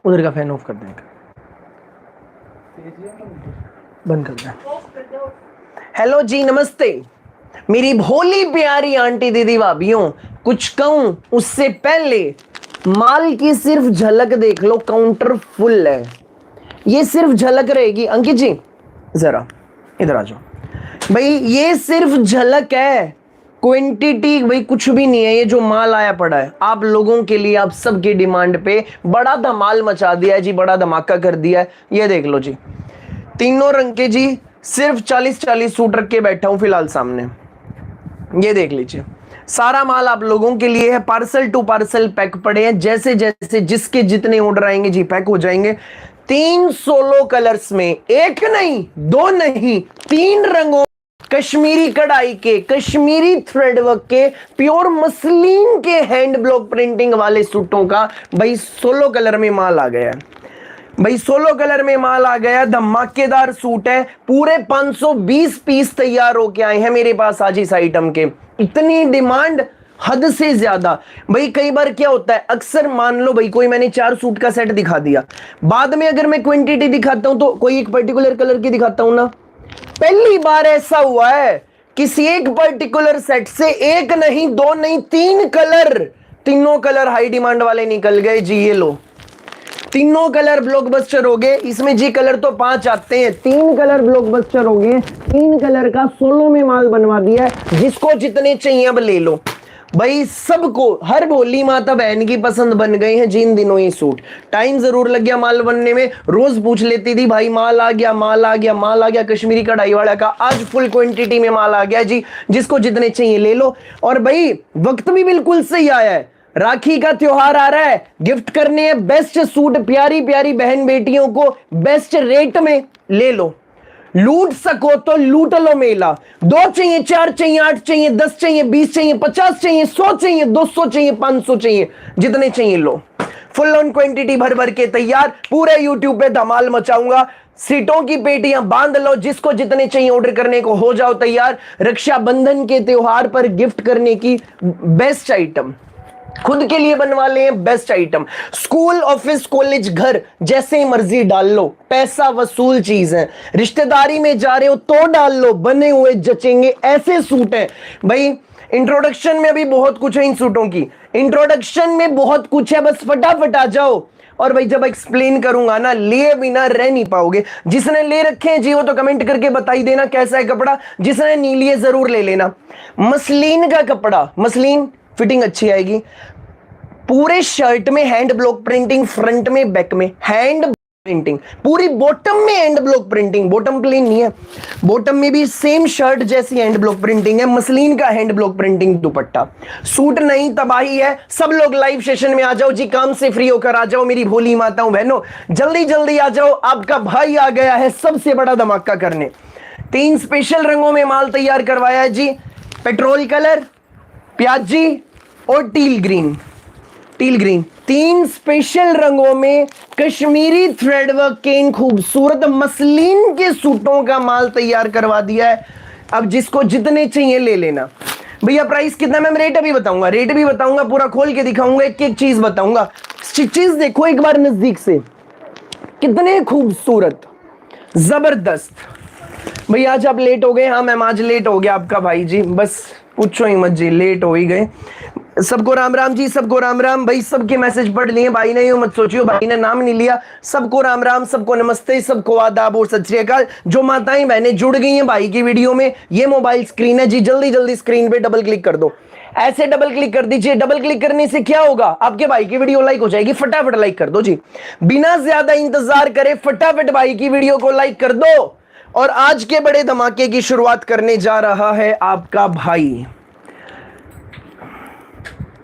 उधर का fan of कर दें, बंद कर दें। हेलो जी, नमस्ते मेरी भोली प्यारी आंटी दीदी भाभियों। कुछ कहूं उससे पहले माल की सिर्फ झलक देख लो, काउंटर फुल है। ये सिर्फ झलक रहेगी। अंकित जी जरा इधर आ जाओ भाई, ये सिर्फ झलक है, क्वांटिटी भाई कुछ भी नहीं है। ये जो माल आया पड़ा है आप लोगों के लिए, आप सबकी डिमांड पे बड़ा धमाल मचा दिया है जी, बड़ा धमाका कर दिया है। ये देख लो जी, तीनों रंग के जी, सिर्फ 40-40 सूट रख के बैठा हूं फिलहाल सामने। ये देख लीजिए, सारा माल आप लोगों के लिए है। पार्सल टू पार्सल पैक पड़े हैं, जैसे जैसे जिसके जितने ऑर्डर आएंगे जी पैक हो जाएंगे। 3 सोलो कलर्स में, एक नहीं, 2 नहीं, 3 रंगों, कश्मीरी कढ़ाई के, कश्मीरी थ्रेड वर्क के, प्योर मसलिन के हैंड ब्लॉक प्रिंटिंग वाले सूटों का भाई सोलो कलर में माल आ गया है। भाई सोलो कलर में माल आ गया, धमाकेदार सूट है। पूरे 520 पीस तैयार होके आए हैं मेरे पास आज इस आइटम के। इतनी डिमांड हद से ज्यादा। भाई कई बार क्या होता है, अक्सर मान लो भाई कोई मैंने 4 सूट का सेट दिखा दिया, बाद में अगर मैं क्वांटिटी दिखाता हूं तो कोई एक पर्टिकुलर कलर की दिखाता हूं ना। पहली बार ऐसा हुआ है किसी एक पर्टिकुलर सेट से एक नहीं, 2 नहीं, 3 कलर, तीनों कलर हाई डिमांड वाले निकल गए जी। ये लो, तीनों कलर ब्लॉकबस्टर हो गए। इसमें जी कलर तो 5 आते हैं, 3 कलर ब्लॉकबस्टर हो गए। 3 कलर का सोलो में माल बनवा दिया है। जिसको जितने चाहिए अब ले लो भाई। सबको, हर भोली माता बहन की पसंद बन गए हैं जिन दिनों ये सूट। टाइम जरूर लग गया माल बनने में, रोज पूछ लेती थी भाई माल आ गया, माल आ गया, माल आ गया कश्मीरी कढ़ाई वाला का। आज फुल क्वांटिटी में माल आ गया जी, जिसको जितने चाहिए ले लो। और भाई वक्त भी बिल्कुल सही आया है, राखी का त्योहार आ रहा है, गिफ्ट करने हैं बेस्ट सूट प्यारी प्यारी बहन बेटियों को बेस्ट रेट में ले लो। लूट सको तो लूट लो मेला। 2 चाहिए, 4 चाहिए, 8 चाहिए, 10 चाहिए, 20 चाहिए, 50 चाहिए, 100 चाहिए, 200 चाहिए, 500 चाहिए, जितने चाहिए लो। फुल ऑन क्वांटिटी भर भर के तैयार। पूरे यूट्यूब पे धमाल मचाऊंगा। सीटों की पेटियां बांध लो, जिसको जितने चाहिए ऑर्डर करने को हो जाओ तैयार। रक्षाबंधन के त्योहार पर गिफ्ट करने की बेस्ट आइटम, खुद के लिए बनवा ले best item. School, office, college, घर, जैसे मर्जी डाल लो, पैसा वसूल चीज है। रिश्तेदारी में जा रहे हो तो डाल लो, बने हुए जचेंगे ऐसे सूट हैं भाई। इंट्रोडक्शन में अभी बहुत कुछ है इन सूटों की, इंट्रोडक्शन में बहुत कुछ है, बस फटाफट आ जाओ। और भाई जब एक्सप्लेन करूंगा ना, लिए बिना रह नहीं पाओगे। जिसने ले रखे हैं जी वो तो कमेंट करके बताई देना कैसा है कपड़ा। जिसने नहीं लिए जरूर ले लेना। मसलिन का कपड़ा, मसलिन फिटिंग अच्छी आएगी। पूरे शर्ट में हैंड ब्लॉक प्रिंटिंग, फ्रंट में बैक में हैंड प्रिंटिंग, पूरी बॉटम में hand block printing, bottom plane नहीं है, बॉटम में भी सेम शर्ट जैसी हैंड ब्लॉक प्रिंटिंग है। मसलिन का हैंड ब्लॉक प्रिंटिंग दुपट्टा। सूट नहीं तबाही है। सब लोग लाइव सेशन में आ जाओ जी, काम से फ्री होकर आ जाओ मेरी भोली माताओं बहनों, जल्दी जल्दी आ जाओ। आपका भाई आ गया है सबसे बड़ा धमाका करने। 3 स्पेशल रंगों में माल तैयार करवाया है जी, पेट्रोल कलर, प्याजी और till green. Till green, 3 special रंगों में कश्मीरी थ्रेड वर्क के इन खूबसूरत मसलिन के सूटों का माल तैयार करवा दिया है। अब जिसको जितने चाहिए ले लेना। भैया प्राइस कितना, मैम रेट अभी बताऊंगा, रेट भी बताऊंगा, पूरा खोल के दिखाऊंगा, एक एक चीज बताऊंगा। चीज देखो एक बार नजदीक से, कितने खूबसूरत, जबरदस्त। भैया आज आप लेट हो गए। हाँ मैम आज लेट हो गया आपका भाई जी, बस पूछो ही मत जी, लेट हो ही गए। सबको राम राम जी, सबको राम राम। भाई सबके मैसेज पढ़ लिए भाई ने, यूं मत सोचियो भाई ने नाम नहीं लिया। सबको राम राम, सबको नमस्ते, सबको आदाब और सत श्री अकाल। जो माताएं बहनें जुड़ गई हैं भाई की वीडियो में, ये मोबाइल स्क्रीन है जी, जल्दी जल्दी स्क्रीन पे डबल क्लिक कर दो। ऐसे डबल क्लिक कर दीजिए। डबल क्लिक करने से क्या होगा, आपके भाई की वीडियो लाइक हो जाएगी। फटाफट लाइक कर दो जी, बिना ज्यादा इंतजार करे फटाफट भाई की वीडियो को लाइक कर दो। और आज के बड़े धमाके की शुरुआत करने जा रहा है आपका भाई।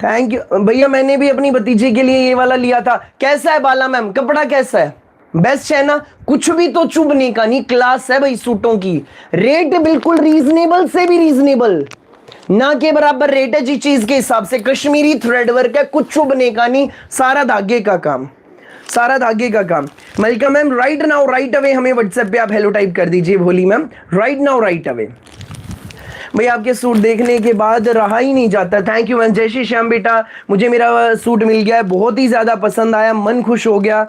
थैंक यू भैया, मैंने भी अपनी भतीजे के लिए ये वाला लिया था। कैसा है बाला मैम, कपड़ा कैसा है, बेस्ट है ना। कुछ भी तो चुभने का नहीं, क्लास है भाई सूटों की। रेट बिल्कुल रीजनेबल से भी रीजनेबल, ना के बराबर रेट है जी चीज के हिसाब से। कश्मीरी थ्रेड वर्क है, कुछ चुभने का नहीं, सारा धागे का काम, सारा धागे का काम। Malika ma'am right now right away हमें व्हाट्सएप पे आप हेलो टाइप कर दीजिए। Bholi ma'am right now right away. भाई आपके सूट देखने के बाद रहा ही नहीं जाता। थैंक यू मैम, जय श्री श्याम बेटा, मुझे मेरा सूट मिल गया है, बहुत ही ज्यादा पसंद आया, मन खुश हो गया।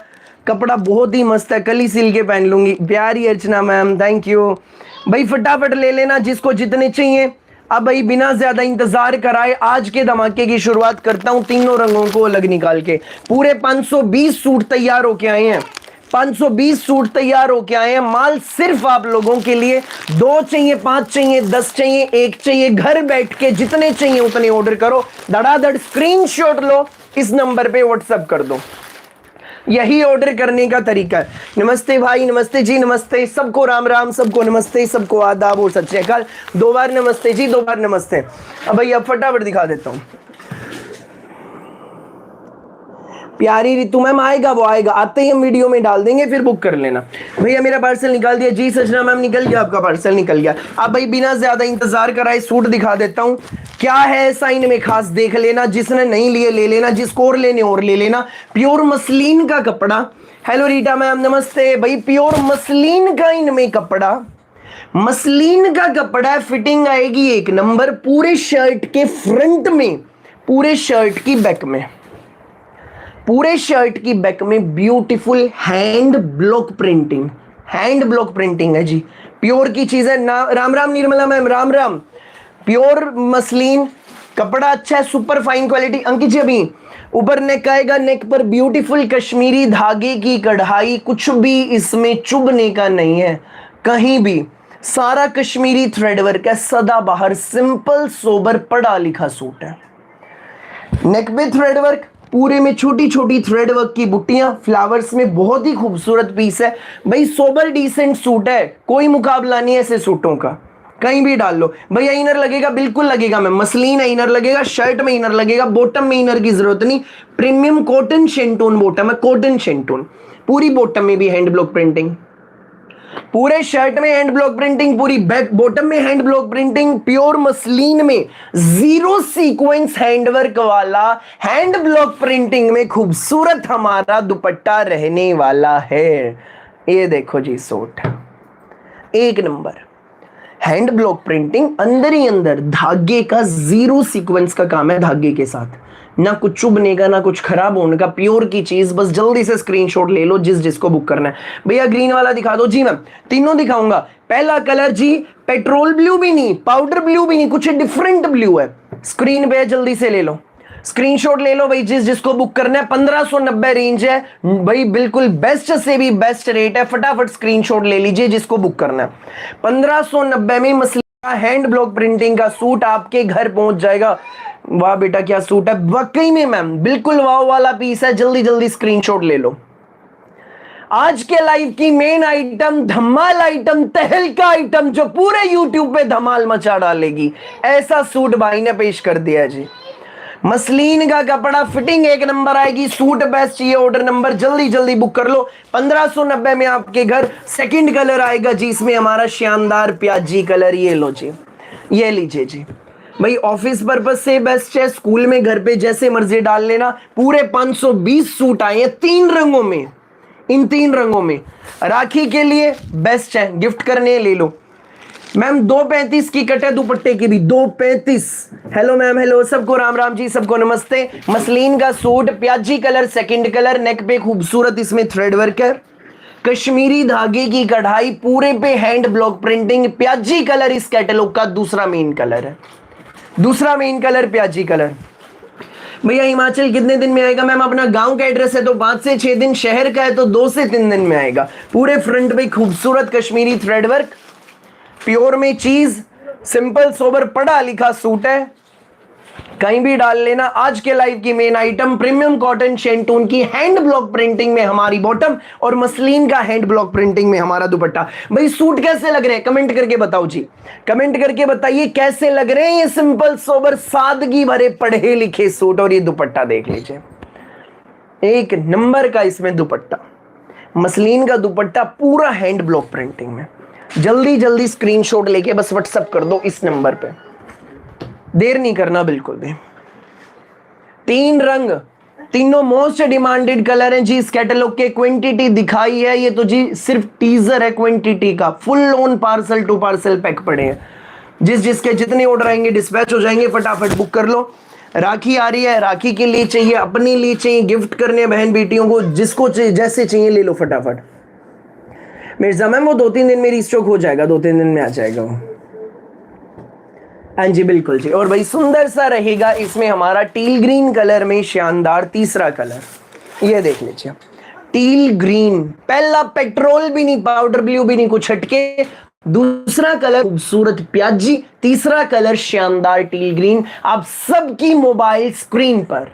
कपड़ा बहुत ही मस्त है, कल ही सिल के पहन लूंगी। प्यारी अर्चना मैम, थैंक यू भाई। फटाफट ले लेना जिसको जितने चाहिए। अब भाई बिना ज्यादा इंतजार कराए आज के धमाके की शुरुआत करता हूं, तीनों रंगों को अलग निकाल के। पूरे 520 सूट तैयार होके आए हैं, 520 सूट तैयार होके आए हैं। माल सिर्फ आप लोगों के लिए। 2 चाहिए, 5 चाहिए, 10 चाहिए, 1 चाहिए, घर बैठ के जितने चाहिए उतने ऑर्डर करो। धड़ाधड़ स्क्रीनशॉट लो, इस नंबर पे व्हाट्सएप कर दो। यही ऑर्डर करने का तरीका है। नमस्ते भाई, नमस्ते जी, नमस्ते सबको, राम राम सबको, नमस्ते सबको, आदाब और सत श्री अकाल। 2 बार नमस्ते जी, 2 बार नमस्ते। अब भाई अब फटाफट दिखा देता हूं। प्यारी रितु मैम आएगा, वो आएगा, आते ही हम वीडियो में डाल देंगे, फिर बुक कर लेना। भैया मेरा पार्सल निकाल दिया जी। सजना मैम निकल गया, आपका पार्सल निकल गया। अब भाई बिना ज्यादा इंतजार कराए सूट दिखा देता हूं। क्या है ऐसा इनमें खास, देख लेना। जिसने नहीं लिए ले लेना, जिसको और लेने और ले लेना। प्योर मसलिन का कपड़ा। हेलो रीटा मैम, नमस्ते भाई। प्योर मसलिन का इनमें कपड़ा, मसलिन का कपड़ा, फिटिंग आएगी 1 नंबर। पूरे शर्ट के फ्रंट में, पूरे शर्ट की बैक में, पूरे शर्ट की बैक में beautiful hand block printing, hand block printing है जी। प्योर की चीज है ना। Ram Ram Nirmala ma'am, Ram Ram. Pure muslin कपड़ा अच्छा है, सुपर फाइन क्वालिटी। अंकित जी अभी ऊपर नेक आएगा, नेक पर ब्यूटीफुल कश्मीरी धागे की कढ़ाई, कुछ भी इसमें चुभने का नहीं है कहीं भी। सारा कश्मीरी थ्रेड वर्क है, सदाबहार, सिंपल सोबर पढ़ा लिखा सूट है। नेक पे थ्रेड वर्क, पूरे में छोटी छोटी थ्रेड वर्क की बुट्टियां, फ्लावर्स में, बहुत ही खूबसूरत पीस है भाई। सोबर डिसेंट सूट है, कोई मुकाबला नहीं है ऐसे सूटों का, कहीं भी डाल लो। भैया इनर लगेगा, बिल्कुल लगेगा मैम। मसलिन है, इनर लगेगा, शर्ट में इनर लगेगा, बॉटम में इनर की जरूरत नहीं। प्रीमियम कॉटन शेंटून बॉटम है, कॉटन शेंटून। पूरी बॉटम में भी हैंड ब्लॉक प्रिंटिंग, पूरे शर्ट में हैंड ब्लॉक प्रिंटिंग, पूरी बैक बॉटम में hand block printing. Pure muslin में 0 सीक्वेंस हैंडवर्क वाला हैंड ब्लॉक प्रिंटिंग में खूबसूरत हमारा दुपट्टा रहने वाला है। ये देखो जी suit 1 number, hand block printing, अंदर ही अंदर धागे का 0 सीक्वेंस का काम है। धागे के साथ ना कुछ चुभने का, ना कुछ खराब होने का, प्योर की चीज। बस जल्दी से स्क्रीनशॉट ले लो जिस जिसको बुक करना है। भैया ग्रीन वाला दिखा दो जी मैम, तीनों दिखाऊंगा। पहला कलर जी पेट्रोल ब्लू भी नहीं, पाउडर ब्लू भी नहीं, कुछ डिफरेंट ब्लू है। स्क्रीन पे जल्दी से ले लो, स्क्रीनशॉट ले लो भाई जिस जिसको बुक करना है। 1590 रेंज है भाई, बिल्कुल बेस्ट से भी बेस्ट रेट है। फटाफट स्क्रीनशॉट ले लीजिए जिसको बुक करना है। 1590 में मसलिन हैंड ब्लॉक प्रिंटिंग का सूट आपके घर पहुंच जाएगा। वाह बेटा क्या सूट है, वाकई में मैम बिल्कुल वाव वाला पीस है। जल्दी जल्दी स्क्रीनशॉट ले लो। आज के लाइव की मेन आइटम, धमाल आइटम, तहलका आइटम, जो पूरे यूट्यूब पे धमाल मचा डालेगी, ऐसा सूट भाई ने पेश कर दिया जी। मसलिन का कपड़ा, फिटिंग 1 नंबर आएगी। सूट बेस्ट चाहिए, ऑर्डर नंबर जल्दी जल्दी बुक कर लो। 1590 में आपके घर। सेकंड कलर आएगा जी इसमें हमारा शानदार प्याजी कलर। ये लो जी, ये लीजिए जी भाई। ऑफिस पर्पस से बेस्ट है, स्कूल में, घर पे जैसे मर्जी डाल लेना। पूरे 520 सूट आए हैं 3 रंगों में, इन 3 रंगों में। राखी के लिए बेस्ट है, गिफ्ट करने ले लो मैम। 235 की कट है दुपट्टे की भी, 235। हेलो मैम, हेलो सबको, राम राम जी सबको, नमस्ते। मसलिन का सूट, प्याजी कलर, सेकंड कलर, नेक पे खूबसूरत इसमें थ्रेड वर्क है, कश्मीरी धागे की कढ़ाई, पूरे पे हैंड ब्लॉक प्रिंटिंग। प्याजी कलर इस कैटलॉग का दूसरा मेन कलर है, दूसरा मेन कलर प्याजी कलर। भैया हिमाचल कितने दिन में आएगा मैम? अपना गांव का एड्रेस है तो 5 से 6 दिन, शहर का है तो 2 से 3 दिन में आएगा। पूरे फ्रंट पे खूबसूरत कश्मीरी थ्रेड वर्क, प्योर में चीज, सिंपल सोबर पढ़ा लिखा सूट है, कहीं भी डाल लेना। आज के लाइव की मेन आइटम, प्रीमियम कॉटन शेंटून की हैंड ब्लॉक प्रिंटिंग में हमारी बॉटम, और मसलिन का हैंड ब्लॉक प्रिंटिंग में हमारा दुपट्टा। भाई सूट कैसे लग रहे हैं कमेंट करके बताओ जी, कमेंट करके बताइए कैसे लग रहे हैं ये सिंपल सोबर सादगी भरे पढ़े लिखे सूट। और ये दुपट्टा देख लीजिए, 1 नंबर का इसमें दुपट्टा, मसलिन का दुपट्टा, पूरा हैंड ब्लॉक प्रिंटिंग में। जल्दी जल्दी स्क्रीनशॉट लेके बस व्हाट्सएप कर दो इस नंबर पे, देर नहीं करना बिल्कुल भी। 3 रंग, तीनों मोस्ट डिमांडेड कलर हैं जी इस कैटलॉग के। क्वांटिटी दिखाई है, ये तो जी सिर्फ टीजर है क्वांटिटी का, full on parcel to parcel pack पड़े हैं। जिस जिसके जितने ऑर्डर आएंगे डिस्पैच हो जाएंगे, फटाफट बुक कर लो। राखी आ रही है, राखी के लिए चाहिए, अपने लिए चाहिए, गिफ्ट करने बहन बेटियों को, जिसको जैसे चाहिए ले लो फटाफट। मिर्जा मैम वो 2-3 दिन में रीस्टॉक हो जाएगा, 2-3 दिन में आ जाएगा वो। हाँ जी बिल्कुल जी। और भाई सुंदर सा रहेगा इसमें हमारा टील ग्रीन कलर में शानदार तीसरा कलर, ये देख लीजिए टील ग्रीन, पहला पेट्रोल भी नहीं, पाउडर ब्लू भी नहीं, कुछ हटके, दूसरा कलर खूबसूरत प्याजी, तीसरा कलर शानदार टील ग्रीन आप सबकी मोबाइल स्क्रीन पर।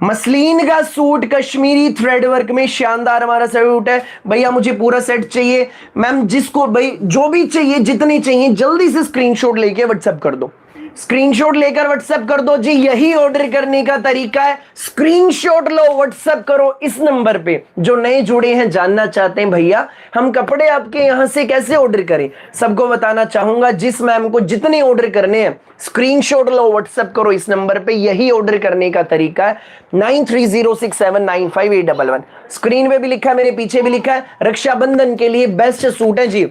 मसलिन का सूट कश्मीरी थ्रेड वर्क में शानदार हमारा सूट है। भैया मुझे पूरा सेट चाहिए मैम, जिसको भाई जो भी चाहिए, जितने चाहिए जल्दी से स्क्रीनशॉट लेके व्हाट्सएप कर दो, स्क्रीनशॉट लेकर व्हाट्सएप कर दो जी, यही ऑर्डर करने का तरीका है। स्क्रीनशॉट लो, व्हाट्सएप करो इस नंबर पे। जो नए जुड़े हैं जानना चाहते हैं भैया हम कपड़े आपके यहां से कैसे ऑर्डर करें, सबको बताना चाहूंगा। जिस मैम को जितने ऑर्डर करने हैं स्क्रीनशॉट लो, व्हाट्सएप करो इस नंबर पे, यही ऑर्डर करने का तरीका है 9306795811। स्क्रीन पे भी लिखा है, मेरे पीछे भी लिखा है। रक्षाबंधन के लिए बेस्ट सूट है जी,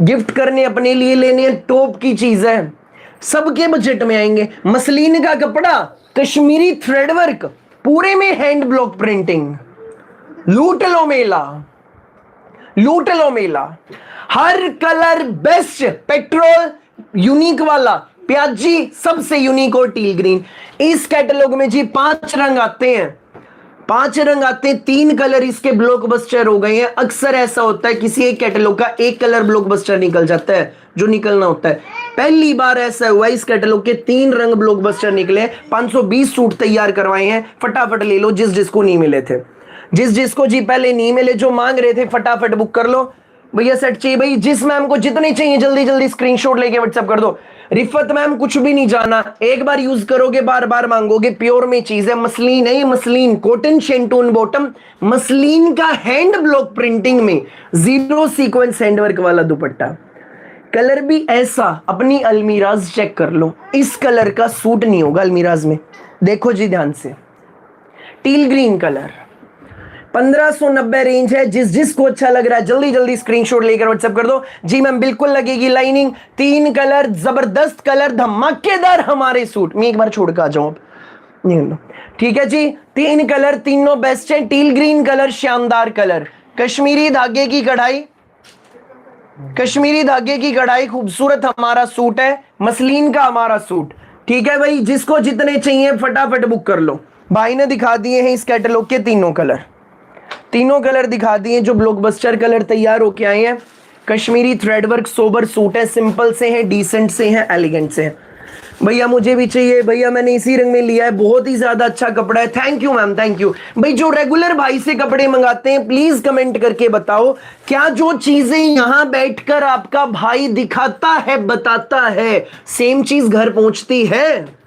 गिफ्ट करने, अपने लिए लेने, टॉप की चीज है, सबके बजट में आएंगे। मसलिन का कपड़ा, कश्मीरी थ्रेड वर्क, पूरे में हैंड ब्लॉक प्रिंटिंग, लूट लो मेला, लूट लो मेला। हर कलर बेस्ट, पेट्रोल यूनिक वाला, प्याजी सबसे यूनिक और टील ग्रीन। इस कैटलॉग में जी 5 रंग आते हैं, 5 रंग आते हैं, 3 कलर इसके ब्लॉकबस्टर हो गए हैं। अक्सर ऐसा होता है किसी एक कैटलॉग का एक कलर ब्लॉकबस्टर निकल जाता है जो निकलना होता है, पहली बार ऐसा हुआ इस कैटलॉग के 3 रंग ब्लॉकबस्टर निकले। 520 सूट तैयार करवाए हैं, फटाफट ले लो जिस जिसको नहीं मिले थे, जिस जिसको जी पहले नहीं मिले, जो मांग रहे थे फटाफट बुक कर लो भैया। सेट चाहिए भाई, जिस मैम को जितने चाहिए जल्दी जल्दी स्क्रीनशॉट लेके व्हाट्सएप कर दो। रिफत मैम कुछ भी नहीं जाना, एक बार यूज करोगे बार बार मांगोगे, प्योर में चीज है, मसलिन है ये, मसलिन कॉटन शेंटून बॉटम, मसलिन का हैंड ब्लॉक प्रिंटिंग में 0 सीक्वेंस हैंडवर्क वाला दुपट्टा। कलर भी ऐसा, अपनी अलमीराज चेक कर लो, इस कलर का सूट नहीं होगा अलमीराज में। देखो जी ध्यान से, टील ग्रीन कलर 1590 रेंज है। जिस जिसको अच्छा लग रहा है जल्दी जल्दी स्क्रीनशॉट लेकर व्हाट्सएप कर दो जी। मैम बिल्कुल लगेगी लाइनिंग, 3 कलर जबरदस्त कलर, धमाकेदार हमारे सूट में। एक बार छोड़ कर आ जाओ ठीक है जी। 3 कलर तीनों बेस्ट है, टील ग्रीन कलर शानदार कलर, कश्मीरी धागे की कढ़ाई, कश्मीरी धागे की कढ़ाई, खूबसूरत हमारा सूट है, मसलिन का हमारा सूट। ठीक है भाई, जिसको जितने चाहिए फटाफट बुक कर लो। भाई ने दिखा दिए हैं इस कैटलॉग के तीनों कलर, तीनों कलर दिखा दिए जो ब्लॉकबस्टर कलर तैयार होके आए हैं। कश्मीरी थ्रेडवर्क सोबर सूट है, सिंपल से हैं, डिसेंट से हैं, एलिगेंट से हैं। भैया मुझे भी चाहिए भैया, मैंने इसी रंग में लिया है, बहुत ही ज्यादा अच्छा कपड़ा है। Thank you ma'am, thank you. भाई जो रेगुलर भाई से कपड़े मंगाते हैं प्लीज कमेंट करके बताओ, क्या जो चीजें यहां बैठकर आपका भाई दिखाता है बताता है सेम चीज घर पहुंचती है?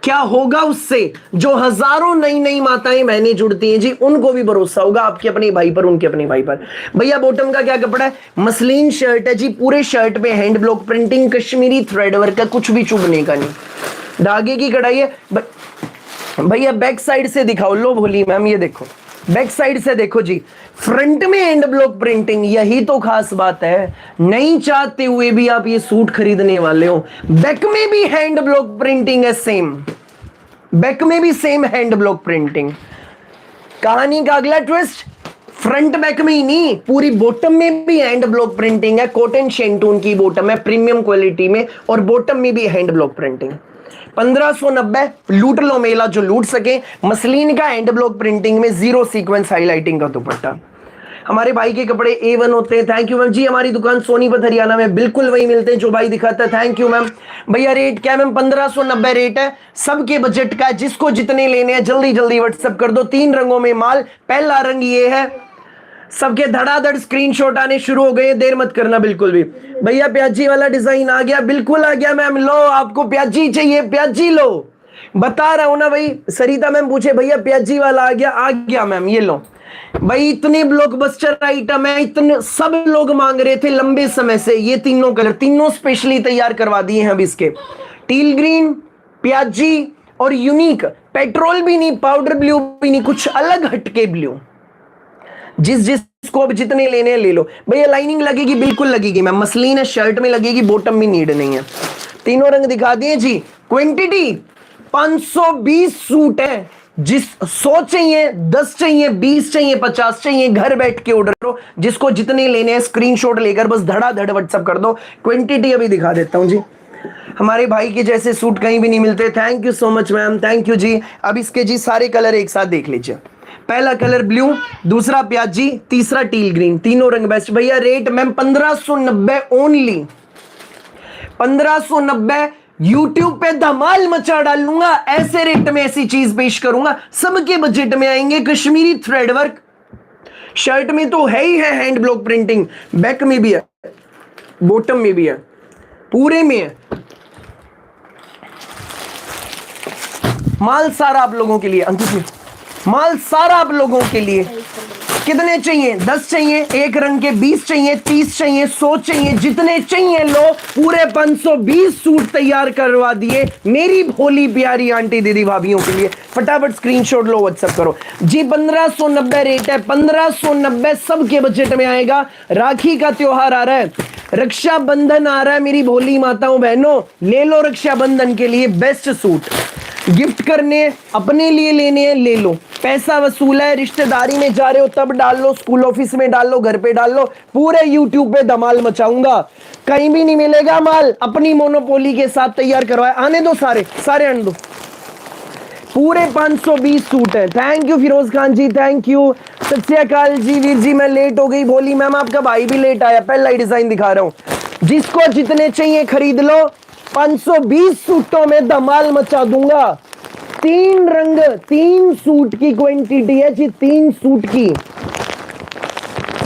क्या होगा उससे? जो हजारों नई नई माताएं बहनें जुड़ती हैं जी, उनको भी भरोसा होगा आपके अपने भाई पर, उनके अपने भाई पर। भैया बॉटम का क्या कपड़ा है? मसलिन शर्ट है जी, पूरे शर्ट पे hand block printing, Kashmiri thread work का, कुछ भी चुभने का नहीं, धागे की कढ़ाई है। भैया बैक साइड से दिखाओ, लो भोली मैम ये देखो, बैक साइड से देखो जी, फ्रंट में हैंड ब्लॉक प्रिंटिंग, यही तो खास बात है। नहीं चाहते हुए भी आप ये सूट खरीदने वाले हो, बैक में भी हैंड ब्लॉक प्रिंटिंग है सेम, बैक में भी सेम हैंड ब्लॉक प्रिंटिंग। कहानी का अगला ट्विस्ट, फ्रंट बैक में ही नहीं, पूरी बॉटम में भी हैंड ब्लॉक प्रिंटिंग है, कॉटन शेंटून की बॉटम है प्रीमियम क्वालिटी में, और बॉटम में भी हैंड ब्लॉक प्रिंटिंग। 1590, लूट लो मेला जो लूट सके। मसलिन का हैंड ब्लॉक प्रिंटिंग में 0 सीक्वेंस हाईलाइटिंग का दुपट्टा। हमारे भाई के कपड़े A1 होते हैं। थैंक यू मैम जी। हमारी दुकान सोनीपत हरियाणा में, बिल्कुल वही मिलते हैं जो भाई दिखाता है। Thank you ma'am. भैया रेट क्या है मैम? 1590 रेट है, सबके बजट का है, जिसको जितने लेने हैं जल्दी जल्दी व्हाट्सएप कर दो। 3 रंगों में माल, पहला रंग ये है, सबके धड़ाधड़ स्क्रीनशॉट आने शुरू हो गए, देर मत करना बिल्कुल भी। भैया प्याजी वाला डिजाइन आ गया, बिल्कुल आ गया मैम, लो आपको प्याजी चाहिए प्याजी लो, बता रहा हूं ना भाई। सरिता मैम पूछे भैया प्याजी वाला आ गया मैम, ये लो भाई। इतने ब्लॉकबस्टर आइटम है, इतने सब लोग मांग रहे थे लंबे समय से। ये तीनों कलर, तीनों स्पेशली तैयार करवा दिए हैं अब इसके, टील ग्रीन, प्याजी और यूनिक, पेट्रोल भी नहीं, पाउडर ब्लू भी नहीं, कुछ अलग हटके ब्लू। जिस जिसको अब जितने लेने ले लो। भैया लाइनिंग लगेगी, बिल्कुल लगेगी मैम, मसलिन है, शर्ट में लगेगी, बॉटम भी नीड नहीं है। तीनों रंग दिखा दिए जी। क्वांटिटी 520 सूट है, जिस 100 चाहिए, 10 चाहिए, 20 चाहिए, 50 चाहिए, घर बैठ के ऑर्डर करो। जिसको जितने लेने हैं स्क्रीनशॉट लेकर बस धड़ाधड़ व्हाट्सएप कर दो। क्वांटिटी अभी दिखा देता हूं जी। हमारे भाई के जैसे सूट कहीं भी नहीं मिलते। Thank you so much ma'am, thank you जी। अब इसके जी सारे कलर एक साथ देख लीजिए। पहला कलर ब्लू, दूसरा प्याजी, तीसरा टील ग्रीन, तीनों रंग बेस्ट। भैया रेट मैम 1590 ओनली, 1590। यूट्यूब पे धमाल मचा डालूंगा, ऐसे रेट में ऐसी चीज पेश करूंगा, सबके बजट में आएंगे। कश्मीरी थ्रेड वर्क, शर्ट में तो है ही है हैंड ब्लॉक प्रिंटिंग, बैक में भी है, बॉटम में भी है, पूरे में है। माल सारा आप लोगों के लिए, अंकित माल सारा आप लोगों के लिए। कितने चाहिए? 10 चाहिए, एक रंग के 20 चाहिए, 30 चाहिए, 100 चाहिए, जितने चाहिए लो। पूरे 520 सूट तैयार करवा दिए मेरी भोली प्यारी आंटी दीदी भाभीियों के लिए। फटाफट स्क्रीनशॉट लो, व्हाट्सएप करो जी। 1590 रेट है, 1590 सबके बजट में आएगा। राखी का त्योहार आ रहा है, रक्षाबंधन आ रहा है, मेरी भोली माताओं बहनों ले लो रक्षाबंधन के लिए बेस्ट सूट। गिफ्ट करने, अपने लिए लेने हैं, ले लो। पैसा वसूल है, रिश्तेदारी में जा रहे हो तब डाल लो, स्कूल ऑफिस में डाल लो, घर पे डाल लो। पूरे यूट्यूब पे धमाल मचाऊंगा, कहीं भी नहीं मिलेगा माल। अपनी मोनोपोली के साथ तैयार करवाए, आने दो सारे सारे आने दो। पूरे 520 सूट है। Thank you Firoz Khan ji, thank you. Sat Sri अकाल जी वीर जी, मैं लेट हो गई। बोली मैम आपका भाई भी लेट आया, पहला ही डिजाइन दिखा रहा हूं। जिसको जितने चाहिए खरीद लो, 520 सूटों में धमाल मचा दूंगा। 3 रंग, 3 सूट की क्वांटिटी है जी, 3 सूट की।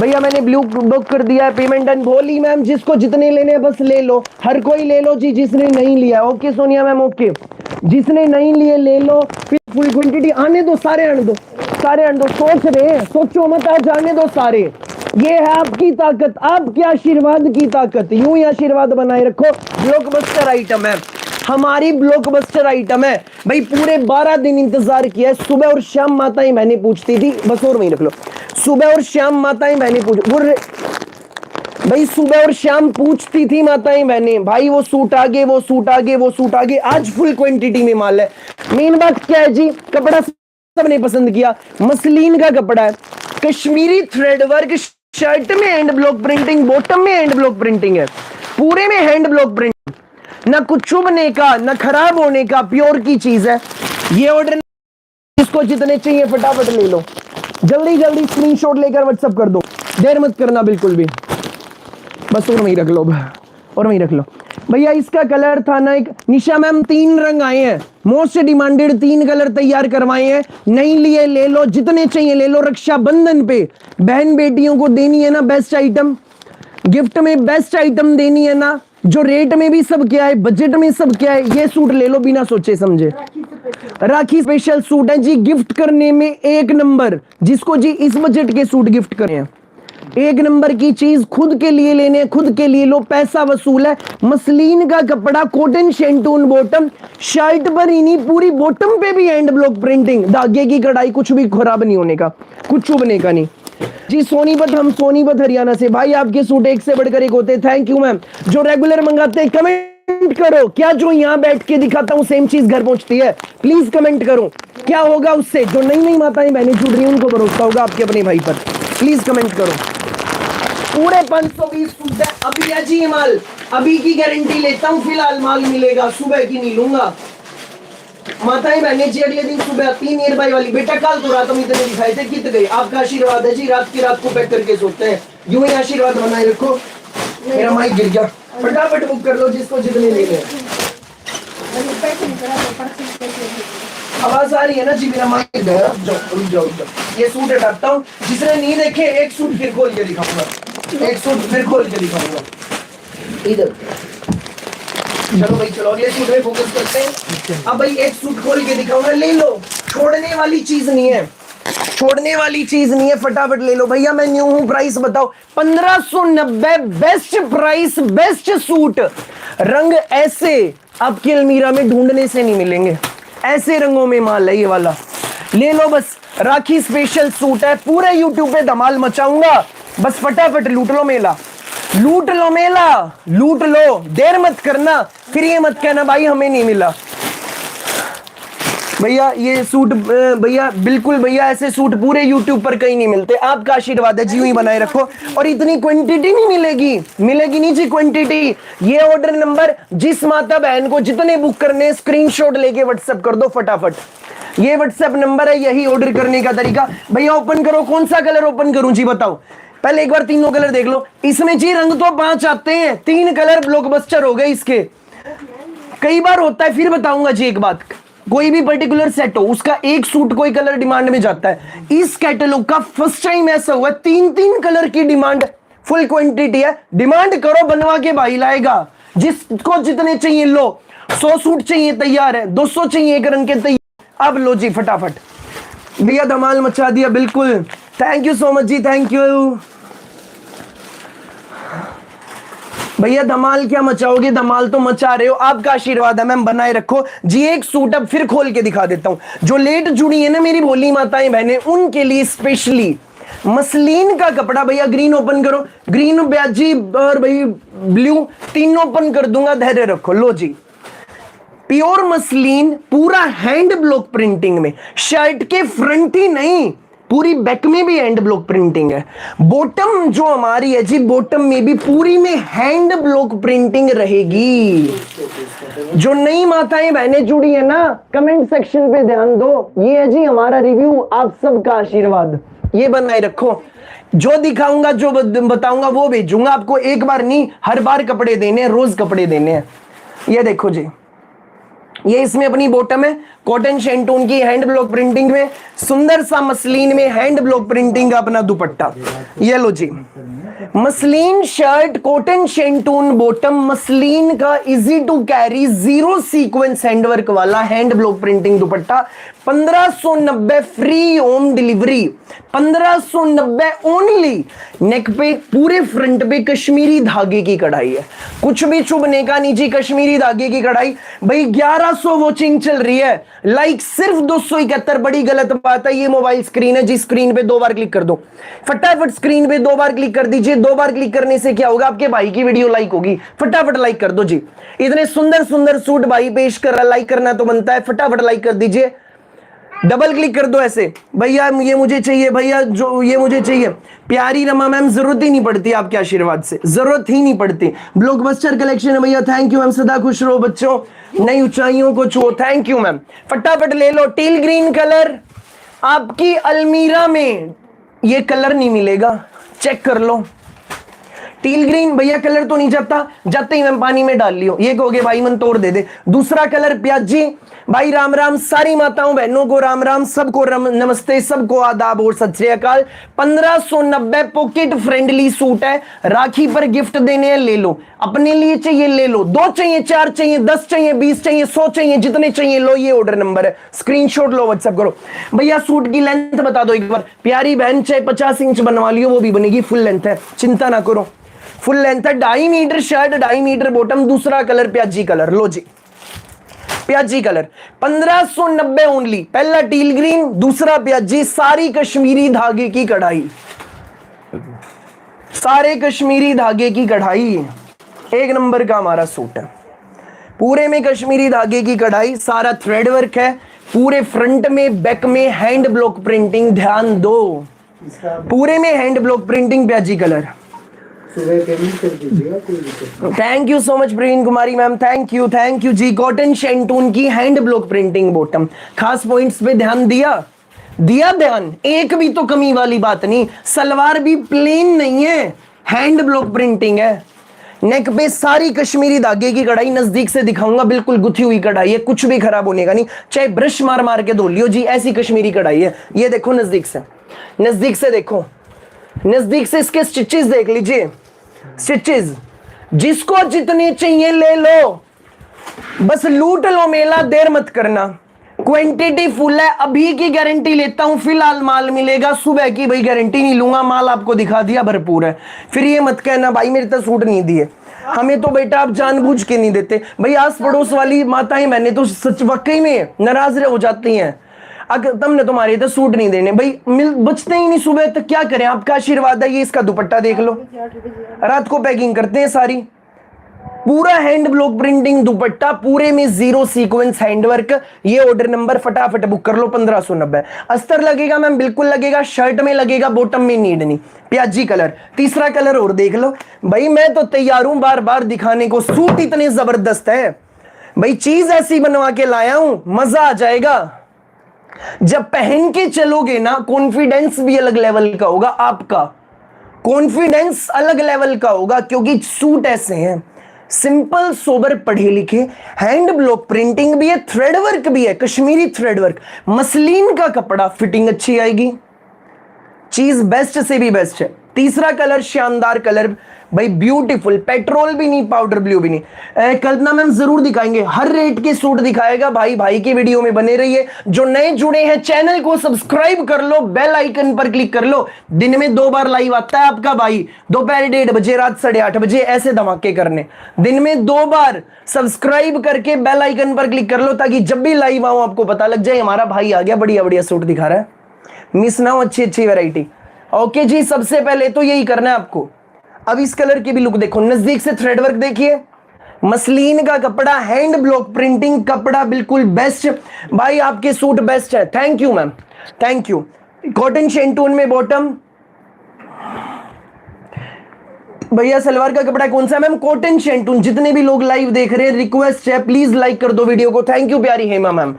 भैया मैंने ब्लू बुक कर दिया है, पेमेंट डन। भोली मैम जिसको जितने लेने हैं बस ले लो, हर कोई ले लो जी जिसने नहीं लिया। Okay Sonia ma'am, okay. जिसने नहीं लिए ले लो, फिर फुल क्वांटिटी। आने दो सारे, आने दो सारे, आने दो। सोच रहे हैं, सोचो मत, आज आने दो सारे। ये है आपकी ताकत, आपके आशीर्वाद की ताकत। यूं ही आशीर्वाद बनाए रखो। ब्लॉकबस्टर आइटम है हमारी, ब्लॉकबस्टर आइटम है भाई। पूरे 12 दिन इंतजार किया है। सुबह और शाम माताएं बहनें पूछती थी, बस और वहीं रख लो। सुबह और शाम माताएं बहनें पूछ भाई, सुबह और शाम पूछती थी माताएं बहनें, भाई वो सूट आगे, वो सूट आगे, वो सूट आगे। आज फुल क्वांटिटी में माल है। मेन बात क्या है जी, कपड़ा सबने पसंद किया, मसलिन का कपड़ा है, कश्मीरी थ्रेड वर्क। शर्ट में हैंड ब्लॉक प्रिंटिंग, बॉटम में हैंड ब्लॉक प्रिंटिंग है, पूरे में हैंड ब्लॉक प्रिंटिंग। ना कुछ चुभने का, ना खराब होने का, प्योर की चीज है। ये ऑर्डर जिसको जितने चाहिए फटाफट ले लो, जल्दी जल्दी स्क्रीनशॉट लेकर व्हाट्सएप कर दो, देर मत करना बिल्कुल भी। बस और वहीं रख लो, और वहीं रख लो भैया। इसका कलर था ना एक, निशा मैम 3 रंग आए हैं, मोस्ट डिमांडेड 3 कलर तैयार करवाए हैं। नहीं लिए ले लो, जितने चाहिए ले लो। रक्षाबंधन पे बहन बेटियों को देनी है ना बेस्ट आइटम, गिफ्ट में बेस्ट आइटम देनी है ना, जो रेट में भी सब क्या है, बजट में सब क्या है। ये सूट ले लो बिना सोचे समझे, राखी स्पेशल सूट है जी, गिफ्ट करने में एक नंबर। जिसको जी इस बजट के सूट गिफ्ट करने हैं, एक नंबर की चीज। खुद के लिए लेने, खुद के लिए लो, पैसा वसूल है। मसलिन का कपड़ा, कॉटन शेंटून बॉटम, शर्ट पर ही नहीं पूरी बॉटम पे भी हैंड ब्लॉक प्रिंटिंग, धागे की कढ़ाई, कुछ भी खराब नहीं होने का, कुछ चुभने का नहीं जी। सोनीपत, हम सोनीपत हरियाणा से। भाई आपके सूट एक से बढ़कर एक होते हैं। Thank you ma'am. जो रेगुलर मंगाते हैं कमेंट करो, क्या जो यहाँ बैठ के दिखाता हूँ सेम चीज घर पहुंचती है? प्लीज कमेंट करो, क्या होगा उससे? जो नई माताएं बहनें जुड़ रही हैं उनको भरोसा होगा आपके अपने भाई पर। प्लीज कमेंट करो। पूरे 520 सूट है। अभी है जी ये माल, अभी की गारंटी लेता हूँ, फिलहाल माल मिलेगा, सुबह की नहीं लूंगा। माताएं बहनें जी अगले दिन सुबह 3 नियर बाई वाली। बेटा कल तो रात में इतने दिखाए थे, कित गए? आपका आशीर्वाद है जी, रात की रात को पैक करके सोते हैं। यूं ही आशीर्वाद बनाए रखो। मेरा माइक गिर गया, फटाफट बुक कर लो जिसको जितने लेने हैं। आवाज आ रही है ना जी? मेरा माइक गया, रुक जाओ। ये सूट हटाता हूँ। जिसने नहीं देखे एक सूट फिर खोल के दिखाऊंगा, एक सूट फिर खोल के दिखाऊंगा। इधर चलो भाई, चलो अगले सूट में फोकस करते हैं। अब भाई एक सूट खोल के दिखाऊंगा, ले लो। छोड़ने वाली चीज नहीं है, छोड़ने वाली चीज नहीं है, फटाफट ले लो भैया। मैं न्यू हूं, प्राइस बताओ। 1590 बेस्ट प्राइस, बेस्ट सूट। रंग ऐसे आपकी अलमीरा में ढूंढने से नहीं मिलेंगे, ऐसे रंगों में माल है ये वाला। ले लो बस, राखी स्पेशल सूट है। पूरे यूट्यूब पे धमाल मचाऊंगा, बस फटाफट लूट लो मेला, लूट लो मेला, लूट लो, देर मत करना। फिर ये मत कहना भाई हमें नहीं मिला। भैया ये सूट भैया बिल्कुल भैया ऐसे सूट पूरे YouTube पर कहीं नहीं मिलते, आपका आशीर्वाद है जी, यूं ही बनाए रखो। और इतनी क्वांटिटी नहीं मिलेगी, मिलेगी नहीं जी क्वांटिटी। ये ऑर्डर नंबर जिस माता बहन को जितने बुक करने स्क्रीनशॉट लेके व्हाट्सएप कर दो फटाफट, ये व्हाट्सएप नंबर है, यही ऑर्डर करने का तरीका। भैया ओपन करो, कौन सा कलर ओपन करूं जी बताओ, पहले एक बार तीनों कलर देख लो। इसमें जी रंग तो 5 आते हैं, 3 कलर ब्लॉकबस्टर हो गए इसके। कई बार होता है, फिर बताऊंगा जी एक बात, कोई भी पर्टिकुलर सेट हो उसका एक सूट कोई कलर डिमांड में जाता है, इस कैटलॉग का फर्स्ट टाइम ऐसा हुआ 3 कलर की डिमांड, फुल क्वांटिटी है, डिमांड करो बनवा के भाई लाएगा, जिसको जितने चाहिए लो। 100 सूट चाहिए तैयार है, 200 चाहिए एक रंग के तैयार, अब लो जी फटाफट। भैया धमाल मचा दिया, बिल्कुल थैंक यू सो मच जी, थैंक यू भैया। धमाल क्या मचाओगे, धमाल तो मचा रहे हो, आपका आशीर्वाद है मैम, बनाए रखो जी। एक सूट अब फिर खोल के दिखा देता हूं, जो लेट जुड़ी है ना मेरी भोली माताएं बहनें, उनके लिए स्पेशली मसलिन का कपड़ा। भैया ग्रीन ओपन करो, ग्रीन ब्याजी और भाई ब्लू तीनों ओपन कर दूंगा, धैर्य रखो। लो जी प्योर मसलिन, पूरा हैंड ब्लॉक प्रिंटिंग में, शर्ट के फ्रंट ही नहीं पूरी बैक में भी हैंड ब्लॉक प्रिंटिंग है। बॉटम जो हमारी है जी, बॉटम में भी पूरी में हैंड ब्लॉक प्रिंटिंग रहेगी। जो नई माताएं बहनें जुड़ी है ना, कमेंट सेक्शन पे ध्यान दो, ये है जी हमारा रिव्यू, आप सबका आशीर्वाद, ये बनाए रखो। जो दिखाऊंगा जो बताऊंगा वो भेजूंगा आपको, एक बार नहीं हर बार कपड़े देने हैं, रोज कपड़े देने हैं। ये देखो जी, ये इसमें अपनी बॉटम है, कॉटन शेंटून की हैंड ब्लॉक प्रिंटिंग में, सुंदर सा मसलिन में हैंड ब्लॉक प्रिंटिंग का अपना दुपट्टा। ये लो जी muslin shirt, cotton शेंटून bottom, muslin का easy to carry, 0 sequence handwork वाला hand block printing dupatta, 1590 free home delivery, 1590 only. Neck पे पूरे फ्रंट पे कश्मीरी धागे की कढ़ाई है, कुछ भी चुभने का नीचे, कश्मीरी धागे की कढ़ाई। भाई 1100 वॉचिंग चल रही है, लाइक सिर्फ 271, बड़ी गलत बात है। ये मोबाइल स्क्रीन है, जिस स्क्रीन पे 2 बार क्लिक कर दो, फटाफट स्क्रीन पे 2 बार क्लिक कर दीजिए। 2 बार क्लिक करने से क्या होगा, आपके भाई की वीडियो लाइक होगी, फटाफट लाइक कर दो जी। इतने सुंदर सुंदर सूट भाई पेश कर रहा, लाइक करना तो बनता है, फटाफट लाइक कर दीजिए। डबल क्लिक कर दो ऐसे, भैया ये मुझे चाहिए, भैया जो ये मुझे चाहिए। प्यारी रमा मैम, जरूरत ही नहीं पड़ती आपके आशीर्वाद से, जरूरत ही नहीं पड़ती। ब्लॉकबस्टर कलेक्शन है भैया, थैंक यू मैम, सदा खुश रहो बच्चों, नई ऊंचाइयों को छुओ, थैंक यू मैम। फटाफट ले लो, टील ग्रीन कलर, आपकी अलमीरा में ये कलर नहीं मिलेगा, चेक कर लो। टील ग्रीन भैया कलर तो नहीं जाता, जाते ही मैं पानी में डाल लियो, ये कहोगे भाई मन तोड़ दे। दूसरा कलर प्याजी भाई, राम राम सारी माताओं बहनों को राम राम, सबको नमस्ते, सबको आदाब और सत श्री अकाल। 1590 पॉकेट फ्रेंडली सूट है, राखी पर गिफ्ट देने हैं ले लो, अपने लिए चाहिए ले लो, 2 चाहिए 4 चाहिए 10 चाहिए 20 चाहिए 100 चाहिए, जितने चाहिए लो। ये ऑर्डर नंबर है, स्क्रीनशॉट लो, व्हाट्सएप करो। भैया सूट की लेंथ बता दो एक बार, प्यारी बहन चाहे 50 इंच बनवा लियो वो भी बनेगी, फुल लेंथ है, चिंता ना करो, फुल लेंथ है। 2.5 मीटर शर्ट, 2.5 मीटर बॉटम। दूसरा कलर प्याजी कलर, लो जी प्याजी कलर, 1590 ओनली। पहला टील ग्रीन, दूसरा प्याजी, सारी कश्मीरी धागे की कढ़ाई, सारे कश्मीरी धागे की कढ़ाई, एक नंबर का हमारा सूट है, पूरे में कश्मीरी धागे की कढ़ाई, सारा थ्रेड वर्क है, पूरे फ्रंट में बैक में हैंड ब्लॉक प्रिंटिंग, ध्यान दो पूरे में हैंड ब्लॉक प्रिंटिंग, प्याजी colour. Thank you so much Praveen Kumari ma'am, thank you जी। कॉटन शेंटून की हैंड ब्लॉक प्रिंटिंग बॉटम, खास पॉइंट्स पे ध्यान दिया ध्यान, एक भी तो कमी वाली बात नहीं। सलवार भी प्लेन नहीं है, हैंड ब्लॉक प्रिंटिंग है। नेक पे सारी कश्मीरी धागे की कढ़ाई, नजदीक से दिखाऊंगा, बिल्कुल गुथी हुई कढ़ाई है, कुछ भी खराब होने का नहीं, चाहे ब्रश मार मार के धो लियो जी, ऐसी कश्मीरी कढ़ाई है। ये देखो नजदीक से देखो, नजदीक से इसके स्टिचेस देख लीजिए, स्टिचेस जिसको जितने चाहिए ले लो, बस लूट लो मेला, देर मत करना। क्वांटिटी फुल है, अभी की गारंटी लेता हूं, फिलहाल माल मिलेगा, सुबह की भाई गारंटी नहीं लूंगा, माल आपको दिखा दिया भरपूर है। फिर ये मत कहना भाई मेरे तो सूट नहीं दिए, हमें तो बेटा आप जानबूझ के नहीं देते। भाई आस पड़ोस वाली माताएं मैंने तो सच वाकई में नाराज हो जाती हैं, अगर तुमने तुम्हारे तो सूट नहीं देने, भाई बचते ही नहीं सुबह तक, क्या करें, आपका आशीर्वाद है। ये इसका दुपट्टा देख लो, रात को पैकिंग करते हैं सारी, पूरा हैंड ब्लॉक प्रिंटिंग दुपट्टा, पूरे में जीरो सीक्वेंस हैंडवर्क। ये ऑर्डर नंबर फटाफट बुक कर लो 1590। अस्तर लगेगा मैम, बिल्कुल लगेगा, शर्ट में लगेगा, बॉटम में नीड नहीं। प्याजी कलर, तीसरा कलर और देख लो भाई, मैं तो तैयार हूं बार बार दिखाने को, सूट इतने जबरदस्त है भाई, चीज ऐसी बनवा के लाया हूं, मजा आ जाएगा। जब पहन के चलोगे ना, कॉन्फिडेंस भी अलग लेवल का होगा, आपका कॉन्फिडेंस अलग लेवल का होगा, क्योंकि सूट ऐसे हैं सिंपल सोबर पढ़े लिखे, हैंड ब्लॉक प्रिंटिंग भी है, थ्रेड वर्क भी है, कश्मीरी थ्रेड वर्क, मसलिन का कपड़ा, फिटिंग अच्छी आएगी, चीज बेस्ट से भी बेस्ट है। तीसरा कलर शानदार कलर भाई, ब्यूटीफुल, पेट्रोल भी नहीं, पाउडर ब्लू भी नहीं। कल्पना मैम जरूर दिखाएंगे, हर रेट के सूट दिखाएगा भाई, भाई की वीडियो में बने रहिए। जो नए जुड़े हैं चैनल को सब्सक्राइब कर लो, बेल आइकन पर क्लिक कर लो। दिन में 2 बार लाइव आता है आपका भाई, दोपहर 1:30 बजे, रात 8:30 बजे, ऐसे धमाके करने। दिन में 2 बार सब्सक्राइब करके बेल आइकन पर क्लिक कर लो, ताकि जब भी लाइव आऊं आपको पता लग जाए हमारा भाई आ गया, बढ़िया बढ़िया सूट दिखा रहा है, मिस ना हो अच्छी अच्छी वैरायटी। ओके जी, सबसे पहले तो यही करना है आपको। अब इस कलर की भी लुक देखो, नजदीक से थ्रेड वर्क देखिए, मसलिन का कपड़ा, हैंड ब्लॉक प्रिंटिंग कपड़ा, बिल्कुल बेस्ट भाई, आपके सूट बेस्ट है। Thank you ma'am, thank you. Cotton शेंटून में बॉटम, भैया सलवार का कपड़ा कौन सा है मैम? कॉटन शेंटून। जितने भी लोग लाइव देख रहे हैं, रिक्वेस्ट है प्लीज लाइक कर दो वीडियो को। थैंक यू प्यारी हेमा मैम।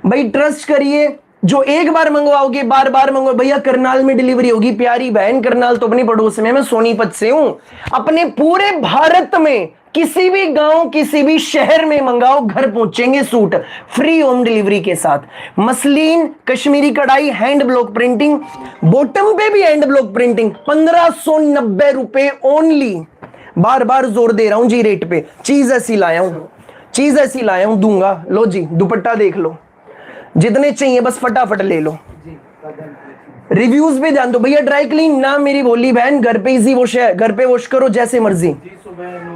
भाई ट्रस्ट करिए, जो एक बार मंगवाओगे बार बार मंगवाओ। भैया करनाल में डिलीवरी होगी, प्यारी बहन, करनाल तो अपनी पड़ोस में, मैं सोनीपत से हूं। अपने पूरे भारत में किसी भी गांव, किसी भी शहर में मंगाओ, घर पहुंचेंगे सूट, फ्री होम डिलीवरी के साथ। मसलिन, कश्मीरी कढ़ाई, हैंड ब्लॉक प्रिंटिंग, बॉटम पे भी हैंड ब्लॉक प्रिंटिंग, 1590 रुपए ओनली। बार बार जोर दे रहा हूं जी रेट पे, चीज ऐसी लाया हूं, चीज ऐसी लाया हूं, दूंगा। लो जी दुपट्टा देख लो, जितने चाहिए बस फटाफट ले लो। रिव्यूज पे ध्यान दो भैया। ड्राई क्लीन ना मेरी भोली बहन, घर पे इजी वॉश है, घर पे वॉश करो जैसे मर्जी।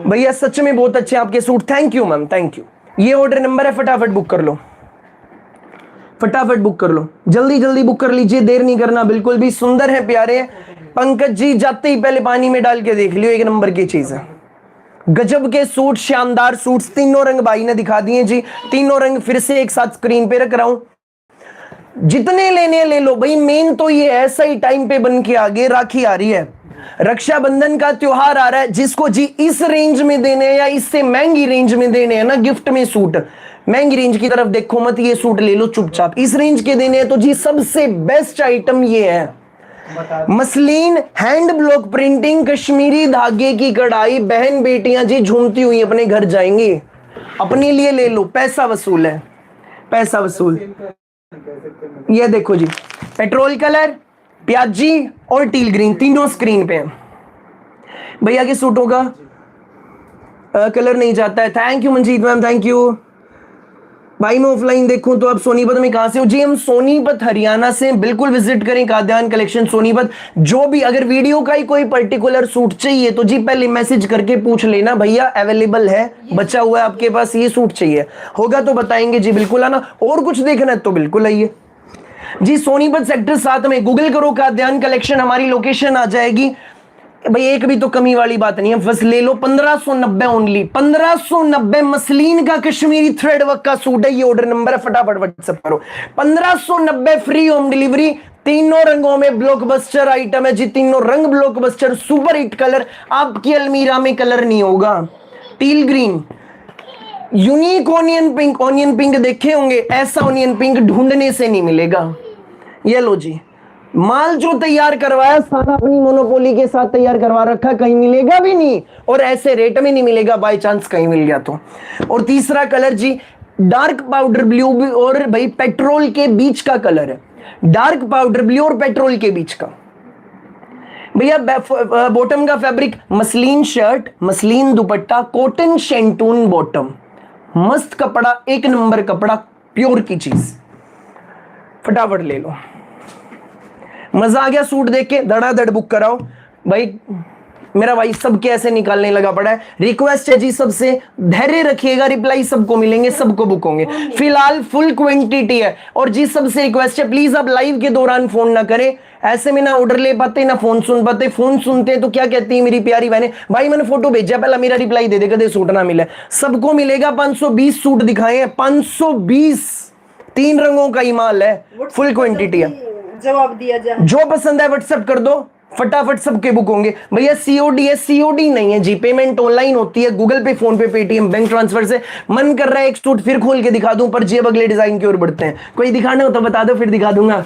भैया सच में बहुत अच्छे आपके suit, thank you ma'am, thank you. ये ऑर्डर नंबर है, फटाफट बुक कर लो, फटाफट बुक कर लो, जल्दी जल्दी बुक कर लीजिए, देर नहीं करना बिल्कुल भी। सुंदर है, प्यारे हैं। पंकज जी जाते ही पहले पानी में डाल के देख लियो, एक नंबर की चीज है। गजब के सूट, शानदार सूट्स, तीनों रंग भाई ने दिखा दिए जी, तीनों रंग फिर से एक साथ स्क्रीन पे रख रहा हूं, जितने लेने ले लो भाई। मेन तो ये ऐसा ही टाइम पे बन के आगे, राखी आ रही है, रक्षाबंधन का त्योहार आ रहा है, जिसको जी इस रेंज में देने या इससे महंगी रेंज में देने हैं ना गिफ्ट में सूट, महंगी रेंज की तरफ देखो मत, ये सूट ले लो चुपचाप। इस रेंज के देने हैं तो जी सबसे बेस्ट आइटम ये है, muslin hand block printing, Kashmiri धागे की कढ़ाई। बहन बेटियां जी झूमती हुई अपने घर जाएंगी, अपने लिए ले लो, पैसा वसूल है, पैसा वसूल। ये देखो जी, पेट्रोल कलर, प्याजी और टील ग्रीन, तीनों स्क्रीन पे हैं। भैया के सूटों का कलर नहीं जाता है। Thank you Manjeet ma'am, thank you. भाई मैं ऑफलाइन देखूं तो आप सोनीपत में कहां से हो? जी हम सोनीपत हरियाणा से, बिल्कुल विजिट करें काद्यान कलेक्शन सोनीपत। जो भी अगर वीडियो का ही कोई पर्टिकुलर सूट चाहिए तो जी पहले मैसेज करके पूछ लेना, भैया अवेलेबल है, बचा हुआ है आपके पास, ये सूट चाहिए, होगा तो बताएंगे जी, बिल्कुल आना। और कुछ देखना है तो बिल्कुल आइए जी। सोनीपत सेक्टर 7 में गूगल करो काद्यान कलेक्शन, हमारी लोकेशन आ जाएगी। भाई एक भी तो कमी वाली बात नहीं है, बस ले लो 1590 ओनली, 1590। मसलिन का कश्मीरी थ्रेड वर्क का सूट है, ये ऑर्डर नंबर है, फटाफट व्हाट्सएप करो। 1590 फ्री होम डिलीवरी, तीनों रंगों में ब्लॉकबस्टर आइटम है जी, तीनों रंग ब्लॉकबस्टर, सुपर हिट कलर, आपकी अलमीरा में कलर नहीं होगा। Till green, unique onion pink, onion pink देखे होंगे, ऐसा ऑनियन पिंक ढूंढने से नहीं मिलेगा। ये लो जी, माल जो तैयार करवाया सारा अपनी मोनोपोली के साथ तैयार करवा रखा, कहीं मिलेगा भी नहीं, और ऐसे रेट में नहीं मिलेगा, बाय चांस कहीं मिल गया तो। और तीसरा कलर जी डार्क पाउडर ब्लू भी, और भाई पेट्रोल के बीच का कलर है, डार्क पाउडर ब्लू और पेट्रोल के बीच का। भैया बॉटम का fabric muslin shirt, muslin dupatta, cotton शेंटून bottom, मस्त कपड़ा, एक नंबर कपड़ा, प्योर की चीज, फटाफट ले लो। मजा आ गया सूट देख के, धड़ाधड़ बुक कराओ भाई। मेरा भाई सबके ऐसे निकालने लगा पड़ा है। रिक्वेस्ट है जी सबसे, धैर्य रखिएगा, रिप्लाई सबको मिलेंगे, सबको बुक होंगे। फिलहाल फुल क्वांटिटी है। और जी सबसे रिक्वेस्ट है, प्लीज आप लाइव के दौरान फोन ना करें, ऐसे में ना ऑर्डर ले पाते ना फोन सुन पाते। फोन सुनते हैं तो क्या कहती है मेरी प्यारी बहने, भाई मैंने फोटो भेजा, पहला मेरा रिप्लाई दे दे, कदे सूट ना मिले। सबको मिलेगा। 520 सूट दिखाए हैं, 520, 3 रंगों का ही माल है, फुल क्वांटिटी है। जवाब दिया जाए, जो पसंद है व्हाट्सएप कर दो, फटाफट सबके बुक होंगे। भैया सीओडी है, सीओडी नहीं है जी, पेमेंट ऑनलाइन होती है, गूगल पे, फोन पे, पेटीएम, बैंक ट्रांसफर से। मन कर रहा है एक सूट फिर खोल के दिखा दूं, पर जी अब अगले डिजाइन की ओर बढ़ते हैं। कोई दिखाना हो तो बता दो, फिर दिखा दूंगा।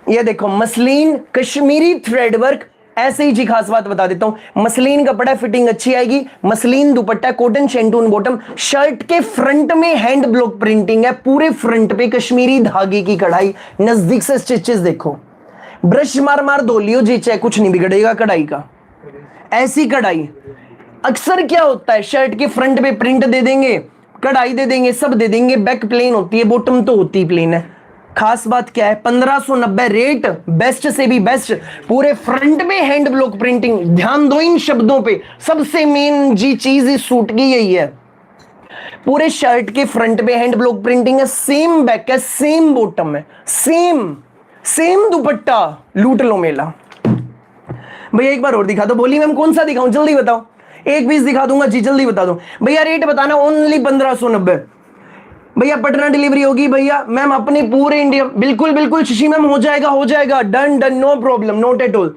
ये देखो मसलिन कश्मीरी थ्रेड वर्क, ऐसे ही जी खास बात बता देता हूं, मसलिन कपड़ा, फिटिंग अच्छी आएगी, muslin dupatta, cotton शेंटून bottom, shirt के फ्रंट में हैंड ब्लॉक प्रिंटिंग है, पूरे फ्रंट पे कश्मीरी धागे की कढ़ाई, नजदीक से स्टिचेस देखो, ब्रश मार मार धो लियो जी, चाहे कुछ नहीं बिगड़ेगा कढ़ाई का। ऐसी कढ़ाई अक्सर क्या होता है, शर्ट के फ्रंट पे प्रिंट दे देंगे, कढ़ाई दे देंगे, सब दे देंगे, बैक प्लेन होती है, बॉटम तो होती ही प्लेन है। खास बात क्या है, 1590 रेट, बेस्ट से भी बेस्ट, पूरे फ्रंट में हैंड ब्लॉक प्रिंटिंग। ध्यान दो इन शब्दों पे, सबसे मेन जी चीज इस सूट की यही है, पूरे शर्ट के फ्रंट पे हैंड ब्लॉक प्रिंटिंग है, सेम बैक है, सेम बॉटम है, सेम दुपट्टा, लूट लो मेला। भैया एक बार और दिखा दो। बोली मैम कौन सा दिखाऊं, जल्दी बताओ, एक पीस दिखा दूंगा जी, जल्दी बता दो भैया। रेट बताना, ओनली 1590। भैया पटना डिलीवरी होगी भैया, मैम अपने पूरे इंडिया, बिल्कुल बिल्कुल शशि मैम, हो जाएगा, done, no problem, not at all.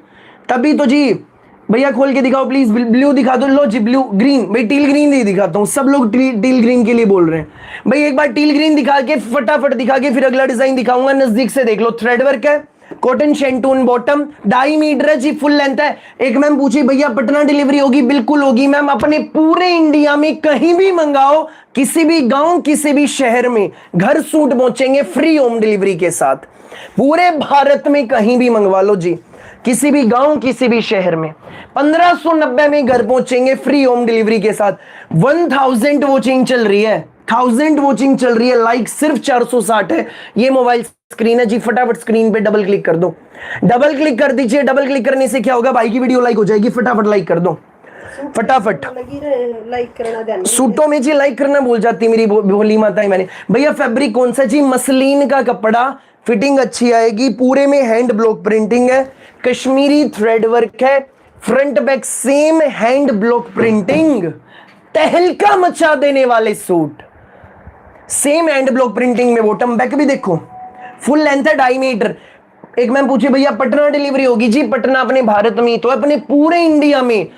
तभी तो जी भैया खोल के दिखाओ प्लीज, ब्लू दिखा दो, लो जी ब्लू, ग्रीन, भाई टील ग्रीन नहीं दिखाता हूँ, सब लोग टील ग्रीन के लिए बोल रहे हैं। भाई एक बार टील ग्रीन दिखा के फटाफट दिखा के फिर अगला डिजाइन दिखाऊंगा, नजदीक से देख लो, थ्रेड वर्क है, कॉटन शेंटून बॉटम, 2.5 मीटर है जी, फुल लेंथ है। एक मैम पूछी भैया पटना डिलीवरी होगी, बिल्कुल होगी मैम, अपने पूरे इंडिया में कहीं भी मंगाओ, किसी भी गांव, किसी भी शहर में घर सूट पहुंचेंगे फ्री होम डिलीवरी के साथ। पूरे भारत में कहीं भी मंगवा लो जी, किसी भी गांव, किसी भी शहर में 1590 में घर पहुंचेंगे फ्री होम डिलीवरी के साथ। 1000 वॉचिंग चल रही है, 1000 वॉचिंग चल रही है, लाइक सिर्फ 460 है। ये मोबाइल स्क्रीन है जी, फटाफट स्क्रीन पे डबल क्लिक कर दो, डबल क्लिक कर दीजिए। डबल क्लिक करने से क्या होगा, भाई की वीडियो लाइक हो जाएगी, फटाफट लाइक कर दो, फटाफट। लाइक करना ध्यान, सूटों में जी लाइक करना भूल जाती मेरी भोली माता है। मैंने भैया फैब्रिक कौन सा जी, मसलिन का कपड़ा, फिटिंग अच्छी आएगी, पूरे में हैंड ब्लॉक प्रिंटिंग है, कश्मीरी थ्रेड वर्क है, front back same hand block printing, तहलका मचा देने वाले suit, same hand block printing में बॉटम बैक भी देखो, फुल लेंथ है, 2.5 मीटर। एक मैम पूछे भैया पटना डिलीवरी होगी जी, पटना अपने भारत में तो अपने पूरे इंडिया में,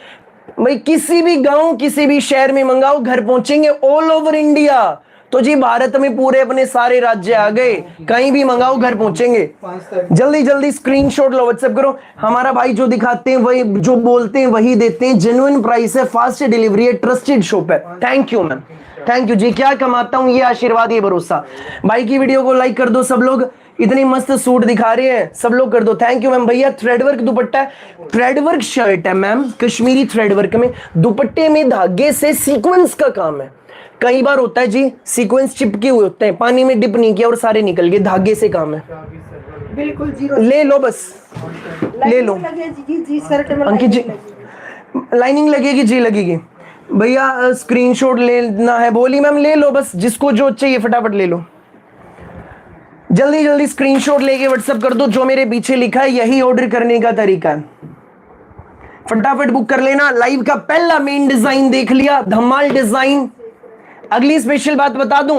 भाई किसी भी गांव, किसी भी शहर में मंगाओ, घर पहुंचेंगे ऑल ओवर इंडिया। तो जी भारत में पूरे अपने सारे राज्य आ गए, कहीं भी मंगाओ घर पहुंचेंगे। जल्दी जल्दी स्क्रीनशॉट लो, व्हाट्सएप करो। हमारा भाई जो दिखाते हैं वही, जो बोलते हैं वही देते हैं, जेन्युइन प्राइस है, फास्ट डिलीवरी है, ट्रस्टेड शॉप है। Thank you ma'am, thank you जी, क्या कमाता हूं, ये आशीर्वाद, ये भरोसा। भाई की वीडियो को लाइक कर दो सब लोग, इतनी मस्त सूट दिखा रहे हैं, सब लोग कर दो, थैंक यू मैम। भैया थ्रेड वर्क दुपट्टा है, थ्रेड वर्क शर्ट है मैम, कश्मीरी थ्रेड वर्क में, दुपट्टे में धागे से सीक्वेंस का काम है। कई बार होता है जी सीक्वेंस चिपके हुए होते हैं, पानी में डिप नहीं किया और सारे निकल गए, धागे से काम है, बिल्कुल जीरो। ले लो बस, ले लो अंकित जी, लाइनिंग लगेगी जी, लगेगी भैया, स्क्रीनशॉट लेना है, बोली मैम ले लो बस, जिसको जो चाहिए फटाफट ले लो, जल्दी जल्दी स्क्रीनशॉट लेके व्हाट्सएप कर दो, जो मेरे पीछे लिखा है यही ऑर्डर करने का तरीका है, फटाफट बुक कर लेना। लाइव का पहला मेन डिजाइन देख लिया, धमाल डिजाइन। अगली स्पेशल बात बता दूं,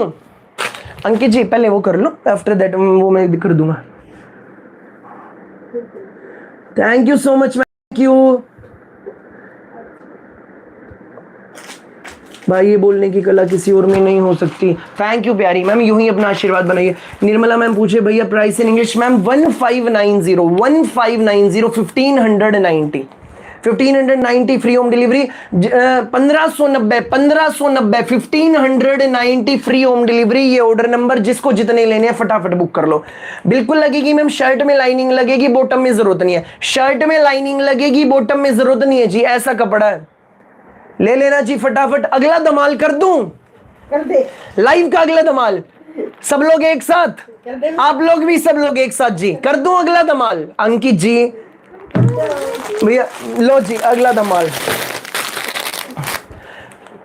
अंकित जी पहले वो कर लो, आफ्टर दैट वो मैं कर दूंगा। Thank you so much, thank you भाई, ये बोलने की कला किसी और में नहीं हो सकती। थैंक यू प्यारी मैम, यूं ही अपना आशीर्वाद बनाइए। निर्मला मैम पूछे भैया price in English, ma'am 1590 1590 1590 free home delivery, 1590 1590 free home delivery. ये ऑर्डर नंबर, जिसको जितने लेने हैं फटाफट बुक कर लो। बिल्कुल लगेगी मैम, शर्ट में लाइनिंग लगेगी, बॉटम में जरूरत नहीं है, शर्ट में लाइनिंग लगेगी, बॉटम में जरूरत नहीं है जी, ऐसा कपड़ा है, ले लेना जी फटाफट। अगला धमाल कर दूं, कर दे लाइव का अगला धमाल, सब लोग एक साथ, आप लोग भी सब लोग एक साथ जी, कर दूं अगला धमाल। अंकित जी भैया लो जी अगला धमाल।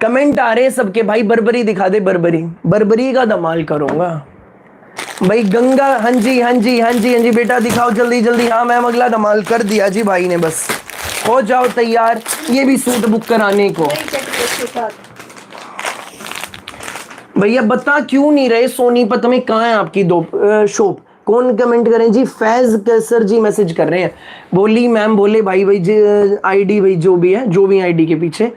कमेंट आ रहे हैं सबके, भाई बर्बरी दिखा दे, बर्बरी बर्बरी का धमाल करूंगा भाई। गंगा, हाँ जी हाँ जी हाँ जी हाँ जी बेटा दिखाओ जल्दी जल्दी। हाँ मैम अगला धमाल कर दिया जी भाई ने, बस हो जाओ तैयार ये भी सूट बुक कराने को। नई कैटलॉग के साथ। भैया बता क्यों नहीं रहे सोनीपत में, कहाँ है आपकी दो शॉप? कौन कमेंट करें जी? फैज कैसर जी मैसेज कर रहे हैं, बोली मैम बोले भाई भाई आईडी भाई जो भी है, जो भी आईडी के पीछे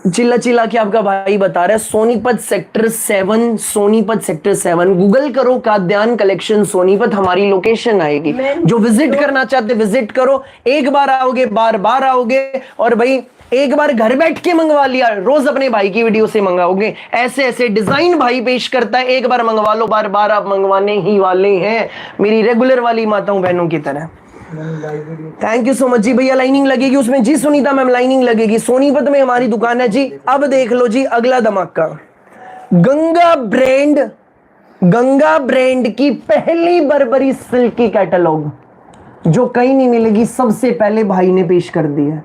चिल्ला चिल्ला के आपका भाई बता रहा है Sonipat sector 7, Sonipat sector 7 Google करो काद्यान कलेक्शन सोनीपत, हमारी लोकेशन आएगी। जो विजिट करना चाहते विजिट करो, एक बार आओगे बार बार आओगे, और भाई एक बार घर बैठ के मंगवा लिया, रोज अपने भाई की वीडियो से मंगाओगे। ऐसे ऐसे डिजाइन भाई पेश करता है, एक बार मंगवा लो बार बार आप मंगवाने ही वाले हैं, मेरी रेगुलर वाली माताओं बहनों की तरह। थैंक यू सो मच जी। भैया लाइनिंग लगेगी उसमें जी, सुनीता मैम लाइनिंग लगेगी, सोनीपत में हमारी दुकान है जी। अब देख लो जी अगला धमाका, गंगा ब्रांड की पहली बर्बरी सिल्क की कैटलॉग जो कहीं नहीं मिलेगी, सबसे पहले भाई ने पेश कर दी है।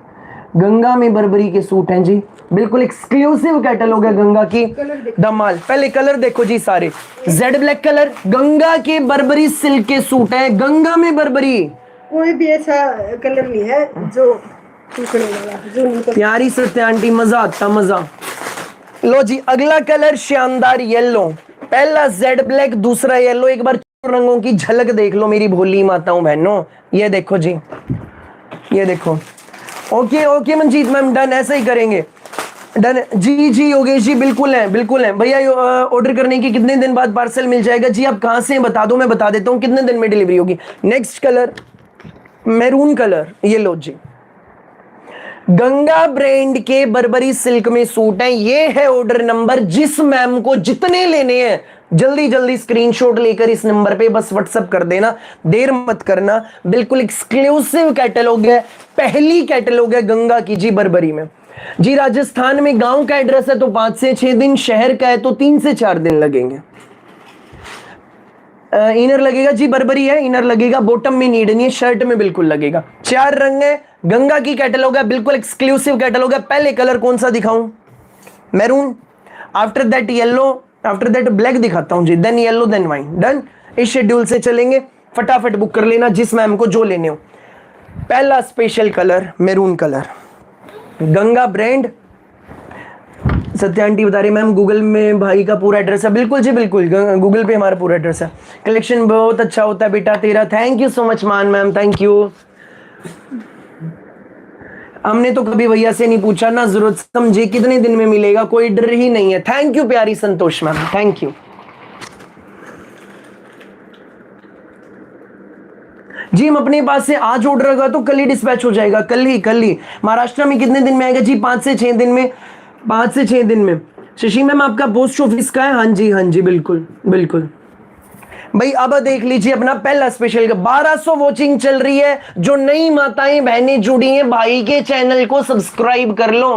गंगा में बर्बरी के सूट हैं जी, बिल्कुल एक्सक्लूसिव कैटलॉग है गंगा की, धमाल। पहले कलर देखो जी सारे, जेड ब्लैक कलर, गंगा के बर्बरी सिल्क के सूट है, गंगा में बर्बरी। कोई भी ऐसा कलर नहीं है जो टूटने वाला, जो नहीं तो। प्यारी सत्य आंटी, मजा आता मजा। लो जी अगला कलर शानदार येलो, पहला जेड ब्लैक, दूसरा येलो। एक बार रंगों की झलक देख लो मेरी भोली माताओं बहनों, ये देखो जी, ये देखो। Okay okay Manjeet ma'am done, ऐसा ही करेंगे, डन जी जी योगेश जी, बिल्कुल है बिल्कुल है। भैया ऑर्डर करने की कितने दिन बाद पार्सल मिल जाएगा जी? आप कहां से हैं बता दो, मैं बता देता हूं कितने दिन में डिलीवरी होगी। नेक्स्ट कलर मैरून कलर, ये लो जी, गंगा ब्रांड के बर्बरी सिल्क में सूट है। ये है ऑर्डर नंबर, जिस मैम को जितने लेने हैं जल्दी जल्दी स्क्रीनशॉट लेकर इस नंबर पे बस व्हाट्सएप कर देना, देर मत करना। बिल्कुल एक्सक्लूसिव कैटलॉग है, पहली कैटलॉग है गंगा की जी बर्बरी में जी। राजस्थान में गांव का एड्रेस है तो 5 से 6 दिन, शहर का है तो 3 से 4 दिन लगेंगे। इनर लगेगा जी, बर्बरी है, इनर लगेगा, बॉटम में नीड नहीं है, शर्ट में बिल्कुल लगेगा। 4 रंग है, गंगा की कैटलॉग है, बिल्कुल एक्सक्लूसिव कैटलॉग है। पहले कलर कौन सा दिखाऊं? Maroon, after that yellow, after that black दिखाता हूं जी, then yellow then wine. Done, इस शेड्यूल से चलेंगे, फटाफट बुक कर लेना जिस मैम को जो लेने हो। पहला special colour maroon colour, Ganga brand. Satya aunty बता रही मैम गूगल में भाई का पूरा एड्रेस है, बिल्कुल जी बिल्कुल, गूगल पे हमारा पूरा एड्रेस है। कलेक्शन बहुत अच्छा होता है बेटा तेरा, थैंक यू सो मच मान मैम, थैंक यू। हमने तो कभी भैया से नहीं पूछा ना, जरूरत समझे कितने दिन में मिलेगा, कोई डर ही नहीं है। थैंक यू प्यारी संतोष मैम, थैंक यू जी। हम अपने पास से आज ऑर्डर होगा तो कल ही डिस्पैच हो जाएगा, कल ही। महाराष्ट्र में कितने दिन में आएगा जी? 5 से 6 दिन में, 5 से 6 दिन में। शशि मैम आपका पोस्ट ऑफिस का है? हाँ जी बिल्कुल बिल्कुल भाई। अब देख लीजिए अपना पहला स्पेशल, 1200 वॉचिंग चल रही है। जो नई माताएं बहनें जुड़ी हैं भाई के चैनल को सब्सक्राइब कर लो,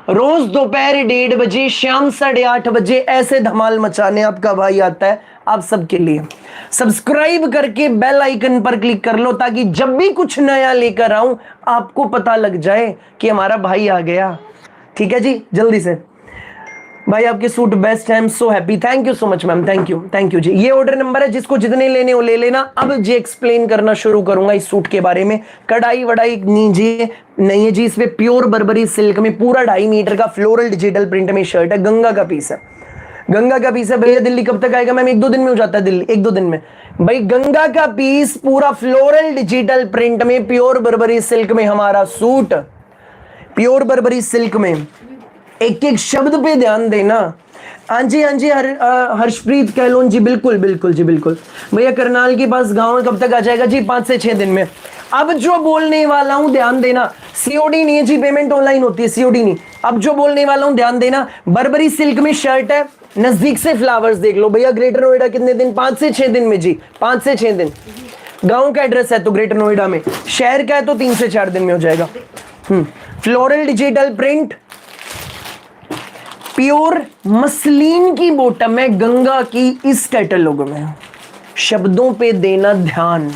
रोज दोपहर 1:30 बजे, शाम 8:30 बजे ऐसे धमाल मचाने आपका भाई आता है आप सबके लिए। सब्सक्राइब करके बेल आइकन पर क्लिक कर लो ताकि जब भी कुछ नया लेकर आऊं आपको पता लग जाए कि हमारा भाई आ गया। ठीक है जी, जल्दी से भाई आपके सूट बेस्ट है, I am so happy, thank you so much ma'am, thank you जी। ये ऑर्डर नंबर है, जिसको जितने लेने हो ले लेना। अब जी एक्सप्लेन करना शुरू करूंगा इस सूट के बारे में। कढ़ाई वढ़ाई नहीं है जी, इसमें प्योर बर्बरी सिल्क में पूरा 2.5 मीटर का फ्लोरल डिजिटल प्रिंट में शर्ट है, गंगा का पीस है, गंगा का पीस है। भैया दिल्ली कब तक आएगा? मैम 1-2 दिन में हो जाता है दिल्ली, 1-2 दिन में। भाई गंगा का पीस पूरा फ्लोरल डिजिटल प्रिंट में, प्योर बर्बरी सिल्क में हमारा सूट, प्योर बर्बरी सिल्क में। एक एक शब्द पे ध्यान देना। हाँ जी हर्षप्रीत कहलोन जी, बिल्कुल जी बिल्कुल। भैया करनाल के पास गांव में कब तक आ जाएगा जी? 5 से 6 दिन में। अब जो बोलने वाला हूं ध्यान देना, सीओडी नहीं है जी, पेमेंट ऑनलाइन होती है, सीओडी नहीं। अब जो बोलने वाला हूं ध्यान देना, बर्बरी सिल्क में शर्ट है, नजदीक से फ्लावर्स देख लो। भैया ग्रेटर नोएडा कितने दिन? 5 से 6 दिन में जी, 5 से 6 दिन। गांव का एड्रेस है तो ग्रेटर नोएडा में, शहर का है तो 3 से 4 दिन में हो जाएगा। Floral digital print, pure muslin की बॉटम है गंगा की इस कैटलॉग में। शब्दों पे देना ध्यान,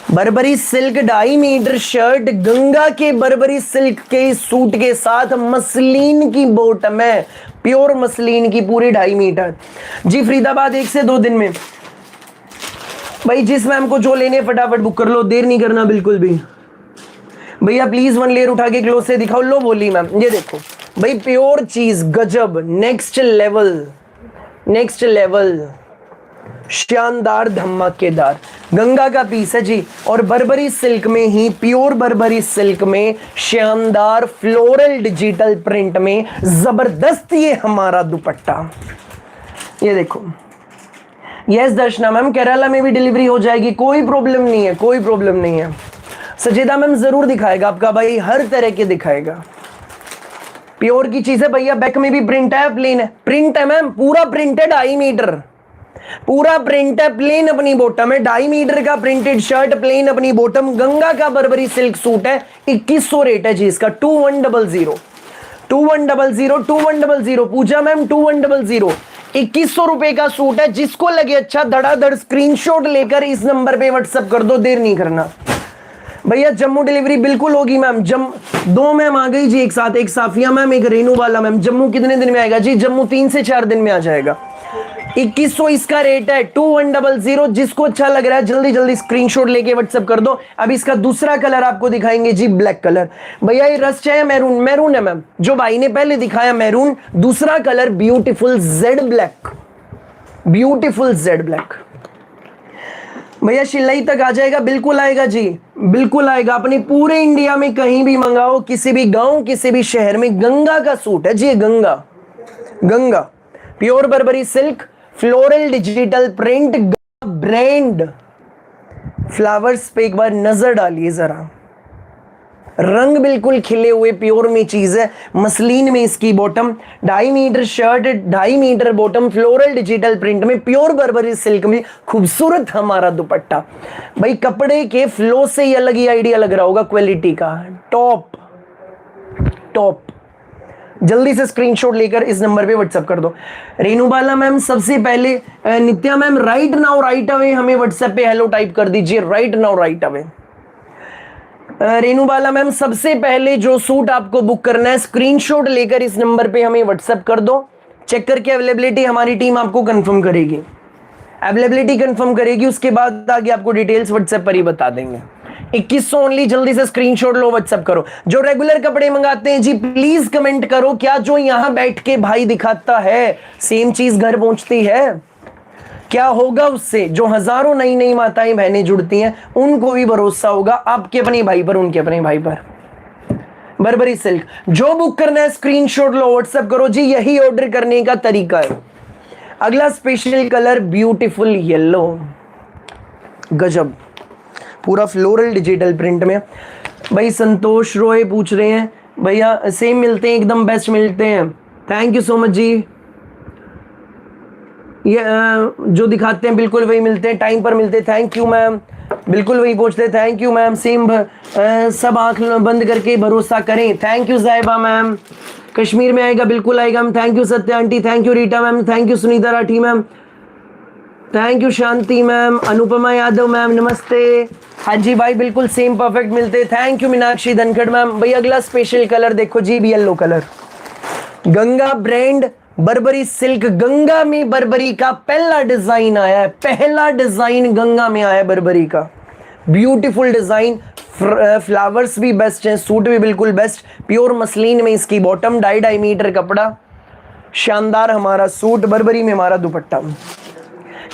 Barbari silk 2.5 metre shirt, Ganga के बर्बरी सिल्क के सूट के साथ मसलिन की बॉटम है, प्योर मसलिन की, पूरी 2.5 मीटर जी। फरीदाबाद 1 से 2 दिन में भाई। जिस मैम को जो लेने फटाफट बुक कर लो, देर नहीं करना बिल्कुल भी। भैया प्लीज 1 लेयर उठा के क्लोज से दिखाओ। लो बोली मैम, ये देखो भाई, प्योर चीज, गजब, नेक्स्ट लेवल, नेक्स्ट लेवल, शानदार, धमाकेदार, गंगा का पीस है जी। और बर्बरी सिल्क में ही, प्योर बर्बरी सिल्क में, शानदार फ्लोरल डिजिटल प्रिंट में जबरदस्त ये हमारा दुपट्टा। ये देखो, यस दर्शना मैम, केरला में भी डिलीवरी हो जाएगी, कोई प्रॉब्लम नहीं है, कोई प्रॉब्लम नहीं है। सजेदा मैम जरूर दिखाएगा आपका भाई, हर तरह के दिखाएगा। प्योर की चीज है भैया। बैक में भी प्रिंट है, प्लेन है, प्रिंट है मैम, पूरा प्रिंट है, 2.5 मीटर पूरा प्रिंट है, प्लेन अपनी बॉटम है, 2.5 मीटर का प्रिंटेड शर्ट, प्लेन अपनी बॉटम, गंगा का बर्बरी सिल्क सूट है। 2100 रेट है जी इसका। 2100 2100 2100 पूजा मैम, 2100 2100 रुपए का सूट है। जिसको लगे अच्छा, धड़ाधड़ स्क्रीनशॉट लेकर इस नंबर पे व्हाट्सएप कर दो, देर नहीं करना भैया। जम्मू डिलीवरी बिल्कुल होगी मैम। 2 मैम आ गई जी एक साथ, एक साफिया मैम, एक रेनू वाला मैम। जम्मू कितने दिन में आएगा जी? जम्मू 3 से 4 दिन में आ जाएगा। 2100 इसका रेट है। 2100। जिसको अच्छा लग रहा है जल्दी जल्दी स्क्रीनशॉट लेके व्हाट्सएप कर दो। अब इसका दूसरा कलर आपको दिखाएंगे जी, ब्लैक कलर। भैया ये रस्ट है, मैरून, मैरून है मैम, जो भाई ने पहले दिखाया मैरून। दूसरा colour beautiful Z black, beautiful Z black. भैया शिलाई तक आ जाएगा, बिल्कुल आएगा जी, बिल्कुल आएगा। अपने पूरे इंडिया में कहीं भी मंगाओ, किसी भी गांव, किसी भी शहर में, गंगा का सूट है जी, Ganga, Ganga pure Burberry silk, floral digital print, brand. Flowers पे एक बार नजर डालिए जरा, रंग बिल्कुल खिले हुए, प्योर में चीज है। मसलिन में इसकी bottom, 2.5 metre shirt, 2.5 metre bottom, floral digital print में, प्योर बर्बरी सिल्क में, खूबसूरत हमारा दुपट्टा। भाई कपड़े के फ्लो से ही अलग ही आइडिया लग रहा होगा, क्वालिटी का टॉप टॉप। जल्दी से स्क्रीनशॉट लेकर इस नंबर पे व्हाट्सएप कर दो। रेनू बाला मैम सबसे पहले, Nitya ma'am right now right away हमें व्हाट्सएप पे हेलो टाइप कर दीजिए, right now right away. Renu Bala ma'am सबसे पहले जो सूट आपको बुक करना है, स्क्रीनशॉट लेकर इस नंबर पे हमें व्हाट्सएप कर दो। चेक करके अवेलेबिलिटी हमारी टीम आपको कंफर्म करेगी, अवेलेबिलिटी कंफर्म करेगी, उसके बाद आगे आपको डिटेल्स व्हाट्सएप पर ही बता देंगे। 2100 ओनली, जल्दी से स्क्रीनशॉट लो, व्हाट्सएप करो। जो रेगुलर कपड़े मंगाते हैं जी, प्लीज कमेंट करो, क्या जो यहां बैठ के भाई दिखाता है सेम चीज घर पहुंचती है? क्या होगा उससे? जो हजारों नई नई माताएं बहनें जुड़ती हैं, उनको भी भरोसा होगा आपके अपने भाई पर, उनके अपने भाई पर। बर्बरी सिल्क जो बुक करना है, स्क्रीनशॉट लो, व्हाट्सएप करो जी, यही ऑर्डर करने का तरीका है। अगला स्पेशल कलर ब्यूटीफुल येलो, गजब, पूरा फ्लोरल डिजिटल प्रिंट में। भाई संतोष रॉय पूछ रहे हैं, भैया सेम मिलते हैं, एकदम बेस्ट मिलते हैं, थैंक यू सो मच जी। ये जो दिखाते हैं बिल्कुल वही मिलते हैं, टाइम पर मिलते हैं, थैंक यू मैम, बिल्कुल वही पूछते, थैंक यू मैम। सेम सब आंख बंद करके भरोसा करें, थैंक यू साहिबा मैम। कश्मीर में आएगा, बिल्कुल आएगा ma'am, thank you Satya aunty, thank you Rita ma'am, thank you Sunita Rathi ma'am, thank you Shanti ma'am, Anupama Yadav ma'am, नमस्ते। हाँ जी भाई बिल्कुल सेम परफेक्ट मिलते, thank you Meenakshi Dhankhar ma'am. भाई अगला स्पेशल कलर देखो जी, yellow colour, Ganga brand Barbari silk. Ganga में बर्बरी का पहला डिजाइन आया है, पहला डिजाइन गंगा में आया है बर्बरी का, ब्यूटीफुल डिजाइन। फ्लावर्स भी बेस्ट हैं, सूट भी बिल्कुल बेस्ट, प्योर मसलिन में इसकी बॉटम, 2.5 मीटर कपड़ा, शानदार हमारा सूट, बर्बरी में हमारा दुपट्टा।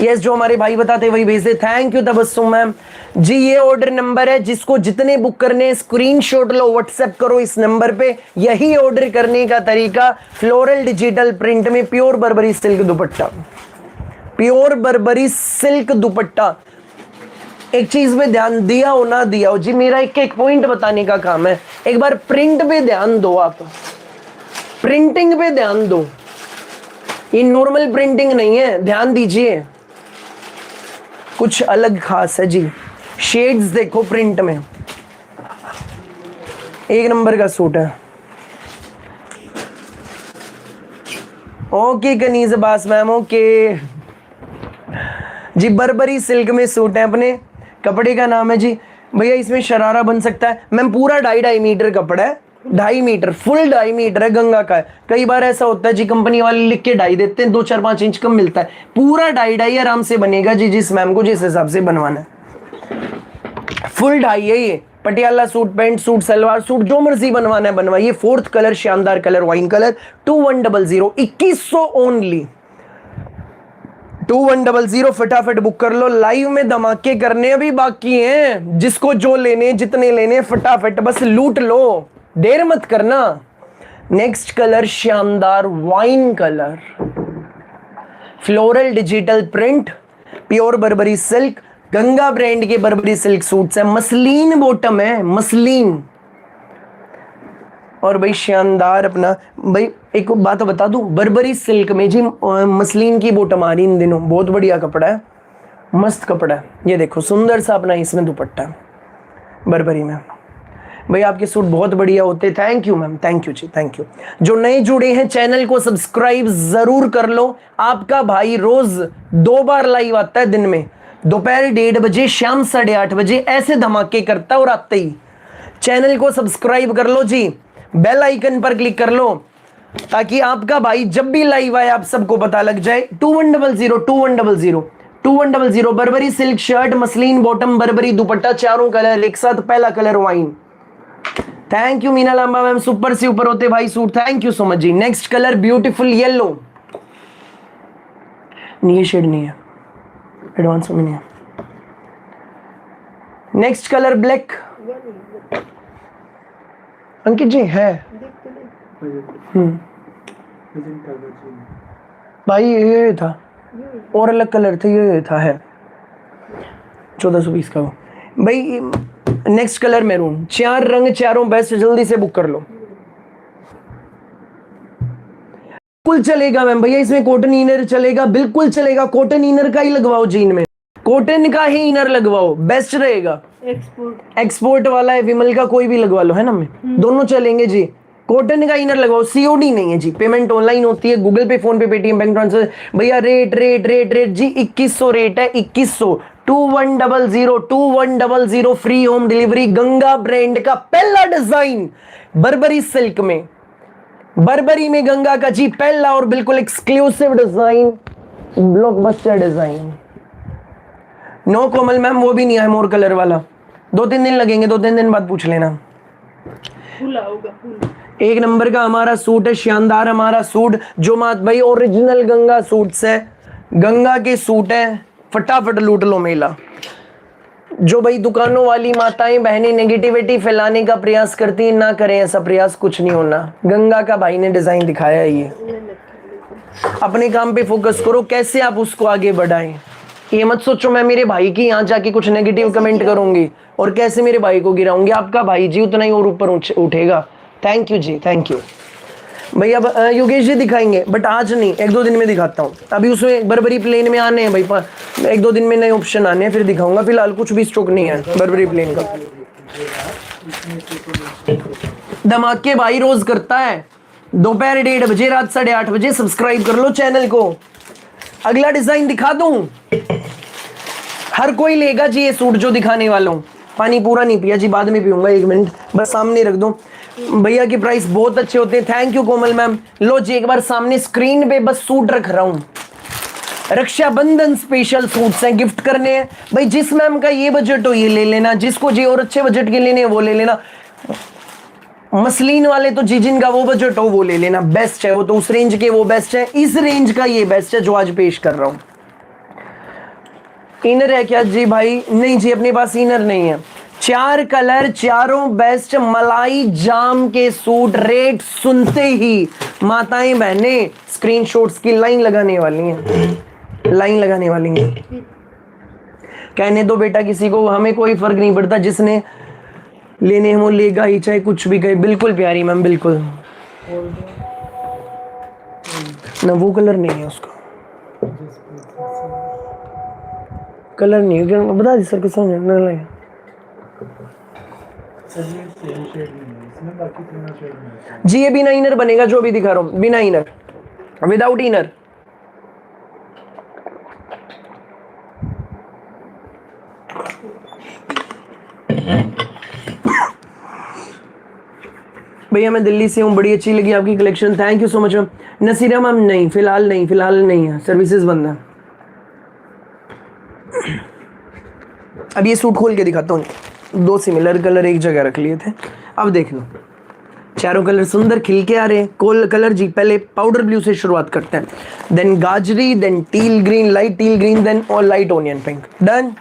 यस जो हमारे भाई बताते वही भेजते, थैंक यू तबस्सुम मैम जी। ये ऑर्डर नंबर है, जिसको जितने बुक करने हैं स्क्रीनशॉट लो, व्हाट्सएप करो इस नंबर पे, यही ऑर्डर करने का तरीका। फ्लोरल डिजिटल प्रिंट में प्योर बर्बरी सिल्क दुपट्टा, प्योर बर्बरी सिल्क दुपट्टा। एक चीज में ध्यान दिया हो ना दिया हो जी, मेरा एक एक पॉइंट बताने का काम है। एक बार प्रिंट पे ध्यान दो, आप प्रिंटिंग पे ध्यान दो, ये नॉर्मल प्रिंटिंग नहीं है, ध्यान दीजिए, कुछ अलग खास है जी। शेड्स देखो प्रिंट में, एक नंबर का सूट है। ओके कनीज अब्बास मैम, ओके जी। बर्बरी सिल्क में सूट है अपने, कपड़े का नाम है जी भैया, इसमें शरारा बन सकता है मैम। पूरा 2.5 मीटर कपड़ा है, 2.5 मीटर, फुल 2.5 मीटर है, गंगा का है। कई बार ऐसा होता है जी, कंपनी वाले लिख के 2.5 देते हैं, 2-4-5 इंच कम मिलता है। पूरा 2.5 आराम से बनेगा जी, जिस मैम को जिस हिसाब से बनवाना है। फुल 2.5 है ये। Patiala suit, pant suit, salwar suit, जो मर्जी बनवाना है बनवाइए। 4th कलर, शानदार कलर, वाइन कलर, 2100, 2100 ओनली, 2100। फटाफट बुक कर लो, लाइव में धमाके करने अभी बाकी हैं। जिसको जो लेने, जितने लेने, फटाफट बस लूट लो, देर मत करना। नेक्स्ट कलर शानदार wine colour, floral digital print, pure Burberry silk, Ganga brand के बर्बरी सिल्क सूट्स है, मसलिन बॉटम है, मसलिन। और भाई शानदार अपना, भाई एक बात बता दूं, बर्बरी सिल्क में जी मसलिन की बॉटम आ रही इन दिनों, बहुत बढ़िया कपड़ा है, मस्त कपड़ा है। ये देखो सुंदर सा अपना इसमें दुपट्टा है बर्बरी में। भाई आपके सूट बहुत बढ़िया होते। Thank you ma'am, thank you जी, थैंक यू। जो नए जुड़े हैं चैनल को सब्सक्राइब जरूर कर लो। आपका भाई रोज 2 बार लाइव आता है दिन में, दोपहर 1:30 बजे, शाम 8:30 बजे, ऐसे धमाके करता है। और आते ही चैनल को सब्सक्राइब कर लो जी, बेल आइकन पर क्लिक कर लो, ताकि आपका भाई जब भी लाइव आए आप सबको पता लग जाए। 2100 Barbari silk shirt, muslin bottom, Barbari दुपट्टा, चारों कलर एक साथ। पहला colour wine. Thank you Meena Lamba ma'am, super से ऊपर होते भाई suit, thank you so much जी। नेक्स्ट कलर ब्यूटीफुल येलो, ये शेड नहीं है, एडवांस में नहीं है। Next colour black, Ankit ji है भाई, ये था और अलग कलर थे, ये था है 1420 का वो भाई। नेक्स्ट कलर मैरून, 4 रंग, चारों बेस्ट, जल्दी से बुक कर लो। बिल्कुल चलेगा मैम भैया, इसमें कॉटन इनर चलेगा, बिल्कुल चलेगा। कॉटन इनर का ही लगवाओ जीन में, कॉटन का ही इनर लगवाओ, बेस्ट रहेगा। एक्सपोर्ट वाला है विमल का, कोई भी लगवा लो, है ना, में दोनों चलेंगे जी। कॉटन का इनर लगवाओ, सीओडी नहीं है जी, पेमेंट ऑनलाइन होती है, गूगल पे, फोन पे, पेटीएम, बैंक ट्रांसफर। भैया रेट रेट रेट रेट जी 2100 रेट है, 2100। 2100 free home delivery. Ganga brand का पहला डिजाइन बर्बरी सिल्क में, बर्बरी में गंगा का जी पहला और बिल्कुल exclusive design, blockbuster design. No Komal ma'am, वो भी नहीं है मोर कलर वाला, 2-3 दिन लगेंगे, 2-3 दिन बाद पूछ लेना। एक नंबर का हमारा सूट है, शानदार हमारा सूट, जो मात भाई ओरिजिनल गंगा सूट्स है, गंगा के सूट है, फटाफट लूट लो मेला। जो भाई दुकानों वाली माताएं बहनें नेगेटिविटी फैलाने का प्रयास करती हैं, ना करें ऐसा प्रयास, कुछ नहीं होना। गंगा का भाई ने डिजाइन दिखाया है, ये अपने काम पे फोकस करो, कैसे आप उसको आगे बढ़ाएं। ये मत सोचो मैं मेरे भाई की यहाँ जाके कुछ नेगेटिव कमेंट करूंगी और कैसे मेरे भाई को गिराऊंगी। आपका भाई जी उतना ही और ऊपर उठेगा। थैंक यू जी, थैंक यू भैया। योगेश जी दिखाएंगे, बट आज नहीं, 1-2 दिन में दिखाता हूँ। अभी उसमें बर्बरी प्लेन में आने हैं भाई, 1-2 दिन में नए ऑप्शन आने हैं, फिर दिखाऊंगा। फिलहाल कुछ भी स्टॉक नहीं है बर्बरी प्लेन का। धमाके भाई रोज करता है, दोपहर 1:30 बजे, रात 8:30 बजे। सब्सक्राइब कर लो चैनल को। अगला डिजाइन दिखा दूं, हर कोई लेगा जी ये सूट जो दिखाने वाला हूं। पानी पूरा नहीं पिया जी, बाद में पीऊंगा, 1 मिनट बस, सामने रख दो। भैया की प्राइस बहुत अच्छे होते हैं, थैंक यू कोमल मैम। लो जी एक बार सामने स्क्रीन पे बस सूट रख रहा हूं, रक्षाबंधन स्पेशल सूट्स हैं, गिफ्ट करने हैं भाई। जिस मैम का ये बजट हो ये ले लेना, जिसको जी और अच्छे बजट के लेने वो ले लेना। मसलिन वाले तो जी जिनका वो बजट हो वो ले लेना, बेस्ट है वो तो, उस रेंज के वो बेस्ट है। इस रेंज का ये बेस्ट है जो आज पेश कर रहा हूं। इनर है क्या जी भाई? नहीं जी, अपने पास इनर नहीं है। 4 कलर, चारों बेस्ट, मलाई जाम के सूट। रेट सुनते ही माताएं बहनें स्क्रीनशॉट्स की लाइन लगाने वाली हैं, लाइन लगाने वाली हैं। कहने दो बेटा किसी को, हमें कोई फर्क नहीं पड़ता, जिसने लेने हैं वो लेगा ही, चाहे कुछ भी कहे। बिल्कुल प्यारी मैम, बिल्कुल ना, वो कलर नहीं है उसका, कलर नहीं है, बता दी सर को समझ ना लगे। जी ये बिना इनर बनेगा जो भी दिखा रहा हूं, बिना इनर, विदाउट इनर। भैया मैं दिल्ली से हूँ, बड़ी अच्छी लगी आपकी collection, thank you so much ma'am. Nasira ma'am नहीं, फिलहाल नहीं है, सर्विसेज बंद है। अब ये सूट खोल के दिखाता हूँ, 2 सिमिलर कलर एक जगह रख लिए थे, अब देख लो चारों कलर सुंदर खिल के आ रहे हैं। कोल कलर जी, पहले पाउडर ब्लू से शुरुआत करते हैं, देन गाजरी, then teal green, light teal green, then और light onion pink. Done.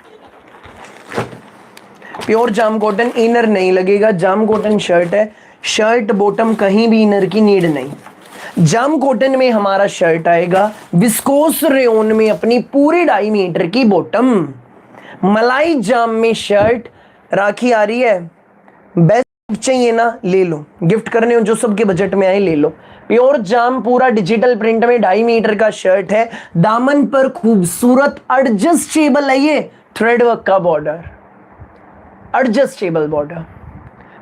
Pure jam cotton, inner नहीं लगेगा, जाम कॉटन शर्ट है, शर्ट बॉटम कहीं भी इनर की नीड नहीं। जाम कॉटन में हमारा शर्ट आएगा, विस्कोस रेयोन में अपनी पूरी 2.5 मीटर की बॉटम, मलाई जाम में शर्ट। राखी आ रही है, बेस्ट चाहिए ना ले लो, गिफ्ट करने हो जो सबके बजट में आए ले लो। प्योर जाम पूरा डिजिटल प्रिंट में 2.5 मीटर का शर्ट है, दामन पर खूबसूरत एडजस्टेबल है ये थ्रेड वर्क का border, adjustable border,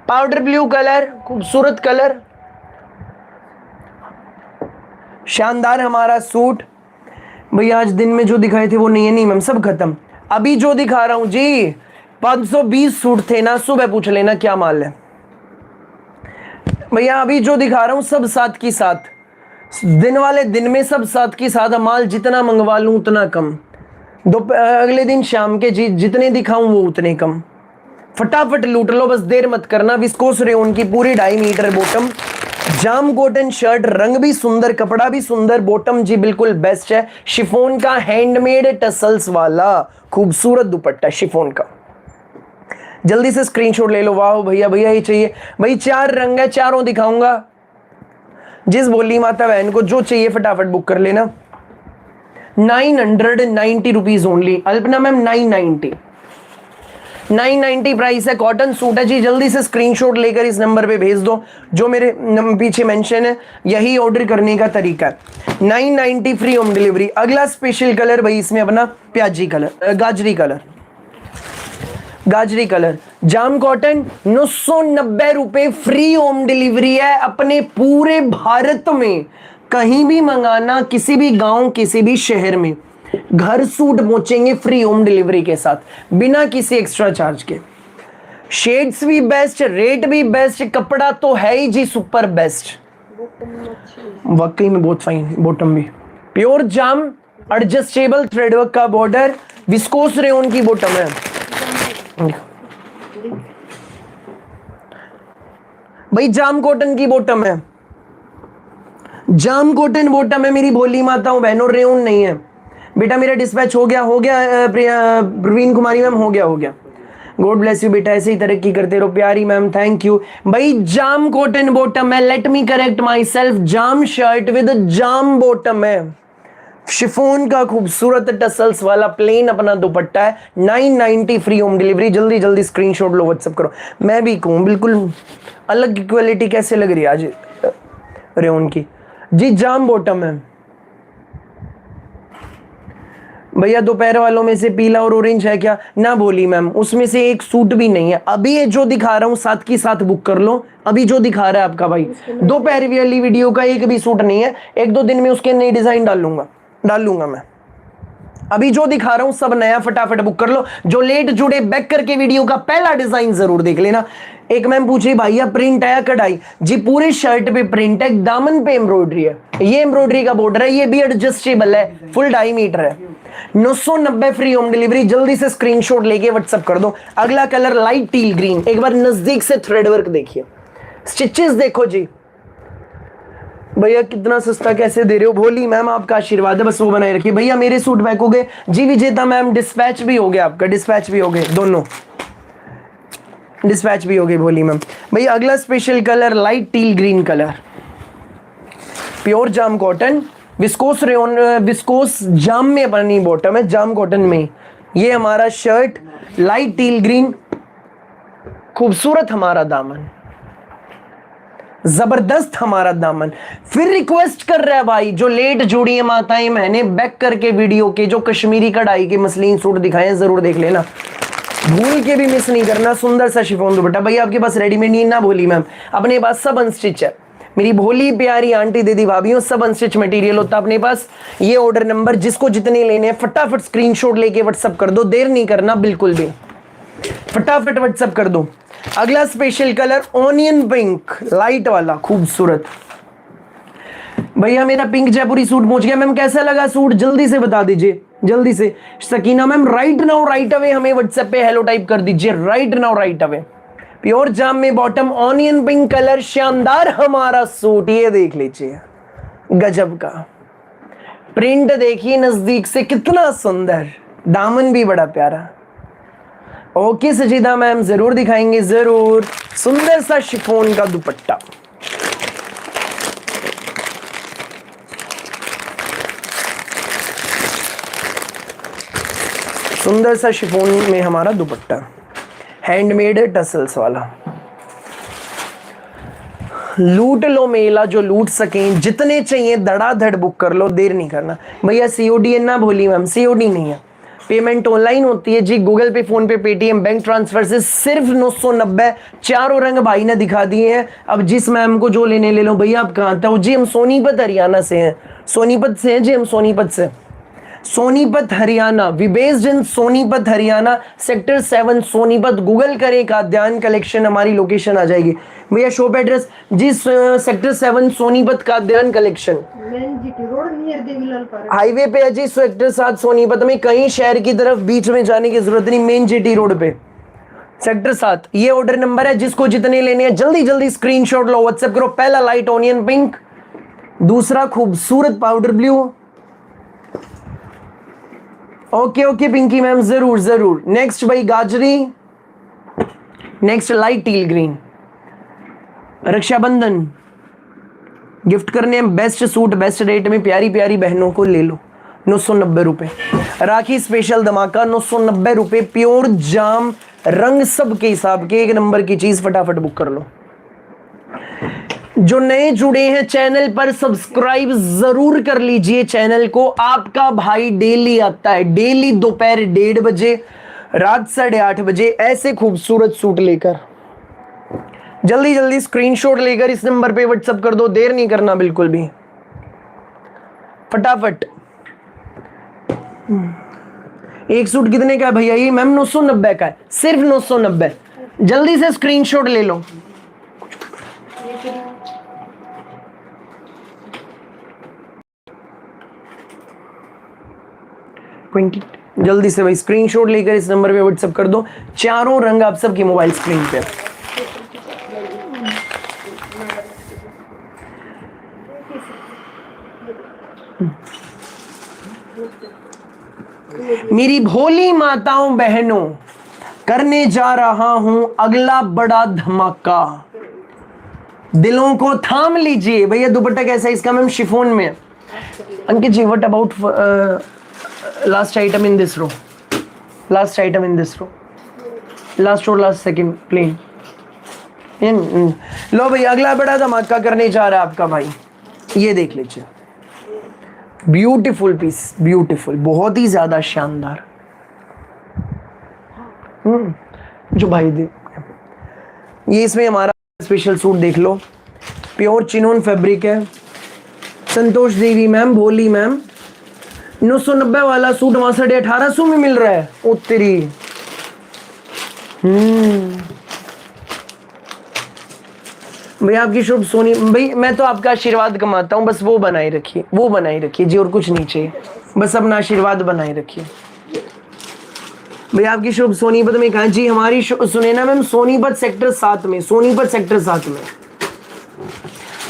powder blue colour, खूबसूरत कलर, शानदार हमारा सूट। भैया आज दिन में जो दिखाए थे वो नहीं है, नहीं मैम सब खत्म, अभी जो दिखा रहा हूं जी 520 सूट थे ना, सुबह पूछ लेना क्या माल है भैया। अभी जो दिखा रहा हूं सब साथ की साथ, दिन वाले दिन में सब साथ की साथ, माल जितना मंगवा लूं उतना कम, अगले दिन शाम के जी जितने दिखाऊं वो उतने कम। फटाफट लूट लो, बस देर मत करना। विस्कोस रेयोन की पूरी 2.5 मीटर बॉटम, जाम कॉटन शर्ट, रंग भी सुंदर, कपड़ा भी सुंदर, बॉटम जी बिल्कुल बेस्ट है, शिफॉन का हैंडमेड टसल्स वाला खूबसूरत दुपट्टा शिफॉन का। जल्दी से स्क्रीनशॉट ले लो। वाह भैया, भैया ये चाहिए भाई, 4 रंग है, चारों दिखाऊंगा। जिस बोली माता बहन को जो चाहिए फटाफट बुक कर लेना। 990 rupees only. Alpana ma'am 990 price है, कॉटन सूट है जी। जल्दी से स्क्रीनशॉट लेकर इस नंबर पे भेज दो, जो मेरे पीछे मेंशन है, यही ऑर्डर करने का तरीका है। 990 फ्री होम डिलीवरी। अगला स्पेशल कलर भाई इसमें अपना प्याजी कलर, गाजरी कलर, जाम कॉटन, 990 रुपए फ्री होम डिलीवरी है अपने पूरे भारत में, कहीं भी मंगाना, किसी भी गांव, किसी भी शहर में घर सूट पहुंचेंगे फ्री होम डिलीवरी के साथ, बिना किसी एक्स्ट्रा चार्ज के। शेड्स भी बेस्ट, रेट भी बेस्ट, कपड़ा तो है ही जी सुपर बेस्ट, वाकई में बहुत फाइन। बॉटम भी प्योर जाम, एडजस्टेबल थ्रेडवर्क का बॉर्डर, विस्कोस रेयोन की बॉटम है भाई, जाम कॉटन की बॉटम है, जाम कॉटन बॉटम है मेरी भोली माताओं बहनों, रेयोन नहीं है। बेटा मेरा डिस्पैच हो गया प्रवीण कुमारी मैम, हो गया। गॉड ब्लेस यू बेटा, ऐसे ही तरक्की करते रहो प्यारी मैम, थैंक यू भाई। जाम कॉटन बॉटम है, let me correct my self, jam shirt with jam bottom है, शिफॉन का खूबसूरत टसल्स वाला प्लेन अपना दुपट्टा है, 990 फ्री होम डिलीवरी। जल्दी जल्दी स्क्रीनशॉट लो, व्हाट्सएप करो। मैं भी कहूँ बिल्कुल अलग क्वालिटी कैसे लग रही है आज रेयोन की जी, जाम बॉटम है भैया। दोपहर वालों में से पीला और ऑरेंज है क्या? ना बोली मैम, उसमें से एक सूट भी नहीं है। अभी ये जो दिखा रहा हूं साथ की साथ बुक कर लो, अभी जो दिखा रहा है आपका भाई, दोपहर वाली वीडियो का एक भी सूट नहीं है। 1-2 दिन में उसके नई डिजाइन डाल लूंगा मैं। अभी जो दिखा रहा हूं सब नया, फटाफट बुक कर लो। जो लेट जुड़े बैक करके वीडियो का पहला डिजाइन जरूर देख लेना। एक मैम पूछे भैया प्रिंट है या कढ़ाई? जी पूरे शर्ट पे प्रिंट है, दामन पे एम्ब्रॉयडरी है, ये एम्ब्रॉयडरी का बॉर्डर है, ये भी एडजस्टेबल है, फुल 2.5 मीटर है, 990 फ्री होम डिलीवरी। जल्दी से स्क्रीनशॉट लेके व्हाट्सएप कर दो। अगला कलर लाइट टील ग्रीन, एक बार नजदीक से थ्रेडवर्क देखिए, स्टिचेस देखो जी भैया, कितना सस्ता कैसे दे रहे हो। भोली मैम आपका आशीर्वाद है, बस वो बनाए रखिए। भैया मेरे सूट पैक हो गए जी। विजेता मैम डिस्पैच भी हो गया आपका, डिस्पैच भी हो गए, दोनों डिस्पैच भी हो गए भोली मैम। भैया अगला special colour light teal green colour, pure jam cotton, viscose rayon, viscose jam में बनी बॉटम है, जाम कॉटन में। ये हमारा शर्ट लाइट टील ग्रीन, खूबसूरत हमारा दामन, जबरदस्त हमारा दामन। फिर रिक्वेस्ट कर रहा है भाई, जो लेट जुड़ी है माताएं, मैंने बैक करके वीडियो के जो कश्मीरी कढ़ाई के मसलिन सूट दिखाए जरूर देख लेना, भूल के भी मिस नहीं करना। सुंदर सा शिफॉन दुपट्टा। भैया आपके पास रेडीमेड नहीं ना भोली मैम, अपने पास सब अनस्टिच है मेरी भोली प्यारी आंटी दीदी भाभीओं, सब अनस्टिच मटेरियल होता अपने पास। ये ऑर्डर नंबर जिसको जितने लेने हैं फटाफट स्क्रीनशॉट लेके व्हाट्सएप कर दो, देर नहीं करना बिल्कुल भी, फटाफट व्हाट्सएप कर दो। अगला special colour onion pink, light वाला, खूबसूरत। भैया मेरा पिंक जयपुरी सूट पहुंच गया। मैम कैसा लगा सूट, जल्दी से बता दीजिए, जल्दी से। Sakina ma'am right now right away हमें व्हाट्सएप पे हेलो टाइप कर दीजिए, right now right away. Pure jam में बॉटम, ऑनियन पिंक कलर, शानदार हमारा सूट। ये देख लीजिए, गजब का प्रिंट देखिए नजदीक से, कितना सुंदर, दामन भी बड़ा प्यारा। ओके सजीदा मैम, जरूर दिखाएंगे, जरूर। सुंदर सा शिफॉन का दुपट्टा, सुंदर सा शिफॉन में हमारा दुपट्टा, हैंडमेड टसल्स वाला। लूट लो मेला जो लूट सकें, जितने चाहिए धड़ाधड़ बुक कर लो, देर नहीं करना। भैया सीओडी है ना भोली मैम, सीओडी नहीं है, पेमेंट ऑनलाइन होती है जी, गूगल पे, फोन पे, पेटीएम, बैंक ट्रांसफर से सिर्फ 990। चारों रंग भाई ने दिखा दिए हैं। अब जिस मैम को जो लेने ले लो। भैया आप कहाँ था जी? हम सोनीपत हरियाणा से हैं, सोनीपत से हैं जी, हम सोनीपत से, Sonipat Haryana, we based in Sonipat Haryana, sector 7 Sonipat. Google करें काद्यान कलेक्शन, हमारी लोकेशन आ जाएगी। भैया शॉप एड्रेस जी, sector 7 Sonipat Kadyan collection, main GT road near Devilal park, highway पे है जी, सेक्टर 7 सोनीपत में। कहीं शहर की तरफ बीच में जाने की जरूरत नहीं, मेन जीटी रोड पे, सेक्टर 7। ये ऑर्डर नंबर है, जिसको जितने लेने हैं जल्दी जल्दी स्क्रीनशॉट लो, व्हाट्सएप करो। पहला लाइट ऑनियन पिंक, दूसरा खूबसूरत powder blue. Okay okay Pinki ma'am, जरूर जरूर। नेक्स्ट भाई गाजरी, next light teal green. Rakshabandhan gift करने बेस्ट सूट बेस्ट रेट में प्यारी प्यारी बहनों को ले लो, 990 रुपए। राखी स्पेशल धमाका 990 रुपए, प्योर जाम, रंग सब के हिसाब के, एक नंबर की चीज, फटाफट बुक कर लो। जो नए जुड़े हैं चैनल पर, सब्सक्राइब जरूर कर लीजिए चैनल को। आपका भाई डेली आता है, डेली दोपहर 1:30 बजे, रात 8:30 बजे, ऐसे खूबसूरत सूट लेकर। जल्दी जल्दी स्क्रीनशॉट लेकर इस नंबर पे व्हाट्सएप कर दो, देर नहीं करना बिल्कुल भी, फटाफट। एक सूट कितने का है भैया? ये मैम 990 का है, सिर्फ 990। जल्दी से स्क्रीनशॉट ले लो। जल्दी से भाई स्क्रीनशॉट लेकर इस नंबर पे व्हाट्सएप कर दो। चारों रंग आप सबकी मोबाइल स्क्रीन पे। मेरी भोली माताओं बहनों, करने जा रहा हूं अगला बड़ा धमाका, दिलों को थाम लीजिए। भैया दुपट्टा कैसा है इसका? मैम शिफॉन में। Ankit ji what about last item in this row, last item in this row, last और लास्ट सेकंड प्लेन। लो भाई अगला बड़ा धमाका करने जा रहा है आपका भाई, ये देख लीजिए, ब्यूटीफुल पीस, ब्यूटीफुल, बहुत ही ज्यादा शानदार। जो भाई दे, ये इसमें हमारा स्पेशल सूट देख लो, प्योर चिनोन फैब्रिक है। संतोष देवी मैम, भोली मैम, 990 वाला सूट वहां 1850 में मिल रहा है। ओ तेरी, भाई आपकी शुभ सोनी, भाई मैं तो आपका आशीर्वाद कमाता हूँ, बस वो बनाए रखिए, वो बनाए रखिए जी, और कुछ नहीं चाहिए, बस अपना आशीर्वाद बनाए रखिए। भाई आपकी शुभ सोनीपत में कहा जी? हमारी सुने ना मैम, सोनीपत सेक्टर 7 में, सोनीपत सेक्टर 7 में।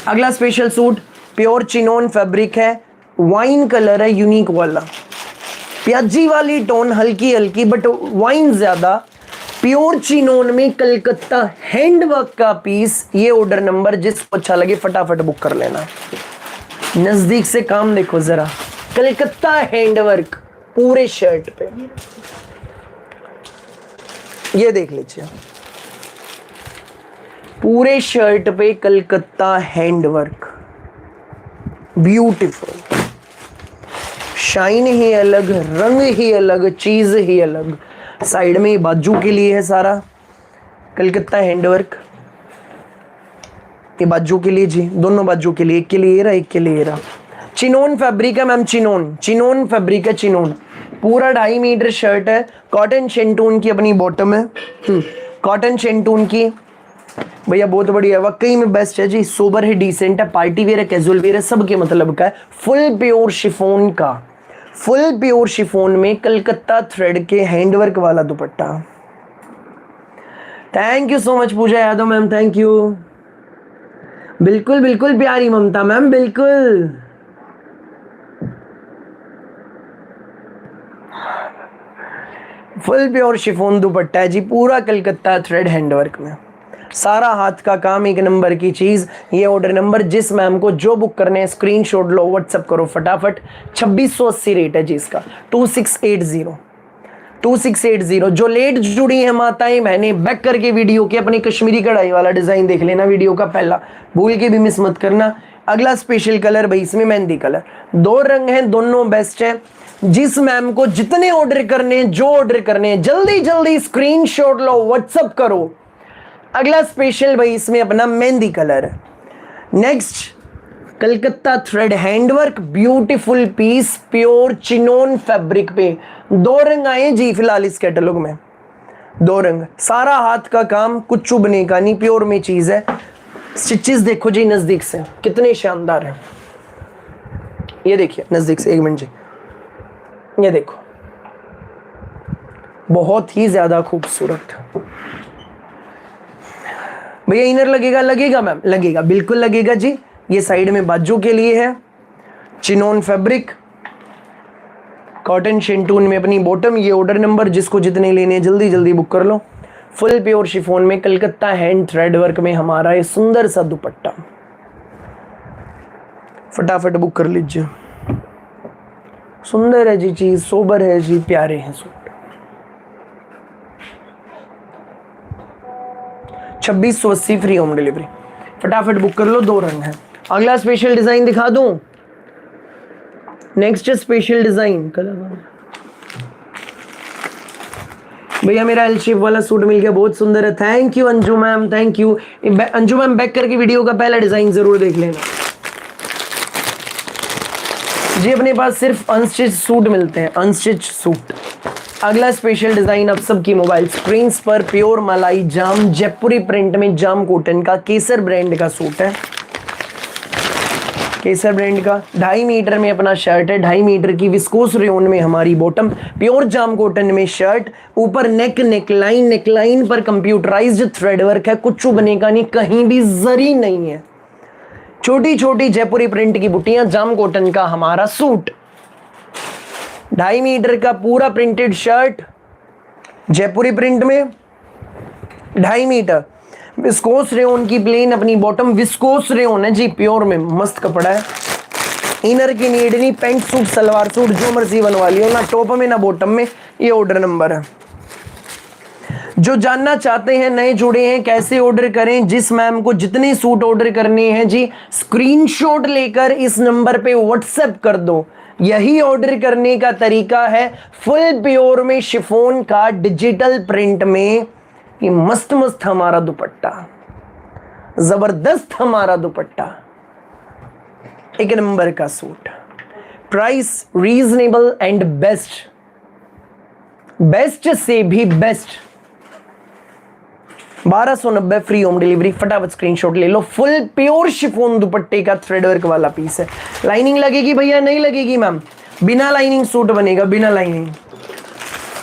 अगला special suit pure chinon fabric है, वाइन कलर है, यूनिक वाला, प्याजी वाली टोन, हल्की हल्की बट वाइन ज्यादा, प्योर चिनोन में कलकत्ता हैंडवर्क का पीस। ये ऑर्डर नंबर जिसको अच्छा लगे फटाफट बुक कर लेना। नजदीक से काम देखो जरा, कलकत्ता हैंडवर्क पूरे शर्ट पे, ये देख लीजिए, पूरे शर्ट पे कलकत्ता हैंडवर्क, ब्यूटीफुल, शाइन ही अलग, रंग ही अलग, चीज ही अलग। साइड में बाजू के लिए है सारा कलकत्ता हैंडवर्क, ये बाजू के लिए जी, दोनों बाजू के लिए, एक के लिए ये रहा, एक के लिए ये रहा। चिनोन फैब्रिक है मैम, चिनोन, चिनोन फैब्रिक है, चिनोन। पूरा 2.5 मीटर शर्ट है, कॉटन शेंटून की अपनी बॉटम है, कॉटन शेंटून की भैया बहुत बढ़िया, वाकई में बेस्ट है जी, सोबर है, डिसेंट है, पार्टी वेयर है, कैजुअल वेयर है, सबके मतलब का है। फुल प्योर शिफॉन का, फुल प्योर शिफॉन में कलकत्ता थ्रेड के हैंडवर्क वाला dupatta. Thank you so much Pooja Yadav ma'am, thank you. बिल्कुल बिल्कुल प्यारी ममता मैम, बिल्कुल। फुल प्योर शिफॉन दुपट्टा है जी, पूरा कलकत्ता थ्रेड हैंडवर्क में, सारा हाथ का काम, एक नंबर की चीज। ये ऑर्डर नंबर जिस मैम को जो बुक करने हैं स्क्रीनशॉट लो, व्हाट्सएप करो फटाफट। 2680 रेट है जी इसका, 2680। जो लेट जुड़ी है माताएं बहनें, बैक करके वीडियो के अपनी कश्मीरी कढ़ाई वाला डिजाइन देख लेना, वीडियो का पहला, भूल के भी मिस मत करना। अगला स्पेशल कलर भाई इसमें मेहंदी कलर, 2 रंग हैं, दोनों बेस्ट है। जिस मैम को जितने ऑर्डर करने हैं, जो ऑर्डर करने हैं, जल्दी जल्दी स्क्रीनशॉट लो, व्हाट्सएप करो। अगला स्पेशल भाई इसमें अपना मेहंदी कलर है। Next Calcutta thread handwork, beautiful piece, pure chinon fabric पे 2 रंग आए जी फिलहाल इस कैटलॉग में, 2 रंग, सारा हाथ का काम, कुछ चुभने का नहीं, प्योर में चीज है। स्टिचेस देखो जी नजदीक से कितने शानदार हैं, ये देखिए नजदीक से, 1 मिनट जी, ये देखो बहुत ही ज्यादा खूबसूरत। भैया इनर लगेगा? लगेगा मैम, लगेगा, बिल्कुल लगेगा जी। ये साइड में बाजू के लिए है, चिनोन फैब्रिक, कॉटन शेंटून में अपनी बॉटम। ये ऑर्डर नंबर जिसको जितने लेने हैं जल्दी जल्दी बुक कर लो। फुल प्योर शिफॉन में कलकत्ता हैंड थ्रेड वर्क में हमारा ये सुंदर सा दुपट्टा, फटाफट बुक कर लीजिए। सुंदर है जी चीज, सोबर है जी, प्यारे हैं सूट। 2680 फ्री होम डिलीवरी, फटाफट बुक कर लो, 2 रंग है। अगला स्पेशल डिजाइन दिखा दूं, नेक्स्ट स्पेशल डिजाइन कलर। भैया मेरा एल शेप वाला सूट मिल गया, बहुत सुंदर है, thank you Anju ma'am, thank you. Anju ma'am back करके वीडियो का पहला डिजाइन जरूर देख लेना जी। अपने पास सिर्फ अनस्टिच सूट मिलते हैं, अनस्टिच सूट। अगला स्पेशल डिजाइन अब सबकी मोबाइल स्क्रीन पर, प्योर मलाई जाम जयपुरी प्रिंट में जाम कॉटन का केसर ब्रांड का सूट है, केसर ब्रांड का। 2.5 मीटर में अपना शर्ट है, 2.5 मीटर की विस्कोस रेयन में हमारी बॉटम, प्योर जाम कॉटन में शर्ट, ऊपर नेकलाइन पर कंप्यूटराइज्ड थ्रेड वर्क है, कुछ चुभने का नहीं, कहीं भी जरी नहीं है, छोटी छोटी जयपुरी प्रिंट की बुटियां, जाम कॉटन का हमारा सूट। 2.5 मीटर का पूरा प्रिंटेड शर्ट जयपुरी प्रिंट में, 2.5 मीटर विस्कोस रेयन की प्लेन अपनी बॉटम, विस्कोस रेयन है जी, प्योर में मस्त कपड़ा है। इनर की नीड नहीं, पैंट सूट सलवार सूट जो मर्जी बनवा लियो, ना टॉप में ना बॉटम में। ये ऑर्डर नंबर है। जो जानना चाहते हैं नए जुड़े हैं कैसे ऑर्डर करें, जिस मैम को जितने सूट ऑर्डर करने हैं जी स्क्रीनशॉट लेकर इस नंबर पे व्हाट्सएप कर दो। यही ऑर्डर करने का तरीका है। फुल प्योर में शिफॉन का डिजिटल प्रिंट में ये मस्त मस्त हमारा दुपट्टा, जबरदस्त हमारा दुपट्टा, एक नंबर का suit, price reasonable and best, best से भी बेस्ट, 1290 फ्री होम डिलीवरी। फटाफट स्क्रीनशॉट ले लो। फुल प्योर शिफॉन दुपट्टे का थ्रेड वर्क वाला पीस है। लाइनिंग लगेगी भैया? नहीं लगेगी मैम, बिना लाइनिंग सूट बनेगा, बिना लाइनिंग।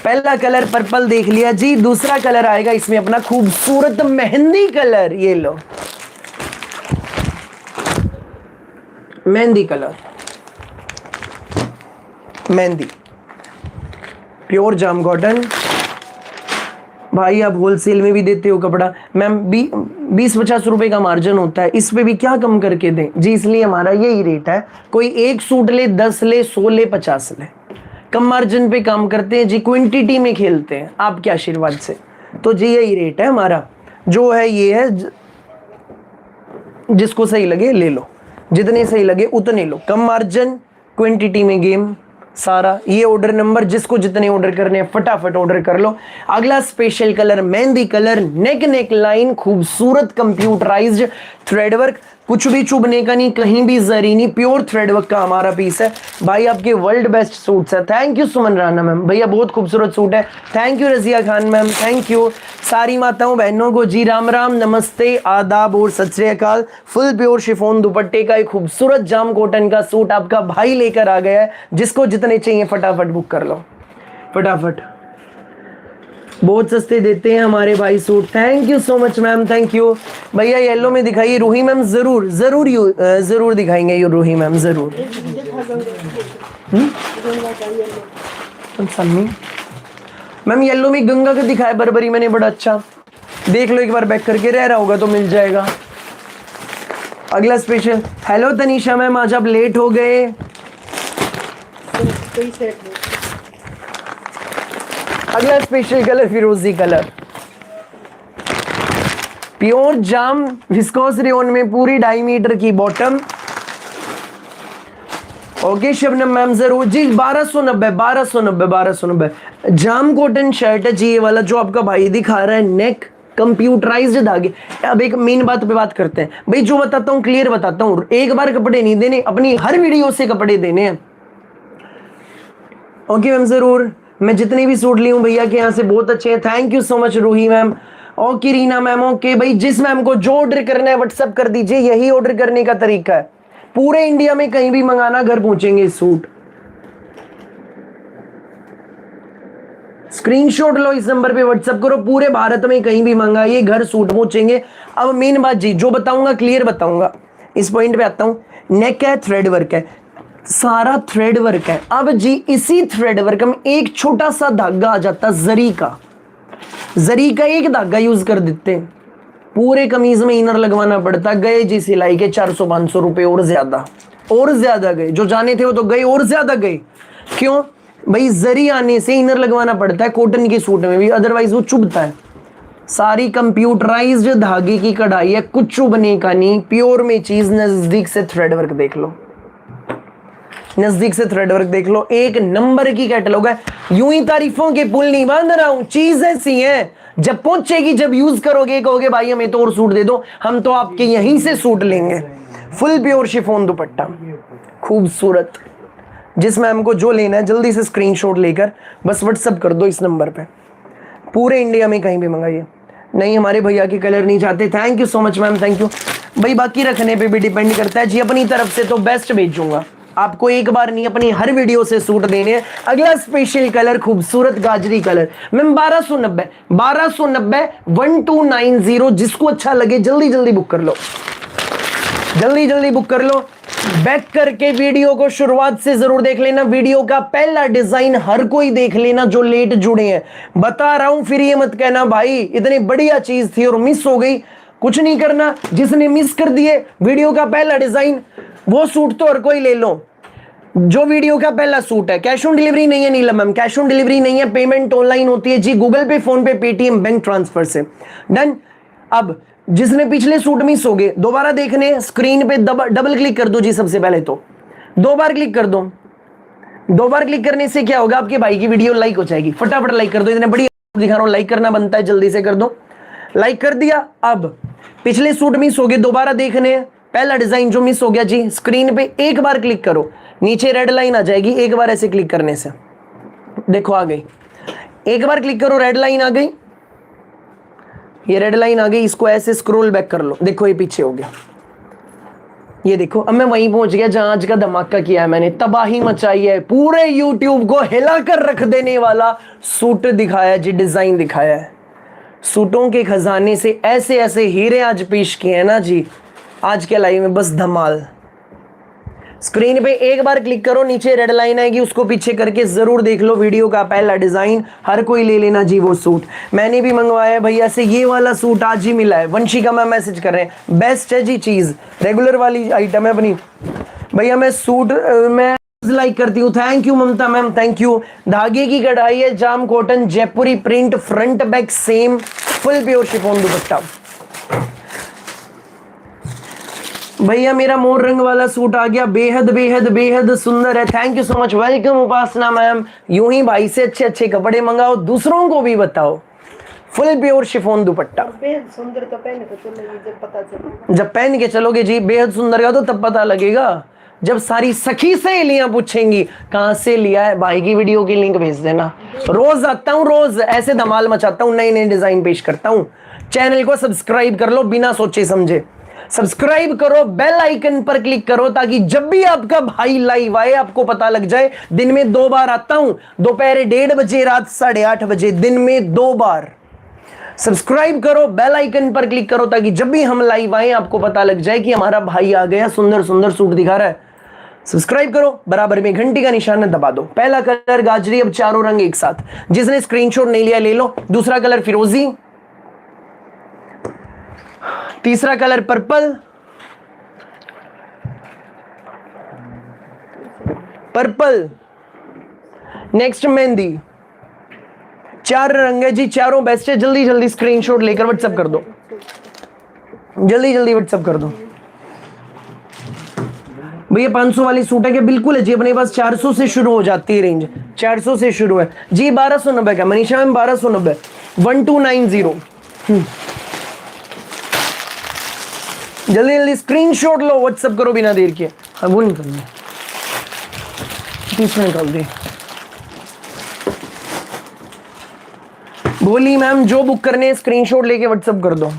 पहला कलर पर्पल देख लिया जी, दूसरा कलर आएगा इसमें अपना खूबसूरत मेहंदी कलर, ये लो mehndi colour, mehndi pure jam cotton. भाई आप होलसेल में भी देते हो कपड़ा मैम, 20-50 रुपए का मार्जिन होता है, इस पे भी क्या कम करके दें जी, इसलिए हमारा यही रेट है। कोई एक सूट ले, 10 ले, 100 ले, 50 ले, कम मार्जिन पे काम करते हैं जी, क्वांटिटी में खेलते हैं आपके आशीर्वाद से। तो जी यही रेट है हमारा, जो है ये है, जिसको सही लगे ले लो, जितने सही लगे उतने लो, कम मार्जिन क्वांटिटी में गेम सारा। ये ऑर्डर नंबर जिसको जितने ऑर्डर करने हैं फटाफट ऑर्डर कर लो। अगला special colour mehndi colour, neck line, खूबसूरत कंप्यूटराइज्ड थ्रेडवर्क, कुछ भी चुभने का नहीं, कहीं भी जरी नहीं, प्योर थ्रेड वर्क का हमारा पीस है भाई। आपके वर्ल्ड बेस्ट सूट्स है। Thank you Suman Rana ma'am, भैया बहुत खूबसूरत सूट है। Thank you Razia Khan ma'am, thank you. सारी माताओं बहनों को जी राम राम, नमस्ते, आदाब और सत श्री अकाल। फुल प्योर शिफॉन दुपट्टे का एक खूबसूरत जाम कॉटन का सूट आपका भाई लेकर आ गया है। जिसको जितने चाहिए फटाफट बुक कर लो, फटाफट। बहुत सस्ते देते हैं हमारे भाई suit. Thank you so much ma'am, thank you. भैया येलो में दिखाइए, रूही मैम जरूर जरूर जरूर दिखाएंगे ये रूही मैम जरूर। सन्नी मैम येलो में गंगा का दिखाया बरबरी मैंने, बड़ा अच्छा। देख लो एक बार बैक करके, रह रहा होगा तो मिल जाएगा। अगला स्पेशल। हेलो तनीषा मैम, आज आप लेट हो गए। अगला स्पेशल कलर फिरोजी कलर, प्योर जाम विस्कोस रेयन में, पूरी 2.5 मीटर की बॉटम। ओके शबनम मैम जरूर जी। 1290 जाम कॉटन शर्ट है जी ये वाला जो आपका भाई दिखा रहा है। नेक कंप्यूटराइज्ड धागे। अब एक मेन बात पे बात करते हैं भाई, जो बताता हूँ क्लियर बताता हूँ, एक बार कपड़े नहीं देने, अपनी हर वीडियो से कपड़े देने हैं। ओके मैम जरूर, मैं जितने भी सूट ली हूँ भैया के यहाँ से बहुत अच्छे हैं। Thank you so much Roohi ma'am. Okay Reena ma'am, okay भाई, जिस मैम को जो ऑर्डर करना है व्हाट्सएप कर दीजिए, यही ऑर्डर करने का तरीका है। पूरे इंडिया में कहीं भी मंगाना, घर पहुंचेंगे सूट। स्क्रीनशॉट लो, इस नंबर पे व्हाट्सएप करो, पूरे भारत में कहीं भी मंगाइए, घर सूट पहुंचेंगे। अब मेन बात जी, जो बताऊंगा क्लियर बताऊंगा। इस पॉइंट पे आता हूं, नेक है, थ्रेड वर्क है, सारा थ्रेड वर्क है। अब जी इसी थ्रेड वर्क में एक छोटा सा धागा आ जाता, जरी का एक धागा यूज कर देते हैं। पूरे कमीज में इनर लगवाना पड़ता, गए जी सिलाई के 400-500 रुपए और ज्यादा गए। जो जाने थे वो तो गए, और ज्यादा गए। क्यों भाई? जरी आने से इनर लगवाना पड़ता है कॉटन के सूट में भी, अदरवाइज वो चुभता है। सारी कंप्यूटराइज्ड धागे की कढ़ाई है, कुछ चुभने का नहीं, प्योर में चीज। नजदीक से थ्रेड वर्क देख लो, नजदीक से थ्रेड वर्क देख लो, एक नंबर की कैटलॉग है। यूं ही तारीफों के पुल नहीं बांध रहा हूं, चीज ऐसी है जब पहुंचेगी, जब यूज करोगे, कहोगे भाई हमें तो और सूट दे दो, हम तो आपके यहीं से सूट लेंगे। फुल प्योर शिफॉन दुपट्टा, खूबसूरत। जिस मैम को जो लेना है जल्दी से स्क्रीनशॉट लेकर बस व्हाट्सएप कर दो इस नंबर पे। पूरे इंडिया में कहीं भी मंगाइए। नहीं हमारे भैया के कलर नहीं चाहते, thank you so much ma'am, thank you भाई। बाकी रखने पे भी डिपेंड करता है जी, अपनी तरफ से तो बेस्ट भेजूंगा आपको, एक बार नहीं अपनी हर वीडियो से सूट देने हैं। अगला स्पेशल कलर, खूबसूरत गाजरी कलर मैम, 1290 1290 जिसको अच्छा लगे जल्दी जल्दी बुक कर लो, जल्दी बुक कर लो। बैक करके वीडियो को शुरुआत से जरूर देख लेना। वीडियो का पहला डिजाइन हर कोई देख लेना जो लेट जुड़े हैं, बता रहा हूं, फिर ये मत कहना भाई इतनी बढ़िया चीज थी और मिस हो गई। कुछ नहीं करना, जिसने मिस कर दिए वीडियो का पहला डिजाइन, वो सूट तो हर कोई ले लो जो वीडियो का पहला सूट है। कैश ऑन डिलीवरी नहीं है नीलम मैम, कैश ऑन डिलीवरी नहीं है, पेमेंट ऑनलाइन होती है जी, गूगल पे, फोन पे, पेटीएम, बैंक ट्रांसफर से। डन। अब जिसने पिछले सूट मिस हो गए, दोबारा देखने, स्क्रीन पे डबल क्लिक कर दो जी। सबसे पहले तो 2 बार क्लिक कर दो। 2 बार क्लिक करने से क्या होगा, आपके भाई की वीडियो लाइक हो जाएगी। फटाफट लाइक कर दो, इतने बड़ी दिखा रहा हूं, लाइक करना बनता है, जल्दी से कर दो। लाइक कर दिया। अब पिछले सूट मिस हो गए, दोबारा देखने, पहला डिजाइन जो मिस हो गया जी, स्क्रीन पे एक बार क्लिक करो, नीचे रेड लाइन आ जाएगी, एक बार ऐसे क्लिक करने से देखो आ गई। एक बार क्लिक करो, रेड लाइन आ गई, ये रेड लाइन आ गई, इसको ऐसे स्क्रॉल बैक कर लो, देखो ये पीछे हो गया। ये देखो अब मैं वहीं पहुंच गया जहां आज का धमाका किया है मैंने, तबाही मचाई है, पूरे यूट्यूब को हिलाकर रख देने वाला सूट दिखाया जी, डिजाइन दिखाया है। सूटों के खजाने से ऐसे ऐसे हीरे आज पेश किए हैं ना जी, आज के लाइव में बस धमाल। स्क्रीन पे एक बार क्लिक करो, नीचे रेड लाइन आएगी, उसको पीछे करके जरूर देख लो वीडियो का पहला डिजाइन, हर कोई ले लेना जी वो सूट। मैंने भी मंगवाया है भैया से, ये वाला सूट आज ही मिला है, वंशिका मैम मैसेज कर रहे हैं, बेस्ट है जी चीज, रेगुलर वाली आइटम है अपनी। भैया मैं सूट मैं लाइक करती हूँ, thank you Mamata ma'am, thank you. धागे की कढ़ाई है, jam cotton, Jaipuri print, front back same, full pure chiffon dupatta. भैया मेरा मोर रंग वाला सूट आ गया, बेहद बेहद बेहद सुंदर है, thank you so much, welcome Upasana ma'am. यूं ही भाई से अच्छे अच्छे कपड़े मंगाओ, दूसरों को भी बताओ। फुल प्योर शिफॉन दुपट्टा। बेहद सुंदर, तो पहने तो चलेगी जब पता चलेगा। जब पहन के चलोगे जी बेहद सुंदर का तो तब पता लगेगा, जब सारी सखी सहेलियां पूछेंगी कहां से लिया है। भाई की वीडियो की लिंक भेज देना। रोज आता हूं, रोज ऐसे धमाल मचाता हूं, नए नए डिजाइन पेश करता हूं। चैनल को सब्सक्राइब कर लो बिना सोचे समझे, सब्सक्राइब करो, बेल आइकन पर क्लिक करो ताकि जब भी आपका भाई लाइव आए आपको पता लग जाए। दिन में 2 बार आता हूं, दोपहर 1:30 बजे, रात 8:30 बजे, दिन में 2 बार। सब्सक्राइब करो, बेल आइकन पर क्लिक करो ताकि जब भी हम लाइव आए आपको पता लग जाए कि हमारा भाई आ गया, सुंदर सुंदर सूट दिखा रहा है। सब्सक्राइब करो, बराबर में घंटी का निशान दबा दो। पहला कलर गाजरी, अब चारों रंग एक साथ। जिसने स्क्रीनशॉट नहीं लिया ले लो। दूसरा कलर फिरोजी, तीसरा colour purple, purple, next mehndi. 4 रंग है जी, चारों बेस्ट है। जल्दी जल्दी स्क्रीनशॉट लेकर व्हाट्सएप कर दो, जल्दी जल्दी व्हाट्सएप कर दो भैया। 500 वाली सूट है क्या? बिल्कुल है जी, अपने पास 400 से शुरू हो जाती है रेंज, 400 से शुरू है जी। 1290 का मनीषा मैम, 1290, 1290। जल्दी जल्दी स्क्रीनशॉट लो, व्हाट्सएप करो बिना देर के। हाँ वो निकल दे, तीसरा निकाल दे। बोली मैम जो बुक करने स्क्रीनशॉट लेके व्हाट्सएप कर दो।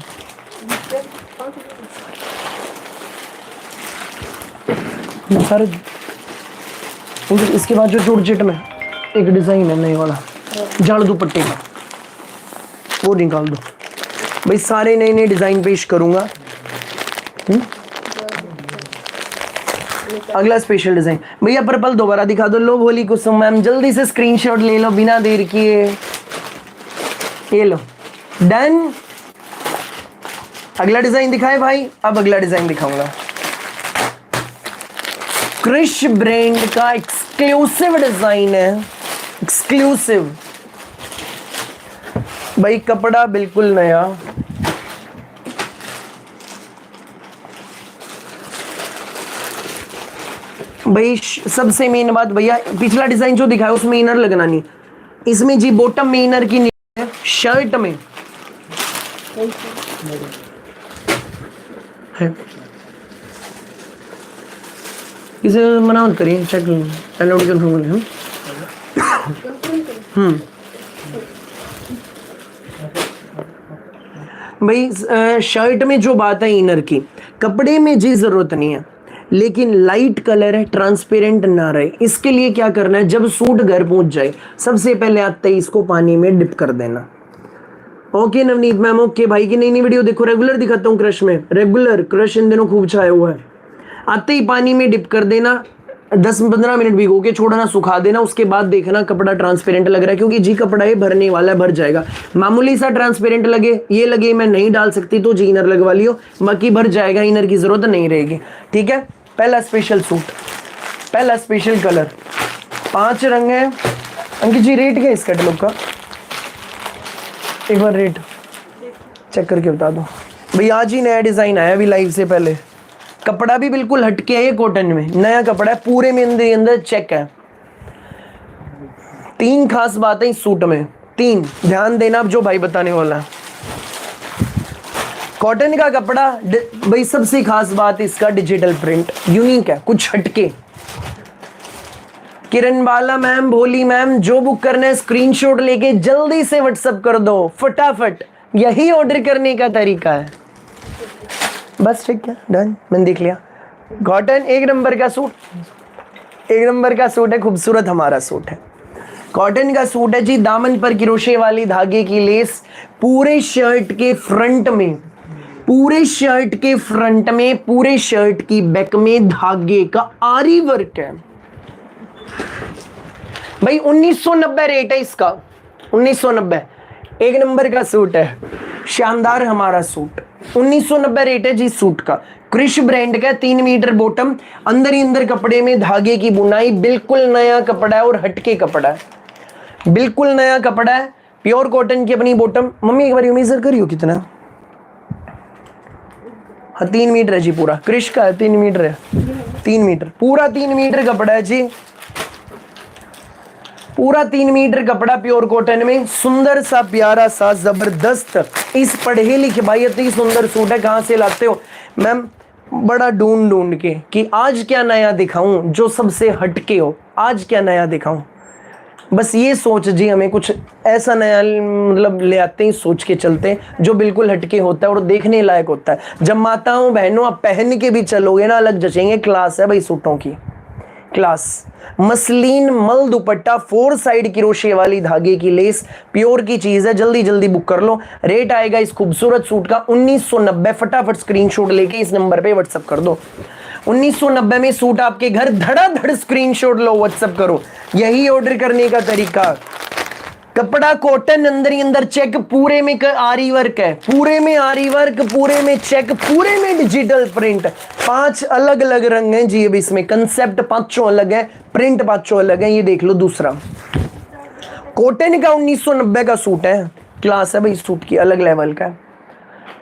सारे इसके बाद जो जॉर्जेट में एक डिजाइन है नए वाला जाड़ दुपट्टे का, वो निकाल दो भाई। सारे नए नए डिजाइन पेश करूंगा। अगला स्पेशल डिजाइन भैया पर्पल दोबारा दिखा दो। लो भोली कुसुम मैम जल्दी से स्क्रीनशॉट ले लो बिना देर किए, ये लो डन। अगला डिजाइन दिखाए भाई, अब अगला डिजाइन दिखाऊंगा। क्रिश ब्रांड का एक्सक्लूसिव डिजाइन है, एक्सक्लूसिव भाई, कपड़ा बिल्कुल नया। भाई सबसे मेन बात भैया, पिछला डिजाइन जो दिखाया उसमें इनर लगना नहीं, इसमें जी बॉटम में इनर की नहीं है, शर्ट में है। इसे मना मत करिए, चेक डाउनलोड कंफर्म करिए। भाई शर्ट में जो बात है इनर की, कपड़े में जी जरूरत नहीं है, लेकिन लाइट कलर है, ट्रांसपेरेंट ना रहे, इसके लिए क्या करना है, जब सूट घर पहुंच जाए सबसे पहले आते ही इसको पानी में डिप कर देना। ओके नवनीत मैम, ओके भाई की नई नई वीडियो देखो, रेगुलर दिखाता हूँ क्रश में, रेगुलर क्रश इन दिनों खूब छाया हुआ है। आते ही पानी में डिप कर देना, 10-15 मिनट भिगो के छोड़ना, सुखा देना, उसके बाद देखना कपड़ा ट्रांसपेरेंट लग रहा है, क्योंकि जी कपड़ा ये भरने वाला है, भर जाएगा। मामूली सा ट्रांसपेरेंट लगे, ये लगे मैं नहीं डाल सकती तो जी इनर लगवा लियो, बाकी भर जाएगा, इनर की जरूरत नहीं रहेगी। ठीक है, पहला स्पेशल सूट, पहला स्पेशल कलर, 5 रंग है। अंकित जी रेट क्या है इस कैटलॉग का? एक बार रेट चेक करके बता दो भाई। आज ही नया डिजाइन आया अभी लाइव से पहले, कपड़ा भी बिल्कुल हटके है, ये कॉटन में नया कपड़ा है, पूरे में अंदर चेक है। 3 खास बातें इस सूट में, 3 ध्यान देना अब जो भाई बताने वाला है। कॉटन का कपड़ा भाई, सबसे खास बात इसका डिजिटल प्रिंट यूनिक है, कुछ हटके। किरण बाला मैम, भोली मैम, जो बुक करना है स्क्रीनशॉट लेके जल्दी से व्हाट्सएप कर दो फटाफट, यही ऑर्डर करने का तरीका है बस। ठीक है डन, मैंने देख लिया। कॉटन 1 नंबर का सूट, 1 नंबर का सूट है, खूबसूरत हमारा सूट है, कॉटन का सूट है जी। दामन पर क्रोशे वाली धागे की लेस, पूरे शर्ट के फ्रंट में, पूरे शर्ट के फ्रंट में, पूरे शर्ट की बैक में धागे का आरी वर्क है भाई। 1990 रेट है इसका, 1990, 1 नंबर का सूट है, शानदार हमारा सूट, 1990 रेट है जी सूट का। क्रिश ब्रांड का 3 मीटर बॉटम, अंदर ही अंदर कपड़े में धागे की बुनाई, बिल्कुल नया कपड़ा है और हटके कपड़ा है, बिल्कुल नया कपड़ा है, प्योर कॉटन की अपनी बॉटम। मम्मी एक बार मेजर करियो कितना? हाँ 3 मीटर है जी, पूरा क्रिश का है, 3 मीटर है, 3 मीटर पूरा, 3 मीटर कपड़ा है जी। पूरा 3 मीटर कपड़ा प्योर कॉटन में, सुंदर सा प्यारा सा जबरदस्त, इस पढ़े लिखे भाई इतनी सुंदर सूट है, कहाँ से लाते हो मैम? बड़ा ढूंढ ढूंढ के कि आज क्या नया दिखाऊं जो सबसे हटके हो, आज क्या नया दिखाऊं। बस ये सोच जी, हमें कुछ ऐसा नया मतलब ले आते हैं, सोच के चलते हैं जो बिल्कुल हटके होता है और देखने लायक होता है। जब माताओं बहनों आप पहन के भी चलोगे ना, अलग जचेंगे। क्लास है भाई सूटों की, क्लास। मसलिन मल दुपट्टा, 4 साइड क्रोशे वाली धागे की लेस, प्योर की चीज है, जल्दी जल्दी बुक कर लो। रेट आएगा इस खूबसूरत सूट का 1990। फटाफट स्क्रीनशॉट लेके इस नंबर पे व्हाट्सएप कर दो। 1990 में सूट आपके घर, धड़ाधड़ स्क्रीनशॉट लो, व्हाट्सएप करो। यही ऑर्डर करने का तरीका। कपड़ा कॉटन, अंदर ही अंदर चेक, पूरे में आरी वर्क है, पूरे में आरी वर्क, पूरे में चेक, पूरे में डिजिटल प्रिंट। 5 अलग अलग रंग हैं जी। अब इसमें कंसेप्ट 5 अलग है, प्रिंट 5 अलग है। ये देख लो दूसरा कॉटन का 1990 का सूट है। क्लास है भाई सूट की, अलग लेवल का।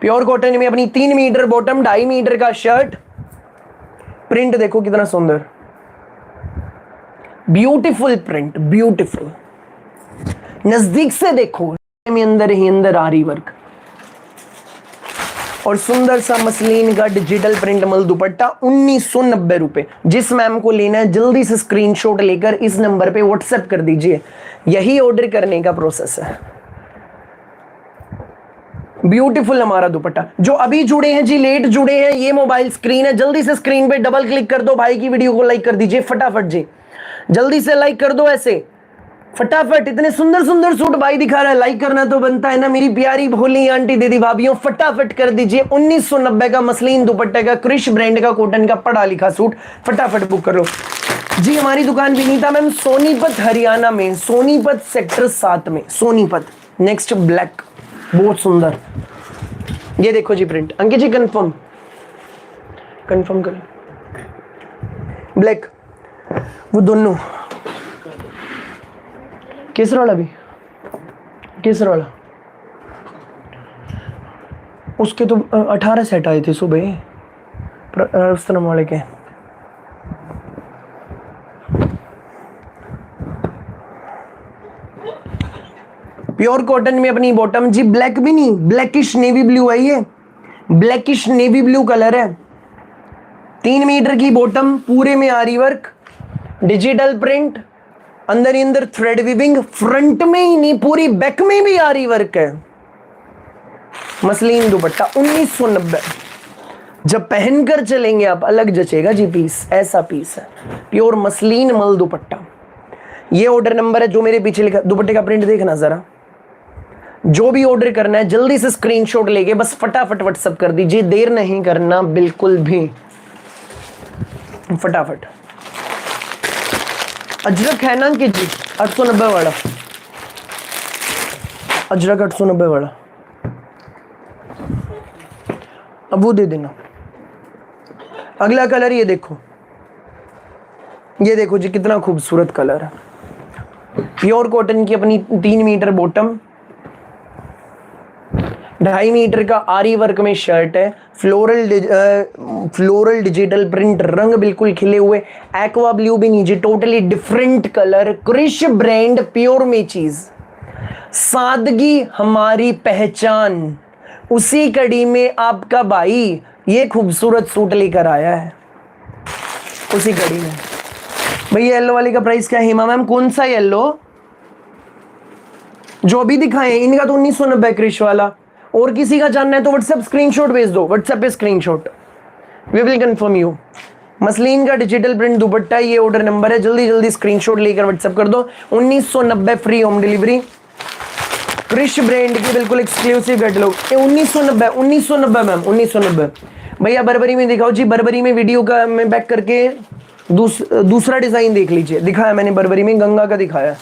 प्योर कॉटन में अपनी 3 मीटर बॉटम, 2.5 मीटर का शर्ट। प्रिंट देखो कितना सुंदर, ब्यूटीफुल प्रिंट, ब्यूटीफुल। नजदीक से देखो, में अंदर ही अंदर आरी वर्क और सुंदर सा मसलिन का डिजिटल प्रिंट मल दुपट्टा। 1990 रुपए। जिस मैम को लेना है जल्दी से स्क्रीनशॉट लेकर इस नंबर पे व्हाट्सएप कर दीजिए। यही ऑर्डर करने का प्रोसेस है। ब्यूटीफुल हमारा दुपट्टा। जो अभी जुड़े हैं जी, लेट जुड़े हैं, ये मोबाइल स्क्रीन है, जल्दी से स्क्रीन पे डबल क्लिक कर दो, भाई की वीडियो को लाइक कर दीजिए फटाफट जी, जल्दी से लाइक कर दो ऐसे फटाफट। इतने सुंदर सुंदर सूट भाई दिखा रहा है, लाइक करना तो बनता है ना मेरी प्यारी भोली आंटी दीदी भाभीियों, फटाफट कर दीजिए। 1990 का मसलिन दुपट्टे का, क्रिश ब्रांड का, कॉटन का पढ़ा लिखा सूट, फटाफट बुक करो जी। हमारी दुकान विनीता मैम सोनीपत हरियाणा में, सोनीपत सेक्टर 7 में, सोनीपत। नेक्स्ट ब्लैक, बहुत सुंदर। ये देखो जी प्रिंट, अंकित जी कंफर्म कंफर्म कर, ब्लैक वो दोनों। केसर वाला भी, केसर वाला उसके तो 18 सेट आए थे सुबह उस्तरम वाले के। प्योर कॉटन में अपनी बॉटम जी, ब्लैक भी नहीं, ब्लैकिश नेवी ब्लू है, ये ब्लैकिश नेवी ब्लू कलर है। 3 मीटर की बॉटम, पूरे में आरी वर्क, डिजिटल प्रिंट, अंदर ही अंदर थ्रेड वीविंग, फ्रंट में ही नहीं पूरी बैक में भी आरी वर्क है। मसलिन दुपट्टा 1990। जब पहनकर चलेंगे आप अलग जचेगा जी पीस, ऐसा पीस है। प्योर मसलिन मल दुपट्टा। ये ऑर्डर नंबर है जो मेरे पीछे लिखा, दुपट्टे का प्रिंट देखना जरा। जो भी ऑर्डर करना है जल्दी से स्क्रीनशॉट लेके बस फटाफट व्हाट्सएप कर दीजिए, देर नहीं करना बिल्कुल भी, फटाफट। अजरक है ना कि जी 890 वाला, अजरक 890 वाला, अब वो दे देना। अगला कलर ये देखो, ये देखो जी कितना खूबसूरत कलर है। प्योर कॉटन की अपनी 3 मीटर बॉटम, 2.5 मीटर का आरी वर्क में शर्ट है, फ्लोरल डिजिटल प्रिंट, रंग बिल्कुल खिले हुए, एक्वा ब्लू भी नहीं जी, totally different colour, Krish brand, pure में चीज, सादगी हमारी पहचान। उसी कड़ी में आपका भाई ये खूबसूरत सूट लेकर आया है, उसी कड़ी में। भैया येलो वाली का प्राइस क्या है हेमा मैम? कौन सा येलो? जो अभी दिखाए इनका तो 1990 क्रिश वाला। और किसी का जानना है तो व्हाट्सएप स्क्रीनशॉट भेज दो, व्हाट्सएप पे screenshot, we will confirm you. Muslin का डिजिटल प्रिंट दुपट्टा, ये ऑर्डर नंबर है, जल्दी जल्दी स्क्रीनशॉट लेकर व्हाट्सएप कर दो। 1990 free home delivery, Krish brand की बिल्कुल एक्सक्लूसिव कैटलॉग। 1990 मैम, 1990। भैया बर्बरी में दिखाओ जी, बर्बरी में वीडियो का मैं बैक करके दूसरा डिजाइन देख लीजिए, दिखाया मैंने बर्बरी में, गंगा का दिखाया।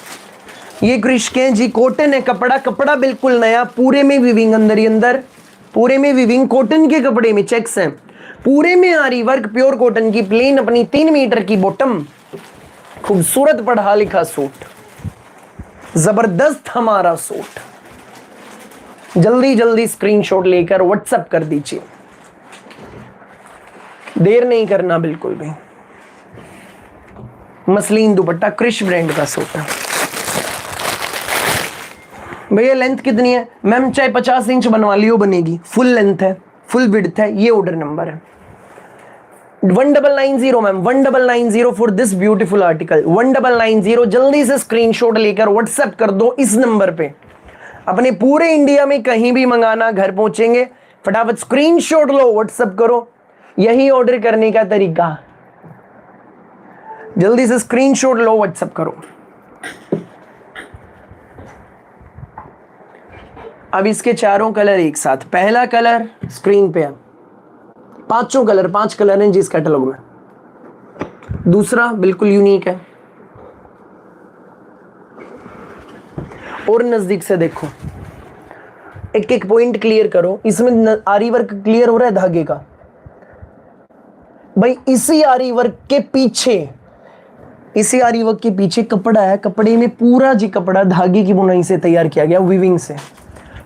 ये क्रिश के जी, कॉटन है कपड़ा, कपड़ा बिल्कुल नया, पूरे में विविंग, अंदर ही अंदर पूरे में विविंग, कॉटन के कपड़े में चेक्स हैं, पूरे में आरी वर्क, प्योर कॉटन की प्लेन अपनी 3 मीटर की बॉटम, खूबसूरत पढ़ा लिखा सूट, जबरदस्त हमारा सूट। जल्दी जल्दी स्क्रीनशॉट लेकर व्हाट्सएप कर दीजिए, देर नहीं करना बिल्कुल भी। मसलिन दुपट्टा, क्रिश ब्रांड का सूट है। भैया लेंथ कितनी है मैम? चाहे 50 इंच बनवा लियो बनेगी, फुल लेंथ है, फुल विड्थ है। ये ऑर्डर नंबर है 1990 ma'am, 1990 for this beautiful article, 1990। जल्दी से स्क्रीनशॉट लेकर व्हाट्सएप कर दो इस नंबर पे। अपने पूरे इंडिया में कहीं भी मंगाना, घर पहुंचेंगे। फटाफट स्क्रीनशॉट लो, व्हाट्सएप करो, यही ऑर्डर करने का तरीका। जल्दी से स्क्रीनशॉट लो, व्हाट्सएप करो। अब इसके चारों कलर एक साथ। पहला कलर स्क्रीन पे है, पांचों कलर, 5 कलर हैं जिस कैटलॉग में। दूसरा बिल्कुल यूनिक है, और नजदीक से देखो, एक एक पॉइंट क्लियर करो। इसमें आरी वर्क क्लियर हो रहा है धागे का भाई। इसी आरी वर्क के पीछे, इसी आरी वर्क के पीछे कपड़ा है, कपड़े में पूरा जी कपड़ा धागे की बुनाई से तैयार किया गया, वीविंग से।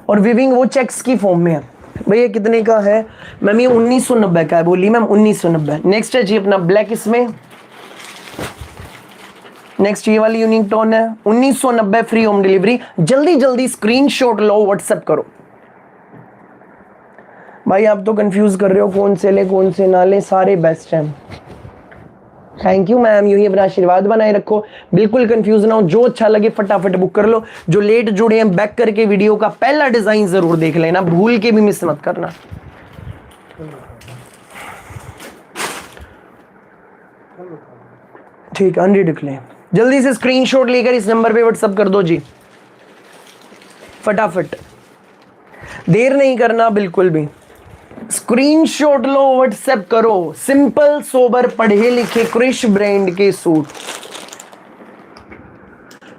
और वीविंग वो चेक्स की फॉर्म में है। भैया कितने का है मैम? ये 1990 का है। बोली मैम 1990। नेक्स्ट है जी अपना ब्लैक, इसमें नेक्स्ट ये वाली यूनिक टोन है 1990, फ्री होम डिलीवरी। जल्दी जल्दी स्क्रीनशॉट लो, व्हाट्सएप करो। भाई आप तो कंफ्यूज कर रहे हो कौन से ले कौन से ना ले, सारे बेस्ट हैं। थैंक यू मैम, यूं ही अपना आशीर्वाद बनाए रखो, बिल्कुल कंफ्यूज ना हो। जो अच्छा लगे फटाफट बुक कर लो। जो लेट जुड़े हैं बैक करके वीडियो का पहला डिजाइन जरूर देख लेना, भूल के भी मिस मत करना। ठीक, अनरीड ले। जल्दी से स्क्रीनशॉट लेकर इस नंबर पे व्हाट्सएप कर दो जी, फटाफट, देर नहीं करना बिल्कुल भी। स्क्रीनशॉट लो, व्हाट्सएप करो। सिंपल सोबर पढ़े लिखे क्रिश ब्रांड के सूट।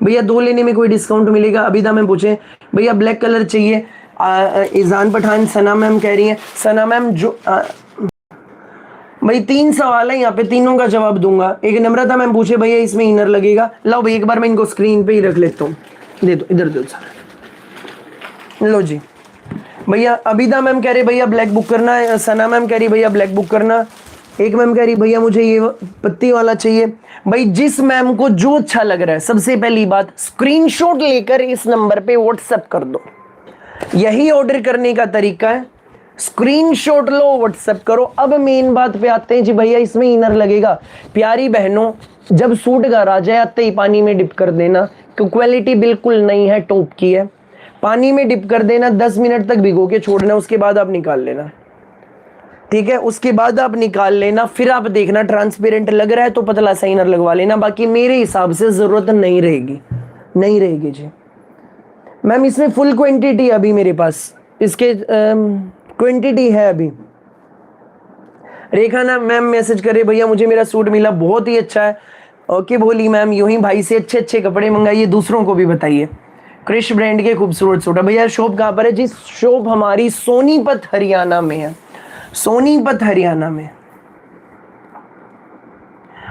भैया 2 लेने में कोई डिस्काउंट मिलेगा? अभिदा मैम पूछे भैया ब्लैक कलर चाहिए। इजान पठान, सना मैम कह रही है। सना मैम जो भाई 3 सवाल है यहाँ पे, तीनों का जवाब दूंगा। एक नम्रता मैम पूछे भैया इसमें इनर लगेगा। लो भाई एक बार मैं इनको स्क्रीन पे ही रख लेता हूँ, दे दो इधर दो सारा। लो जी भैया, अभिदा मैम कह रही भैया ब्लैक बुक करना है। सना मैम कह रही भैया ब्लैक बुक करना। एक मैम कह रही भैया मुझे ये पत्ती वाला चाहिए। भाई जिस मैम को जो अच्छा लग रहा है, सबसे पहली बात स्क्रीनशॉट लेकर इस नंबर पे व्हाट्सएप कर दो। यही ऑर्डर करने का तरीका है, स्क्रीनशॉट लो, व्हाट्सएप करो। अब मेन बात पे आते हैं जी भैया इसमें इनर लगेगा। प्यारी बहनों, जब सूट घर आ जाए आते ही पानी में डिप कर देना, क्वालिटी बिल्कुल नहीं है, टॉप की है। पानी में डिप कर देना, 10 मिनट तक भिगो के छोड़ना, उसके बाद आप निकाल लेना, ठीक है। उसके बाद आप निकाल लेना, फिर आप देखना ट्रांसपेरेंट लग रहा है तो पतला सा इनर लगवा लेना। बाकी मेरे हिसाब से जरूरत नहीं रहेगी, नहीं रहेगी जी। मैम इसमें फुल क्वांटिटी है अभी मेरे पास, इसके क्वांटिटी है अभी। रेखा ना मैम मैसेज करे भैया मुझे मेरा सूट मिला, बहुत ही अच्छा है। ओके भोली मैम, यूं ही भाई से अच्छे अच्छे कपड़े मंगाइए, दूसरों को भी बताइए। क्रिश ब्रांड के खूबसूरत सूट है। भैया शॉप कहाँ पर है जी? शॉप हमारी सोनीपत हरियाणा में है, सोनीपत हरियाणा में।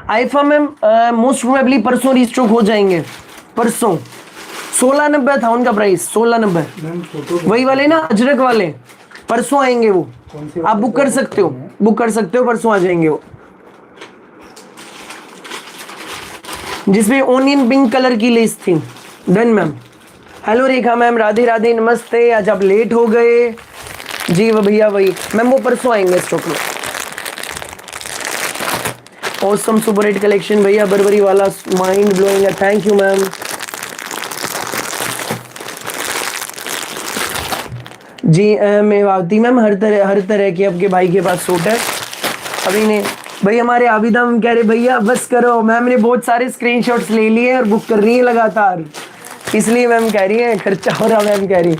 आईफा मैम मोस्ट प्रोबेबली परसों रिस्टॉक हो जाएंगे, परसों। 1690 था उनका प्राइस, 1690 वही वाले ना अजरक वाले, परसों आएंगे वो। आप बुक कर सकते हो, बुक कर सकते हो, परसों आ जाएंगे वो। जिसमें ओनियन पिंक कलर की लेस थी। Done ma'am. हेलो रेखा मैम, राधे राधे, नमस्ते। आज आप लेट हो गए जी। वो भैया वही मैम, वो परसों आएंगे स्टॉक में। ऑसम सुपर हिट कलेक्शन भैया, बर्बरी वाला माइंड ब्लोइंग है। Thank you ma'am. जी मेवाती मैम, हर तरह के आपके भाई के पास सूट है अभी ने। भाई हमारे आबिदा मैम कह रहे भैया बस करो, मैम ने बहुत सारे स्क्रीनशॉट्स ले लिए और बुक कर रही है लगातार, इसलिए मैम कह रही है खर्चा हो रहा। मैम कह रही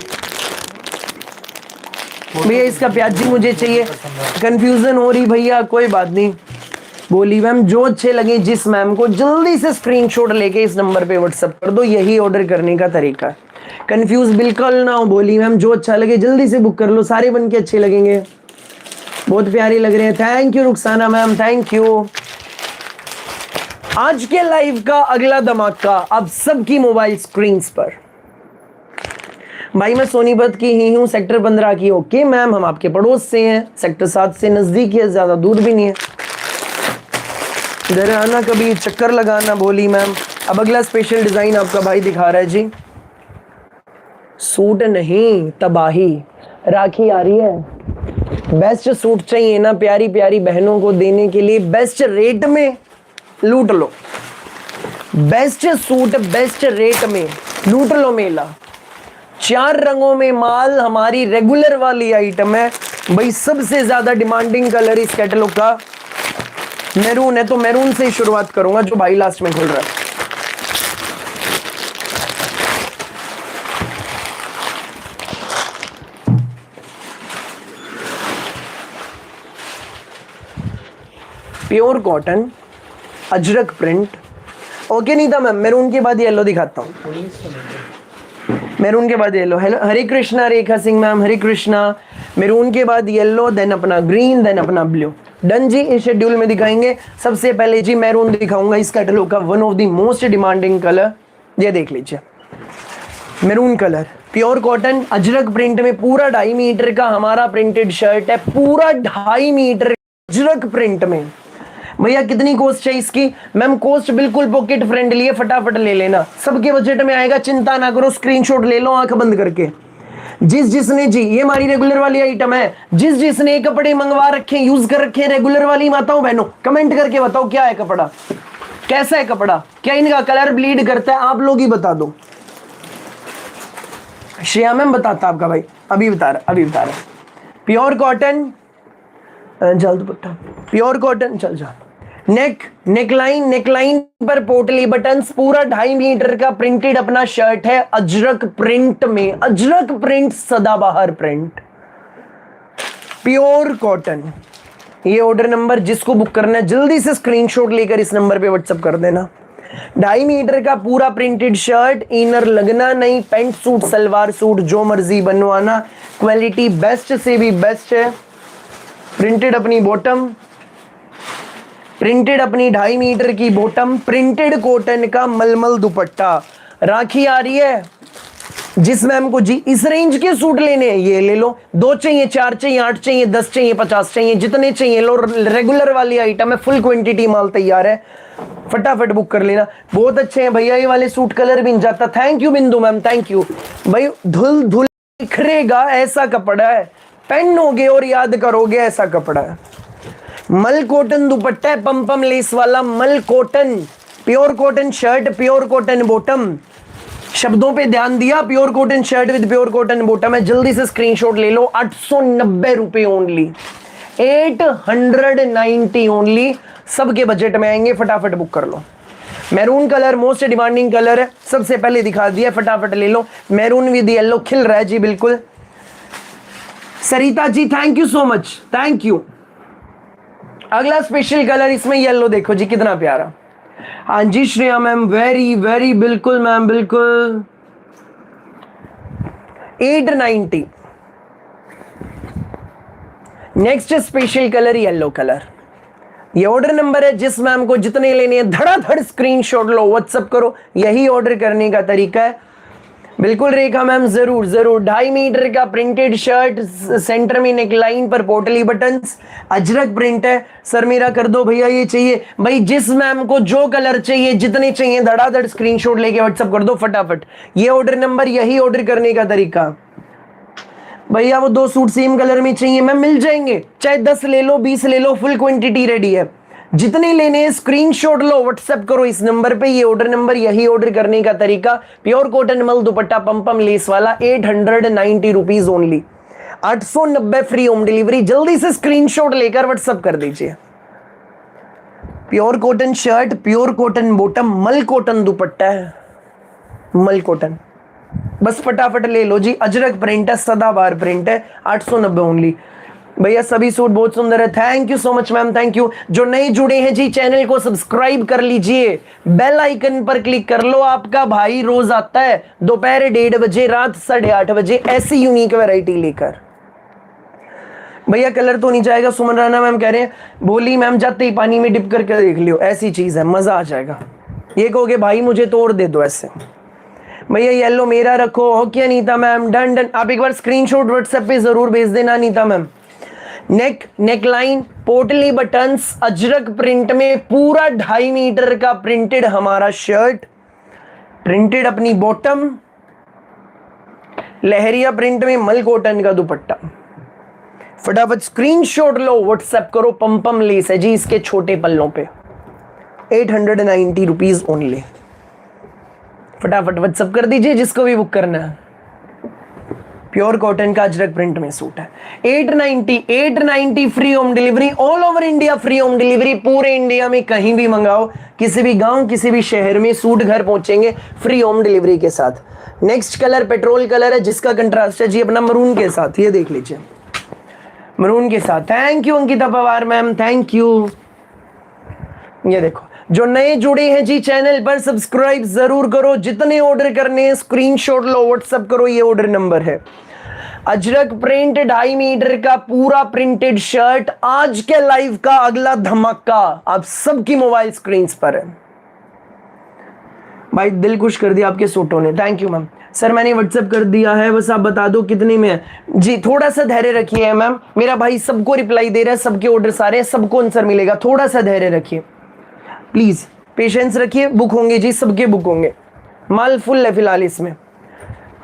भैया इसका प्याजी मुझे चाहिए, कंफ्यूजन हो रही भैया, कोई बात नहीं। बोली मैम जो अच्छे लगे जिस मैम को, जल्दी से स्क्रीनशॉट लेके इस नंबर पे व्हाट्सएप कर दो, यही ऑर्डर करने का तरीका है। कंफ्यूज बिल्कुल ना हो। बोली मैम जो अच्छा लगे जल्दी से बुक कर लो, सारे बन के अच्छे लगेंगे, बहुत प्यारे लग रहे हैं। Thank you Rukhsana ma'am, thank you. आज के लाइव का अगला धमाका अब सबकी मोबाइल स्क्रीन पर। भाई मैं सोनीपत की ही हूँ, सेक्टर 15 की। ओके मैम, हम आपके पड़ोस से हैं, सेक्टर 7 से नजदीक है, ज्यादा दूर भी नहीं है। इधर आना कभी, चक्कर लगाना। बोली मैम अब अगला स्पेशल डिजाइन आपका भाई दिखा रहा है जी। सूट नहीं तबाही। राखी आ रही है, बेस्ट सूट चाहिए ना प्यारी प्यारी बहनों को देने के लिए, बेस्ट रेट में लूट लो, बेस्ट सूट बेस्ट रेट में लूट लो मेला। 4 रंगों में माल, हमारी रेगुलर वाली आइटम है भाई। सबसे ज्यादा डिमांडिंग कलर इस कैटलॉग का मैरून है, तो मैरून से ही शुरुआत करूंगा जो भाई लास्ट में खोल रहा है। Pure cotton Ajrak print. Okay Neeta ma'am, maroon के बाद येलो दिखाता हूँ, मैरून के बाद yellow. Hello Hare Krishna Rekha Singh ma'am, Hare Krishna. Maroon के बाद येलो, देन अपना ग्रीन, देन अपना ब्लू। डन जी, इस शेड्यूल में दिखाएंगे। सबसे पहले जी मैरून दिखाऊंगा, इस कैटलॉग का one of the most demanding colour. ये देख लीजिए maroon colour, pure cotton Ajrak print में, पूरा 2.5 मीटर का हमारा प्रिंटेड शर्ट है, पूरा 2.5 मीटर अजरक प्रिंट में। भैया कितनी कॉस्ट है इसकी? मैम कॉस्ट बिल्कुल पॉकेट फ्रेंडली है, फटाफट ले लेना, सबके बजट में आएगा, चिंता ना करो, स्क्रीनशॉट ले लो आंख बंद करके। जिसने जी, ये हमारी रेगुलर वाली आइटम है, जिसने ये कपड़े मंगवा रखे, यूज कर रखे रेगुलर वाली माताओं बहनों, कमेंट करके बताओ क्या है कपड़ा, कैसा है कपड़ा, क्या इनका कलर ब्लीड करता है, आप लोग ही बता दो। श्रेया मैम बताता आपका भाई, अभी बता रहा। प्योर कॉटन, जल्द पट्टा, प्योर कॉटन, चल जा। नेकलाइन पर पोटली बटन्स, पूरा 2.5 मीटर का प्रिंटेड अपना शर्ट है अजरक प्रिंट में, अजरक प्रिंट, सदाबहार प्रिंट, प्योर कॉटन। ये ऑर्डर नंबर जिसको बुक करना है जल्दी से स्क्रीनशॉट लेकर इस नंबर पे व्हाट्सएप कर देना। 2.5 मीटर का पूरा प्रिंटेड शर्ट, इनर लगना नहीं, पैंट सूट सलवार सूट जो मर्जी बनवाना, क्वालिटी बेस्ट से भी बेस्ट है। प्रिंटेड अपनी बॉटम, प्रिंटेड अपनी 2.5 मीटर की बॉटम, प्रिंटेड कॉटन का मलमल दुपट्टा। राखी आ रही है, जिस मैम को जी इस रेंज के सूट लेने हैं ये ले लो, 2 चाहिए, 4 चाहिए, 8 चाहिए, 10 चाहिए, 50 चाहिए, जितने चाहिए लो। रेगुलर वाली आइटम है, फुल क्वांटिटी माल तैयार है, फटाफट बुक कर लेना। बहुत अच्छे हैं भैया ये वाले सूट, कलर भी नहीं जाता। थैंक यू बिंदु मैम, थैंक यू भाई। धुल धुल बिखरेगा ऐसा कपड़ा है, पहनोगे और याद करोगे ऐसा कपड़ा है। मल कॉटन दुपट्टा है, पम लेस वाला मल cotton, pure cotton shirt, pure cotton bottom. शब्दों पे ध्यान दिया, pure cotton shirt with pure cotton bottom है। जल्दी से स्क्रीनशॉट ले लो, 890 रुपए ओनली, 890 ओनली, सबके बजट में आएंगे, फटाफट बुक कर लो। Maroon colour most demanding colour है, सबसे पहले दिखा दिया, फटाफट ले लो। मैरून विद येलो खिल रहा है जी बिल्कुल। Sarita ji thank you so much, thank you. अगला स्पेशल कलर, इसमें येलो देखो जी कितना प्यारा। हाँ जी श्रेया मैम, वेरी वेरी बिल्कुल मैम, बिल्कुल। 890। Next special colour yellow colour. ये ऑर्डर नंबर है, जिस मैम को जितने लेने हैं धड़ाधड़ स्क्रीनशॉट लो, व्हाट्सएप करो, यही ऑर्डर करने का तरीका है। बिल्कुल रेखा मैम, जरूर जरूर। 2.5 मीटर का प्रिंटेड शर्ट, सेंटर में नेकलाइन पर पोटली बटन्स, अजरक प्रिंट है। सर मेरा कर दो भैया, ये चाहिए भाई। जिस मैम को जो कलर चाहिए, जितने चाहिए, धड़ाधड़ स्क्रीनशॉट लेके व्हाट्सएप कर दो फटाफट। ये ऑर्डर नंबर, यही ऑर्डर करने का तरीका। भैया वो 2 सूट सेम कलर में चाहिए मैम, मिल जाएंगे, चाहे 10 ले लो, 20 ले लो, फुल क्वांटिटी रेडी है। जितने लेने हैं स्क्रीनशॉट लो, व्हाट्सएप करो इस नंबर पे, ये ऑर्डर नंबर, यही ऑर्डर करने का तरीका। प्योर कॉटन मल दुपट्टा पम लेस वाला, 890 rupees only, 890 free home delivery. जल्दी से स्क्रीनशॉट लेकर व्हाट्सएप कर दीजिए। Pure cotton shirt, pure cotton bottom, मल कॉटन दुपट्टा है, मल कॉटन, बस फटाफट ले लो जी। अजरक प्रिंट है, सदाबहार प्रिंट है, 890 ओनली। भैया सभी सूट बहुत सुंदर है, thank you so much ma'am, thank you. जो नए जुड़े हैं जी, चैनल को सब्सक्राइब कर लीजिए, बेल आइकन पर क्लिक कर लो। आपका भाई रोज आता है दोपहर 1:30 बजे, रात 8:30 बजे, ऐसी यूनिक वैरायटी लेकर। भैया कलर तो नहीं जाएगा, सुमन राणा मैम कह रहे हैं, बोली मैम जाते ही पानी में डिप करके देख लियो, ऐसी चीज है, मजा आ जाएगा। ये कहोगे भाई मुझे तोड़ दे दो ऐसे। भैया येलो मेरा रखो, okay Anita ma'am, done done. आप एक बार स्क्रीनशॉट व्हाट्सएप पे जरूर भेज देना अनीता मैम। नेकलाइन, पोटली बटन्स, अजरक प्रिंट में, पूरा 2.5 मीटर का प्रिंटेड हमारा शर्ट, प्रिंटेड अपनी बॉटम, लहरिया प्रिंट में मल कॉटन का दुपट्टा। फटाफट स्क्रीनशॉट लो, व्हाट्सएप करो। पम लेस है जी इसके छोटे पल्लों पे, 890 रुपीज ओनली। फटाफट व्हाट्सएप कर दीजिए जिसको भी बुक करना है। प्योर कॉटन का अजरक प्रिंट में सूट है। 890 free home delivery, all over India free home delivery. पूरे इंडिया में कहीं भी मंगाओ, किसी भी गांव किसी भी शहर में सूट घर पहुंचेंगे फ्री होम डिलीवरी के साथ। नेक्स्ट कलर पेट्रोल कलर है जिसका कंट्रास्ट है जी अपना मरून के साथ। ये देख लीजिए मरून के साथ। Thank you Ankita Pawar ma'am, thank you. ये देखो, जो नए जुड़े हैं जी चैनल पर सब्सक्राइब जरूर करो। जितने ऑर्डर करने हैं स्क्रीनशॉट लो, व्हाट्सएप करो, ये ऑर्डर नंबर है। अजरक प्रिंट 2.5 मीटर का पूरा प्रिंटेड शर्ट, आज के लाइव का अगला धमाका आप सबकी मोबाइल स्क्रीन पर है। भाई दिल खुश कर दिया आपके सूटों ने, थैंक यू मैम। सर मैंने व्हाट्सएप कर दिया है, बस आप बता दो कितने में है जी। थोड़ा सा धैर्य रखिए मैम, मेरा भाई सबको रिप्लाई दे रहा है, सबके ऑर्डर सारे, सबको आंसर मिलेगा। थोड़ा सा धैर्य रखिए प्लीज, पेशेंस रखिए। बुक होंगे जी, सबके बुक होंगे। माल फुल है फिलहाल इसमें।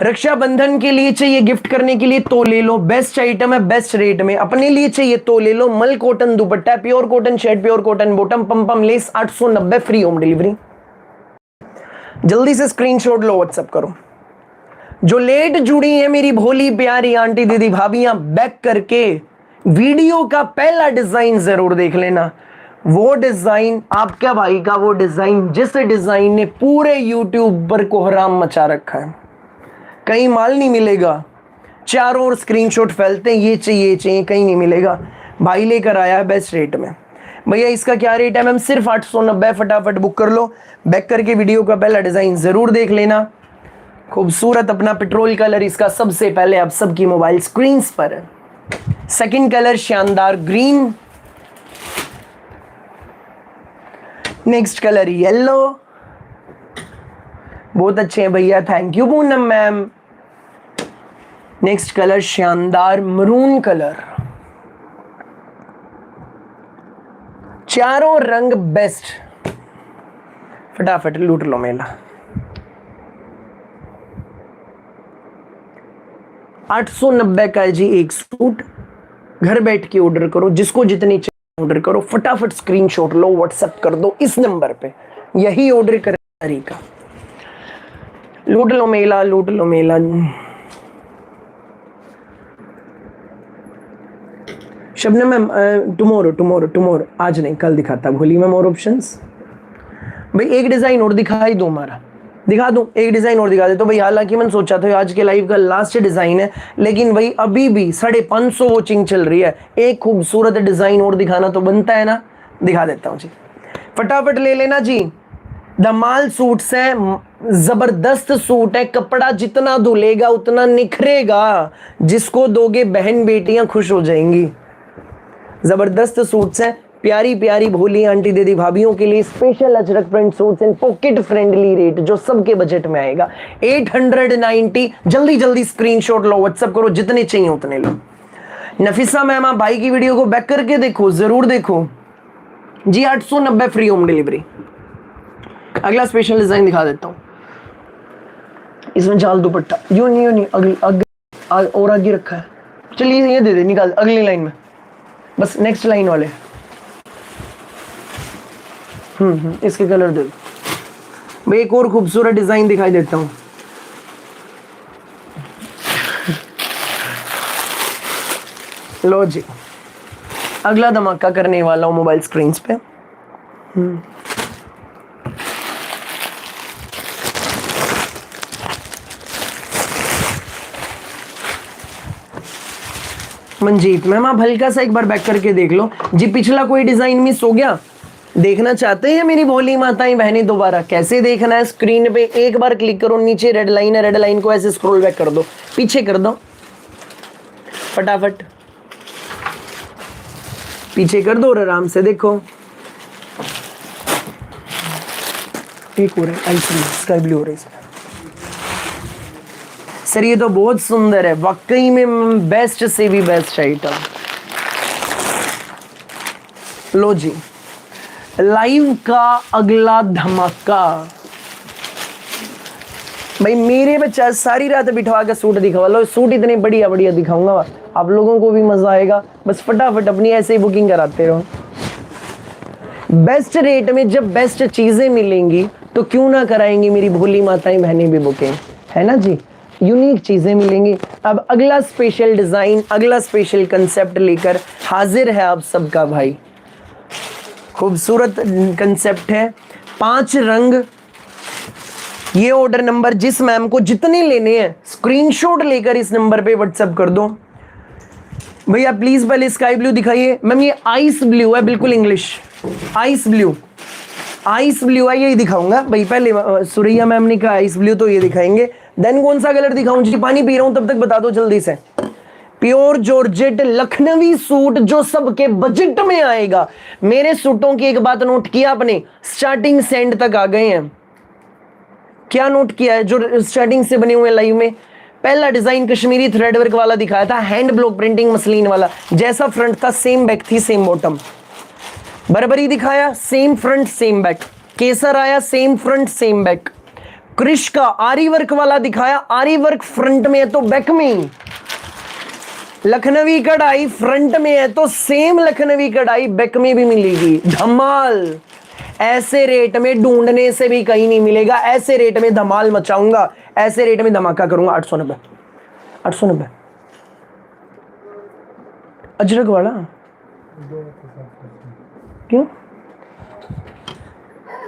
रक्षाबंधन के लिए चाहिए, गिफ्ट करने के लिए तो ले लो, बेस्ट आइटम है, बेस्ट रेट में। अपने लिए चाहिए तो ले लो। मल कॉटन दुपट्टा, pure cotton shirt, pure cotton bottom, पम लेस, 890 फ्री होम डिलीवरी। जल्दी से स्क्रीनशॉट लो, व्हाट्सएप करो। जो लेट जुड़ी है मेरी भोली प्यारी आंटी दीदी भाभियां, बैक करके वीडियो का पहला डिजाइन जरूर देख लेना। वो डिजाइन आपका भाई का, वो डिजाइन जिस डिजाइन ने पूरे यूट्यूब पर कोहराम मचा रखा है, कहीं माल नहीं मिलेगा। चारों ओर स्क्रीनशॉट फैलते हैं, ये चाहिए ये चाहिए, कहीं नहीं मिलेगा। भाई लेकर आया है बेस्ट रेट में। भैया इसका क्या रेट है मैम? सिर्फ 890। फटाफट बुक कर लो। बैक करके वीडियो का पहला डिजाइन जरूर देख लेना। खूबसूरत अपना पेट्रोल कलर इसका सबसे पहले आप सबकी मोबाइल स्क्रीन पर है। सेकंड कलर शानदार ग्रीन। नेक्स्ट कलर येलो, बहुत अच्छे हैं भैया, thank you Poonam ma'am. Next colour शानदार मरून कलर। चारों रंग बेस्ट। फटाफट लूट लो मेला। 890 का है जी एक सूट। घर बैठ के ऑर्डर करो, जिसको जितनी चाहिए ऑर्डर करो। फटाफट स्क्रीनशॉट लो, व्हाट्सएप कर दो इस नंबर पे। यही ऑर्डर करने का तरीका। लूट लो मेला, लूट लो मेला। शबनम मैम टुमारो, आज नहीं कल दिखाता, भूली मैम। और ऑप्शंस भाई एक डिजाइन और दिखाई दो, हमारा दिखा दूं, एक डिजाइन और दिखा दे तो भाई। हालांकि मैंने सोचा था आज के लाइव का लास्ट डिजाइन है, लेकिन भाई अभी भी 550 वॉचिंग चल रही है। एक खूबसूरत डिजाइन और दिखाना तो बनता है ना, दिखा देता हूं जी। फटाफट ले लेना जी। धमाल सूट्स है, जबरदस्त सूट है। कपड़ा जितना धुलेगा उतना निखरेगा। जिसको दोगे बहन बेटियां खुश हो जाएंगी। जबरदस्त सूट्स हैं, प्यारी प्यारी भोली आंटी दीदी भाभियों के लिए special Ajrak print suits and pocket friendly rate, जो सबके बजट में आएगा। 890। जल्दी जल्दी स्क्रीनशॉट लो, व्हाट्सएप करो, जितने चाहिए उतने लो। नफीसा मैम, आप भाई की वीडियो को बैक करके देखो, जरूर देखो जी। 890 फ्री होम डिलीवरी। अगला स्पेशल डिजाइन दिखा देता हूं। इसमें जाल दुपट्टा, यूं नहीं अगली और आगे रखा है। चलिए ये दे दे, निकाल अगली लाइन में, बस नेक्स्ट लाइन वाले। इसके कलर दे दो। मैं एक और खूबसूरत डिजाइन दिखाई देता हूं। लो जी, अगला धमाका करने वाला हूं मोबाइल स्क्रीन पे। मंजीत मैम, आप हल्का सा एक बार बैक करके देख लो जी। पिछला कोई डिजाइन मिस हो गया, देखना चाहते हैं मेरी भोली माताएं बहनें दोबारा? कैसे देखना है? स्क्रीन पे एक बार क्लिक करो, नीचे रेड लाइन है, रेड लाइन को ऐसे स्क्रॉल बैक कर दो, पीछे कर दो, फटाफट पीछे कर दो और आराम से देखो। एक और है आइस ब्लू, स्काई ब्लू और इसमें। सर ये तो बहुत सुंदर है, वाकई में बेस्ट से भी बेस्ट आइटम। लो जी, लाइव का अगला धमाका। भाई मेरे बच्चा सारी रात बिठवा के सूट दिखवा लो, सूट इतने बढ़िया बढ़िया दिखाऊंगा, आप लोगों को भी मजा आएगा। बस फटाफट अपनी ऐसे ही बुकिंग कराते रहो। बेस्ट रेट में जब बेस्ट चीजें मिलेंगी तो क्यों ना कराएंगी मेरी भोली माताएं बहनें भी बुकिंग, है ना जी। यूनिक चीजें मिलेंगी। अब अगला स्पेशल डिजाइन, अगला स्पेशल कंसेप्ट लेकर हाजिर है आप सबका भाई। खूबसूरत कंसेप्ट है, 5 रंग। ये ऑर्डर नंबर जिस मैम को जितने लेने हैं स्क्रीनशॉट लेकर इस नंबर पे व्हाट्सएप कर दो। भैया प्लीज पहले स्काई ब्लू दिखाइए। मैम ये आइस ब्लू है, बिल्कुल English ice blue, ice blue है, यही दिखाऊंगा भाई। पहले सुरैया मैम ने कहा आइस ब्लू, तो ये दिखाएंगे। देन कौन सा कलर दिखाऊं जी? पानी पी रहा हूं, तब तक बता दो जल्दी से। प्योर जॉर्जेट लखनवी सूट जो सबके बजट में आएगा। मेरे सूटों की एक बात नोट किया आपने, स्टार्टिंग से एंड तक आ गए हैं। क्या नोट किया है जो स्टार्टिंग से बने हुए लाइव में? पहला डिजाइन कश्मीरी थ्रेड वर्क वाला दिखाया था, हैंड ब्लॉक प्रिंटिंग मसलिन वाला, जैसा फ्रंट था सेम बैक थी, सेम बॉटम। बरबरी दिखाया, सेम फ्रंट सेम बैक। केसर आया, same front same back. Krish का आरी वर्क वाला दिखाया, आरी वर्क फ्रंट में है तो बैक में ही। लखनवी कढ़ाई फ्रंट में है तो सेम लखनवी कढ़ाई बैक में भी मिलेगी। धमाल, ऐसे रेट में ढूंढने से भी कहीं नहीं मिलेगा। ऐसे रेट में धमाल मचाऊंगा, ऐसे रेट में धमाका करूंगा। 890, 890 अजरक वाला क्यों?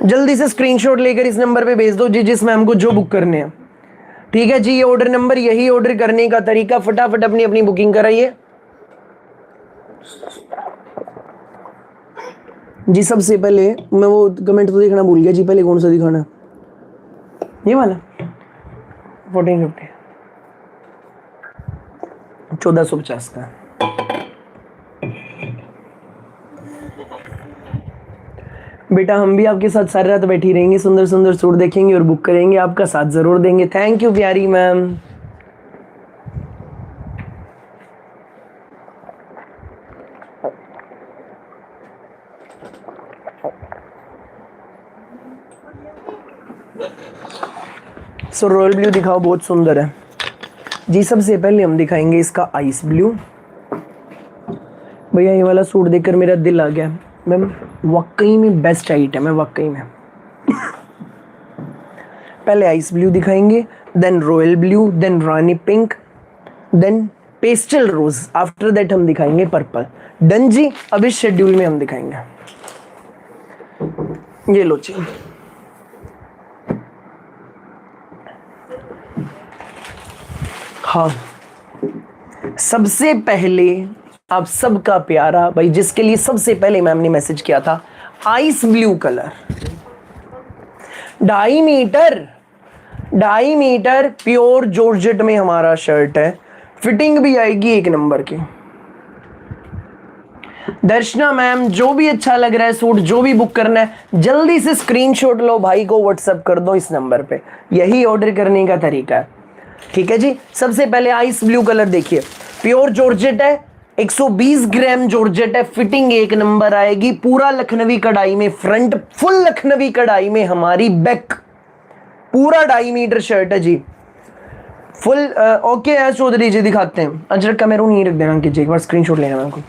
जल्दी से स्क्रीनशॉट लेकर इस नंबर पे भेज दो जी, जिस मैम को जो बुक करने हैं। ठीक है जी, ये ऑर्डर नंबर, यही ऑर्डर करने का तरीका। फटाफट अपनी अपनी बुकिंग कराइए जी। सबसे पहले मैं वो कमेंट तो देखना भूल गया जी, पहले कौन सा दिखाना? ये वाला 1450, 1450 का। बेटा हम भी आपके साथ सारी रात बैठी रहेंगे, सुंदर सुंदर सूट देखेंगे और बुक करेंगे, आपका साथ जरूर देंगे। थैंक यू प्यारी मैम। सो रॉयल ब्लू दिखाओ, बहुत सुंदर है जी। सबसे पहले हम दिखाएंगे इसका आइस ब्लू। भैया ये वाला सूट देखकर मेरा दिल आ गया मैम, वाकई में बेस्ट आइटम है, वाकई में। पहले आइस ब्लू दिखाएंगे, then royal blue, then rani pink, then pastel rose, after that हम दिखाएंगे पर्पल। डन जी, अब इस शेड्यूल में हम दिखाएंगे। ये लो जी, हाँ सबसे पहले आप सबका प्यारा भाई, जिसके लिए सबसे पहले मैम ने मैसेज किया था, ice blue colour, 2.5 metre pure georgette में हमारा शर्ट है। फिटिंग भी आएगी 1 नंबर की। दर्शना मैम, जो भी अच्छा लग रहा है सूट, जो भी बुक करना है, जल्दी से स्क्रीनशॉट लो, भाई को व्हाट्सएप कर दो इस नंबर पे। यही ऑर्डर करने का तरीका है। ठीक है जी। सबसे पहले आइस ब्लू कलर देखिए, प्योर जॉर्जेट है, 120 ग्राम जॉर्जेट है। फिटिंग 1 नंबर आएगी, पूरा लखनवी कढ़ाई में फ्रंट, फुल लखनवी कढ़ाई में हमारी बैक, पूरा 2.5 मीटर शर्ट है जी, फुल। ओके है चौधरी जी, दिखाते हैं। अजरक का मैरून नहीं रख देना कीजिए, एक बार स्क्रीनशॉट लेना मेरे को।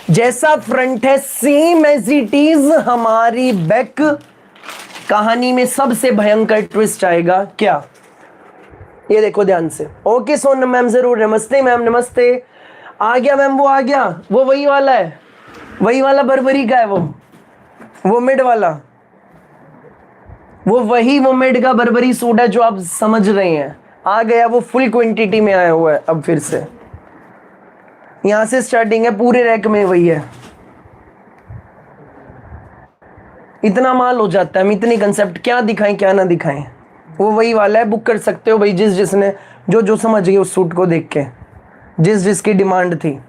जैसा फ्रंट है सेम एज इट इज हमारी बैक। कहानी में सबसे भयंकर ट्विस्ट आएगा क्या, ये देखो ध्यान से। ओके सोनम मैम जरूर, नमस्ते मैम, नमस्ते। आ गया मैम, वो आ गया, वो वही वाला है, वही वाला बर्बरी का है, वो मिड वाला, वो वही वो मिड का बर्बरी सूट है जो आप समझ रहे हैं। आ गया, वो फुल क्वांटिटी में आया हुआ है। अब फिर से यहां से स्टार्टिंग है, पूरे रैक में वही है। इतना माल हो जाता है, हम इतनी कंसेप्ट क्या दिखाएं क्या ना दिखाएं, वो वही वाला है। बुक कर सकते हो भाई, जिसने जो समझ गए उस सूट को देख के, जिसकी डिमांड थी।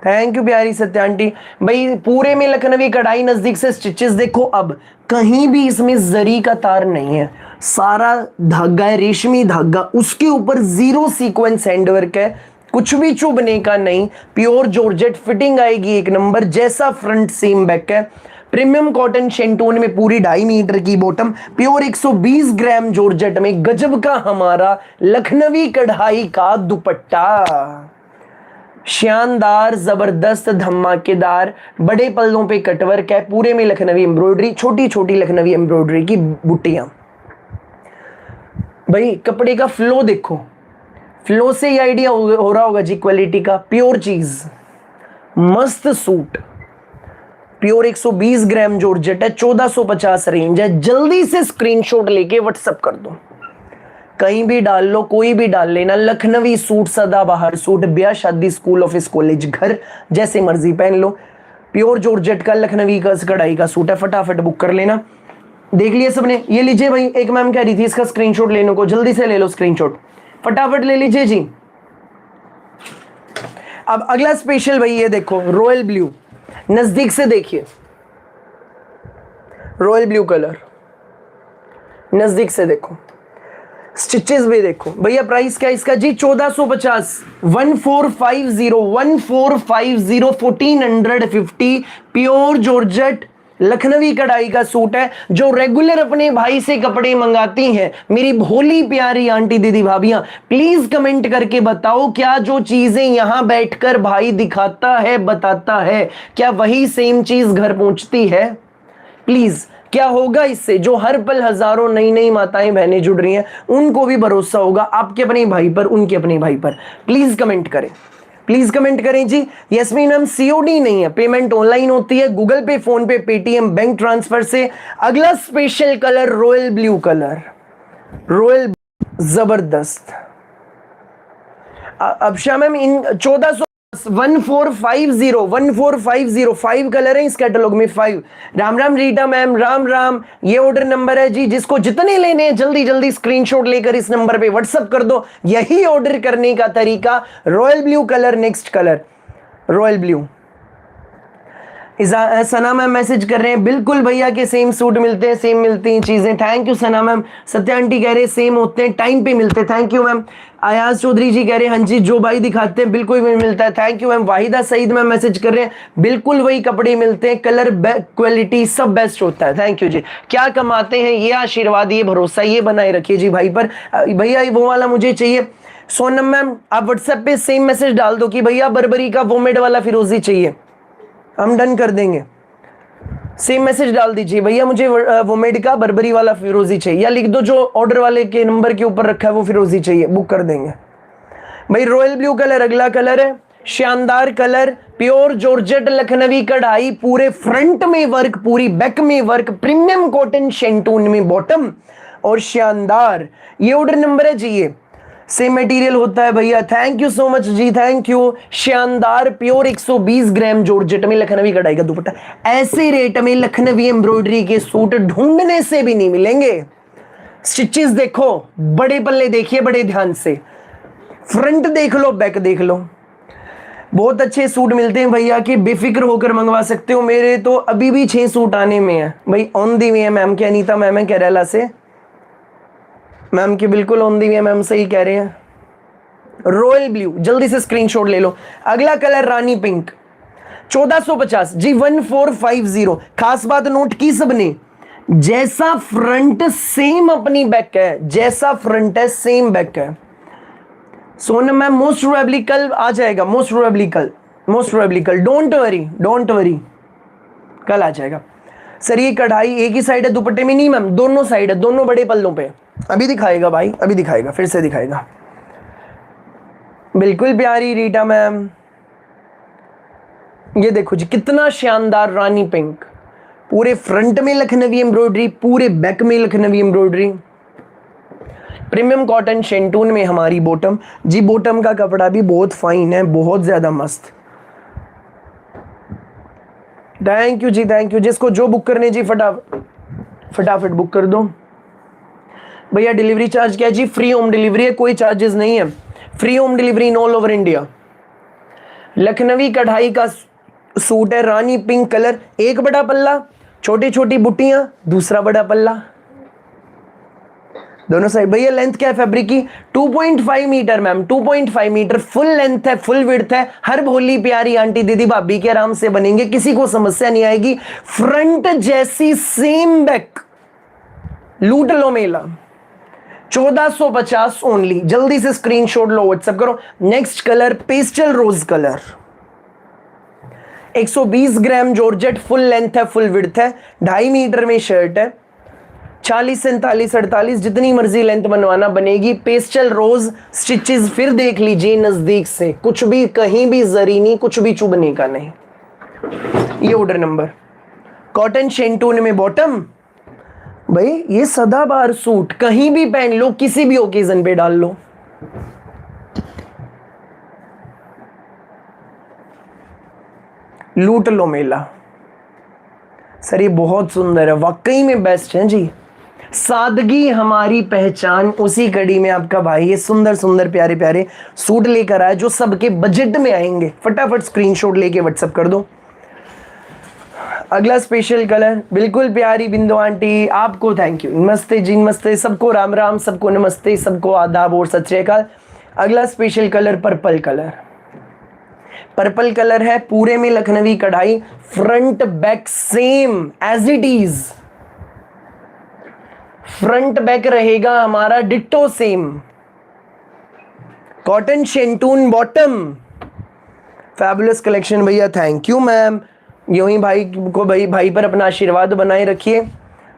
थैंक यू प्यारी सत्या आंटी। भाई पूरे में लखनवी कढ़ाई, नजदीक से स्टिचेस देखो। अब कहीं भी इसमें जरी का तार नहीं है, सारा धागा है, रेशमी धागा, उसके ऊपर 0 सीक्वेंस हैंडवर्क है, कुछ भी चुभने का नहीं। प्योर जॉर्जेट, फिटिंग आएगी 1 नंबर, जैसा फ्रंट सेम बैक है। प्रीमियम कॉटन शेंटून में पूरी 2.5 मीटर की बॉटम, प्योर 120 ग्राम जॉर्जेट में गजब का हमारा लखनवी कढ़ाई का दुपट्टा, शानदार जबरदस्त धमाकेदार, बड़े पल्लों पे कटवर्क है, पूरे में लखनवी एम्ब्रॉयडरी, छोटी छोटी लखनवी एम्ब्रॉयडरी की बुट्टियां। भाई कपड़े का फ्लो देखो, फ्लो से ही आइडिया हो रहा होगा जी क्वालिटी का। प्योर चीज, मस्त सूट, प्योर 120 ग्राम जॉर्जेट है, 1450 रेंज है। जल्दी से स्क्रीनशॉट लेके व्हाट्सएप कर दो, कहीं भी डाल लो, कोई भी डाल लेना। लखनवी सूट, सदाबहार सूट, ब्याह शादी, स्कूल ऑफिस कॉलेज घर, जैसे मर्जी पहन लो। प्योर जॉर्जेट का लखनवी का कढ़ाई का सूट है, फटाफट बुक कर लेना। देख लिया सबने? ये लीजिए भाई, एक मैम कह रही थी इसका स्क्रीनशॉट लेने को, जल्दी से ले लो स्क्रीनशॉट, फटाफट ले लीजिए जी। अब अगला स्पेशल भाई ये देखो, रॉयल ब्लू, नजदीक से देखिए, रॉयल ब्लू कलर, नजदीक से देखो, स्टिचेस भी देखो भैया। प्राइस क्या इसका जी? 1450, 1450, 1450, प्योर जॉर्जेट लखनवी कढ़ाई का सूट है। जो रेगुलर अपने भाई से कपड़े मंगाती हैं मेरी भोली प्यारी आंटी दीदी भाभियां, प्लीज कमेंट करके बताओ, क्या जो चीजें यहां बैठकर भाई दिखाता है बताता है, क्या वही सेम चीज घर पहुंचती है? प्लीज, क्या होगा इससे? जो हर पल हजारों नई नई माताएं बहनें जुड़ रही हैं, उनको भी भरोसा होगा आपके अपने भाई पर, उनके अपने भाई पर। प्लीज कमेंट करें, प्लीज कमेंट करें जी। यस्मीन मैम, सीओडी नहीं है, पेमेंट ऑनलाइन होती है, गूगल पे, फोन पे, पेटीएम, बैंक ट्रांसफर से। अगला special colour royal blue colour, royal जबरदस्त। अब शाह मैम इन 1450, 1450, 5 कलर है इस कैटलॉग में, 5। राम राम रीटा मैम, राम राम। ये ऑर्डर नंबर है जी, जिसको जितने लेने हैं जल्दी जल्दी स्क्रीनशॉट लेकर इस नंबर पे व्हाट्सएप कर दो। यही ऑर्डर करने का तरीका। Royal blue colour, next colour royal blue. Sana ma'am message कर रहे हैं, बिल्कुल भैया के सेम सूट मिलते हैं, सेम मिलती हैं चीजें। Thank you Sana ma'am. Satya aunty कह रहे हैं सेम होते हैं, टाइम पे मिलते हैं, thank you ma'am. Ayaz Chaudhary ji कह रहे हैं हाँ जी, जो भाई दिखाते हैं बिल्कुल भी मिलता है, thank you ma'am. Waheeda Saeed ma'am message कर रहे हैं, बिल्कुल वही कपड़े मिलते हैं, कलर क्वालिटी सब बेस्ट होता है, थैंक यू जी। क्या कमाते हैं, ये आशीर्वाद, ये भरोसा, ये बनाए रखिए जी भाई पर। भैया वो वाला मुझे चाहिए। सोनम मैम, आप व्हाट्सएप पे सेम मैसेज डाल दो कि भैया बर्बरी का वोमेड वाला फिरोजी चाहिए, हम डन कर देंगे। सेम मैसेज डाल दीजिए, भैया मुझे वोमेड का बर्बरी वाला फिरोजी चाहिए, या लिख दो जो ऑर्डर वाले के नंबर के ऊपर रखा है वो फिरोजी चाहिए, बुक कर देंगे भाई। रॉयल ब्लू कलर अगला कलर है, शानदार कलर, प्योर जॉर्जेट लखनवी कढ़ाई, पूरे फ्रंट में वर्क, पूरी बैक में वर्क, प्रीमियम कॉटन शेंटून में बॉटम, और शानदार ये ऑर्डर नंबर है जी। ये सेम मटेरियल होता है भैया, थैंक यू सो मच जी, थैंक यू। शानदार प्योर 120 ग्राम जॉर्जेट में लखनवी कढ़ाई का दुपट्टा। ऐसे रेट में लखनवी एम्ब्रॉयडरी के सूट ढूंढने से भी नहीं मिलेंगे। स्टिचेस देखो, बड़े पल्ले देखिए बड़े ध्यान से, फ्रंट देख लो, बैक देख लो, बहुत अच्छे सूट मिलते हैं भैया के, बेफिक्र होकर मंगवा सकते हो। मेरे तो अभी भी 6 सूट आने में है भाई, ऑन दी वे है मैम के। अनीता मैम है केरला से, मैम की बिल्कुल ऑन दी वे, मैम सही कह रहे हैं। रॉयल ब्लू, जल्दी से स्क्रीनशॉट ले लो। अगला कलर रानी पिंक, 1450 जी, 1450। खास बात नोट की सबने, जैसा फ्रंट सेम अपनी बैक है, जैसा फ्रंट है सेम बैक है। सोनम मैम मोस्ट प्रोबेबली कल आ जाएगा, मोस्ट प्रोबेबली कल, मोस्ट प्रोबेबली कल, डोंट वरी, डोंट वरी, कल आ जाएगा। सर ये कढ़ाई एक ही साइड है दुपट्टे में? नहीं मैम, दोनों साइड है, दोनों बड़े पल्लों पे। अभी दिखाएगा भाई, अभी दिखाएगा, फिर से दिखाएगा। बिल्कुल प्यारी रीटा मैम, ये देखो जी कितना शानदार रानी पिंक, पूरे फ्रंट में लखनवी एम्ब्रॉयडरी, पूरे बैक में लखनवी एम्ब्रॉयडरी, प्रीमियम कॉटन शेंटून में हमारी बॉटम जी। बॉटम का कपड़ा भी बहुत फाइन है, बहुत ज्यादा मस्त। थैंक यू जी, थैंक यू। जिसको जो बुक करने जी फटाफट बुक कर दो भैया। डिलीवरी चार्ज क्या है जी? फ्री होम डिलीवरी है, कोई चार्जेस नहीं है, free home delivery in all over India. Lucknowi कढ़ाई का सूट है, रानी पिंक कलर, एक बड़ा पल्ला, छोटी छोटी बुट्टियां, दूसरा बड़ा पल्ला, दोनों साइड। भैया लेंथ क्या है फैब्रिक की? 2.5 metre ma'am, 2.5 metre full length है, फुल विड्थ है। हर भोली प्यारी आंटी दीदी भाभी के आराम से बनेंगे, किसी को समस्या नहीं आएगी। फ्रंट जैसी सेम बैक, लूट लो मेला। 1450 ओनली। जल्दी से स्क्रीनशॉट लो, व्हाट्सएप करो। नेक्स्ट कलर पेस्टल रोज colour, 120 gram georgette, full length है, फुल विड्थ है, 2.5 मीटर में शर्ट है। 40, 47, 48 जितनी मर्जी लेंथ बनवाना बनेगी। पेस्टल रोज स्टिचेस फिर देख लीजिए नजदीक से, कुछ भी कहीं भी जरी नहीं, कुछ भी चुभने का नहीं। ये ऑर्डर नंबर। कॉटन शेंटून में बॉटम। भाई ये सदाबहार सूट कहीं भी पहन लो, किसी भी ओकेजन पे डाल लो। लूट लो मेला। सर ये बहुत सुंदर है, वाकई में बेस्ट है जी। सादगी हमारी पहचान, उसी कड़ी में आपका भाई ये सुंदर सुंदर प्यारे प्यारे सूट लेकर आया जो सबके बजट में आएंगे। फटाफट स्क्रीनशॉट लेके व्हाट्सएप कर दो। अगला स्पेशल कलर, बिल्कुल प्यारी बिंदु आंटी, आपको थैंक यू। नमस्ते जी, नमस्ते, सबको राम राम, सबको नमस्ते, सबको आदाब और सत श्री अकाल। अगला special colour purple colour. Purple colour है, पूरे में लखनवी कढ़ाई, front back same as it is. Front back रहेगा हमारा ditto same. Cotton शेंटून bottom, fabulous collection भैया, थैंक यू मैम। यूं ही भाई को भाई पर अपना आशीर्वाद बनाए रखिए।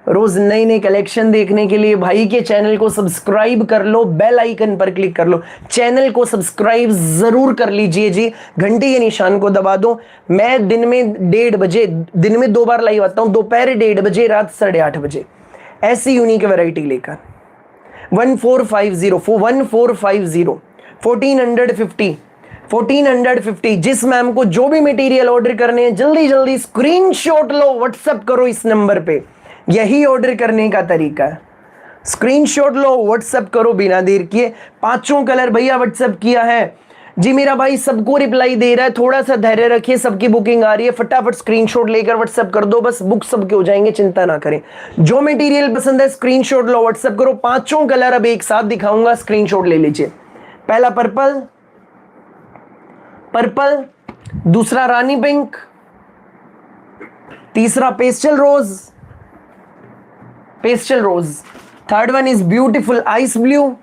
रोज नई नई कलेक्शन देखने के लिए भाई के चैनल को सब्सक्राइब कर लो, बेल आइकन पर क्लिक कर लो। चैनल को सब्सक्राइब जरूर कर लीजिए जी, घंटी के निशान को दबा दो। मैं दिन में 1:30 बजे, दिन में 2 बार लाइव आता हूं, दोपहर 1:30 बजे, रात 8:30 बजे, ऐसी यूनिक वैरायटी लेकर। 1450 1450 जिस मैम को जो भी मटेरियल ऑर्डर करने हैं जल्दी जल्दी स्क्रीनशॉट लो, व्हाट्सएप करो इस नंबर पे। यही ऑर्डर करने का तरीका है। स्क्रीनशॉट लो, व्हाट्सएप करो बिना देर किए। 5 कलर भैया व्हाट्सएप किया है जी, मेरा भाई सबको रिप्लाई दे रहा है, थोड़ा सा धैर्य रखिए, सबकी बुकिंग आ रही है। फटाफट स्क्रीनशॉट लेकर व्हाट्सएप कर दो, बस बुक सबके हो जाएंगे, चिंता ना करें। जो मटेरियल पसंद है स्क्रीनशॉट लो, व्हाट्सएप करो। 5 कलर अब एक साथ दिखाऊंगा, स्क्रीनशॉट ले लीजिए। पहला पर्पल, पर्पल, दूसरा रानी पिंक, तीसरा pastel rose, pastel rose, third one is beautiful ice blue,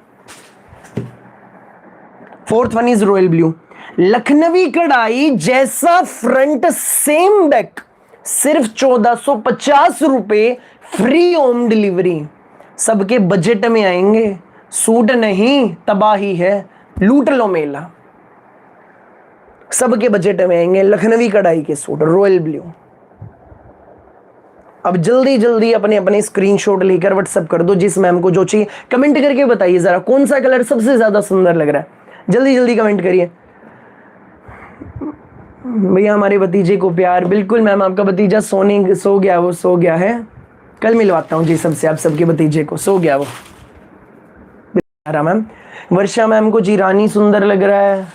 fourth one is royal blue. Lucknowi कढ़ाई जैसा फ्रंट सेम बैक, सिर्फ 1450 रुपए, फ्री होम डिलीवरी, सबके बजट में आएंगे। सूट नहीं तबाही है, लूट लो मेला, सबके बजट में आएंगे। लखनवी कढ़ाई के सूट रॉयल ब्लू। अब जल्दी जल्दी अपने अपने स्क्रीनशॉट लेकर व्हाट्सएप कर दो, जिस मैम को जो चाहिए। कमेंट करके बताइए जरा कौन सा कलर सबसे ज्यादा सुंदर लग रहा है, जल्दी जल्दी कमेंट करिए। भैया हमारे भतीजे को प्यार, बिल्कुल मैम, आपका भतीजा सो गया, वो सो गया है, कल मिलवाता हूँ जी सबसे, आप सबके भतीजे को, सो गया वो। मैम वर्षा मैम को जी रानी सुंदर लग रहा है।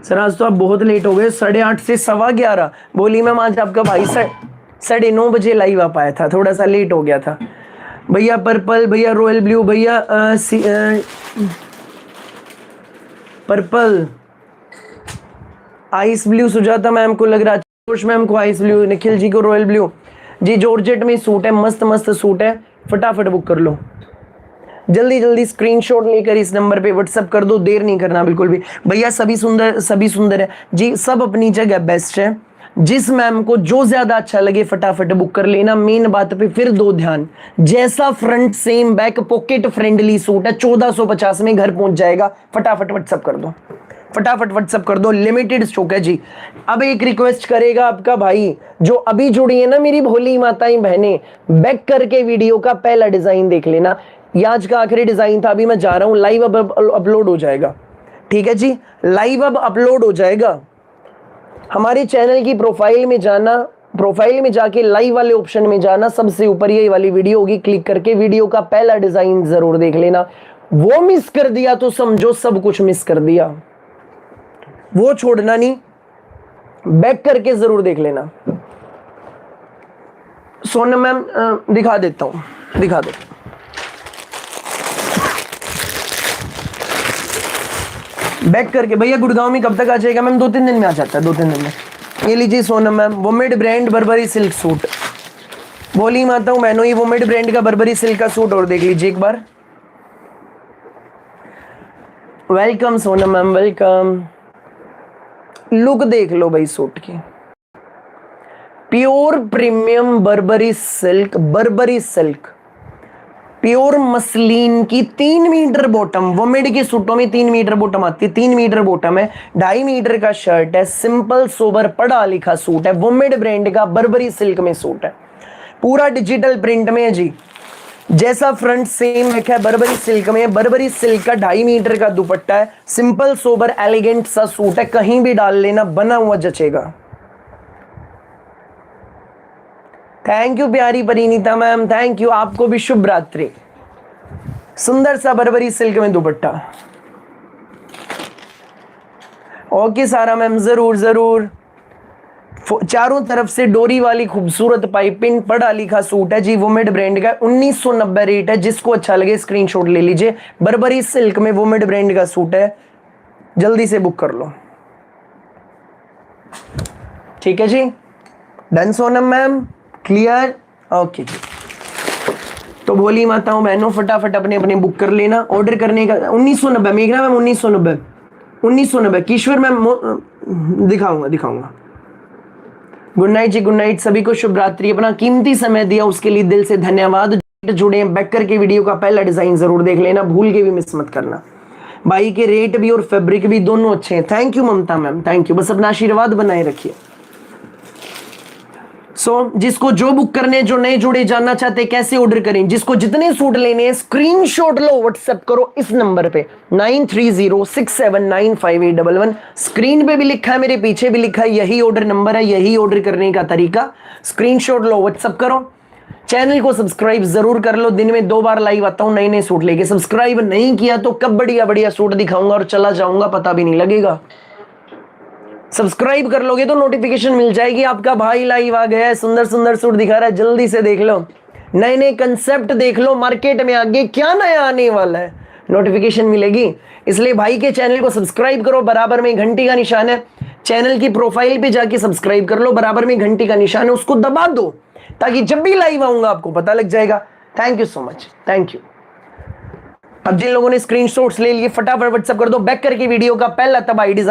सर आज तो आप बहुत लेट हो गए, 8:30 से 11:15 बोली मैम। आज आपका भाई 9:30 बजे लाइव आ पाया था, थोड़ा सा लेट हो गया था। भैया पर्पल, भैया रॉयल ब्लू, भैया purple, ice blue Sujata ma'am को लग रहा है, मैम को आइस ब्लू, निखिल जी को रॉयल ब्लू जी। जॉर्जेट में सूट है, मस्त मस्त सूट है, फटाफट बुक कर लो। जल्दी जल्दी स्क्रीनशॉट लेकर इस नंबर पे व्हाट्सएप कर दो, देर नहीं करना बिल्कुल भी। भैया सभी सुंदर है जी, सब अपनी जगह बेस्ट है। जिस मैम को जो ज्यादा अच्छा लगे फटाफट बुक कर लेना। मेन बात पे फिर दो ध्यान, जैसा front same back pocket friendly suit है, 1450 में घर पहुंच जाएगा। फटाफट व्हाट्सएप कर दो, फटाफट व्हाट्सएप कर दो, लिमिटेड स्टॉक है जी। अब एक रिक्वेस्ट करेगा आपका भाई, जो अभी जुड़ी है ना मेरी भोली माताएं बहनें, बैक करके वीडियो का पहला डिजाइन देख लेना। ये आज का आखिरी डिजाइन था, अभी मैं जा रहा हूं, लाइव अब अपलोड हो जाएगा, ठीक है जी, लाइव अब अपलोड हो जाएगा। हमारे चैनल की प्रोफाइल में जाना, प्रोफाइल में जाके लाइव वाले ऑप्शन में जाना, सबसे ऊपर यही वाली वीडियो होगी, क्लिक करके वीडियो का पहला डिजाइन जरूर देख लेना। वो मिस कर दिया तो समझो सब कुछ मिस कर दिया, वो छोड़ना नहीं। बैक करके जरूर देख लेना। सोनम मैम दिखा देता हूं, दिखा दो। बैक करके भैया गुड़गांव में कब तक आ जाएगा मैम? 2-3 दिन में आ जाता है, 2-3 दिन में। ये लीजिए Sonam ma'am, वोमेड brand Barbari silk suit. बोली माता हूं मैंने, ये वोमेड ब्रांड का बर्बरी सिल्क का सूट और देख लीजिए एक बार। Welcome Sonam ma'am, welcome. Look देख लो भाई सूट की, pure premium Burberry silk, Burberry silk, pure muslin की 3 मीटर बॉटम। वोमेड के सूटों में 3 मीटर बॉटम आती है, 3 मीटर बॉटम है, 2.5 मीटर का शर्ट है, सिंपल सोबर पढ़ा लिखा सूट है, वोमेड ब्रांड का बर्बरी सिल्क में सूट है, पूरा डिजिटल प्रिंट में है जी। जैसा फ्रंट सेम लिखा है बर्बरी सिल्क में, बर्बरी सिल्क का 2.5 मीटर का दुपट्टा है, सिंपल सोबर एलिगेंट सा सूट है, कहीं भी डाल लेना बना हुआ जचेगा। थैंक यू प्यारी परिनीता मैम, थैंक यू, आपको भी शुभ रात्रि। सुंदर सा बर्बरी सिल्क में दुपट्टा। ओके सारा मैम, जरूर जरूर। चारों तरफ से डोरी वाली खूबसूरत पाइपिंग, पढ़ा लिखा सूट है जी, वोमेड ब्रांड का, 1990 रेट है। जिसको अच्छा लगे स्क्रीनशॉट ले लीजिए। बर्बरी सिल्क में वोमेड ब्रांड का सूट है, जल्दी से बुक कर लो। ठीक है जी, done Sonam ma'am, clear, okay जी। तो बोली माताओं बहनों फटाफट अपने अपने बुक कर लेना। ऑर्डर करने का 1990 मेघना मैम, 1990 किश्वर मैम, दिखाऊंगा। गुड नाइट जी, गुड नाइट, सभी को शुभ रात्रि। अपना कीमती समय दिया उसके लिए दिल से धन्यवाद। जुड़े बैक करके वीडियो का पहला डिजाइन जरूर देख लेना, भूल के भी मिस मत करना। भाई के रेट भी और फैब्रिक भी दोनों अच्छे हैं। Thank you Mamata ma'am, thank you, बस अपना आशीर्वाद बनाए रखिए। जिसको जो बुक करने, जो नए जुड़े जानना चाहते कैसे ऑर्डर करें, जिसको जितने सूट लेने हैं स्क्रीनशॉट लो, व्हाट्सएप करो इस नंबर पे 9306795811। स्क्रीन पे भी लिखा है, मेरे पीछे भी लिखा है, यही ऑर्डर नंबर है, यही ऑर्डर करने का तरीका। स्क्रीनशॉट लो, व्हाट्सएप करो। चैनल को सब्सक्राइब जरूर कर लो, दिन में 2 बार लाइव आता हूं नए नए सूट लेके। सब्सक्राइब नहीं किया तो कब बढ़िया बढ़िया सूट दिखाऊंगा और चला जाऊंगा, पता भी नहीं लगेगा। सब्सक्राइब कर लोगे तो नोटिफिकेशन मिल जाएगी। आपका भाई लाइव आ गया है, सुंदर सुंदर सूट दिखा रहा है, जल्दी से देख लो, नए नए कंसेप्ट देख लो, मार्केट में आगे क्या नया आने वाला है, नोटिफिकेशन मिलेगी। इसलिए भाई के चैनल को सब्सक्राइब करो, बराबर में घंटी का निशान है, चैनल की प्रोफाइल पे जाके सब्सक्राइब कर लो, बराबर में घंटी का निशान है, उसको दबा दो ताकि जब भी लाइव आऊंगा आपको पता लग जाएगा। Thank you so much, thank you. अब जिन लोगों ने स्क्रीनशॉट्स ले लिए फटाफट व्हाट्सएप कर दो। बैक करके वीडियो का पहला तबाही डिजाइन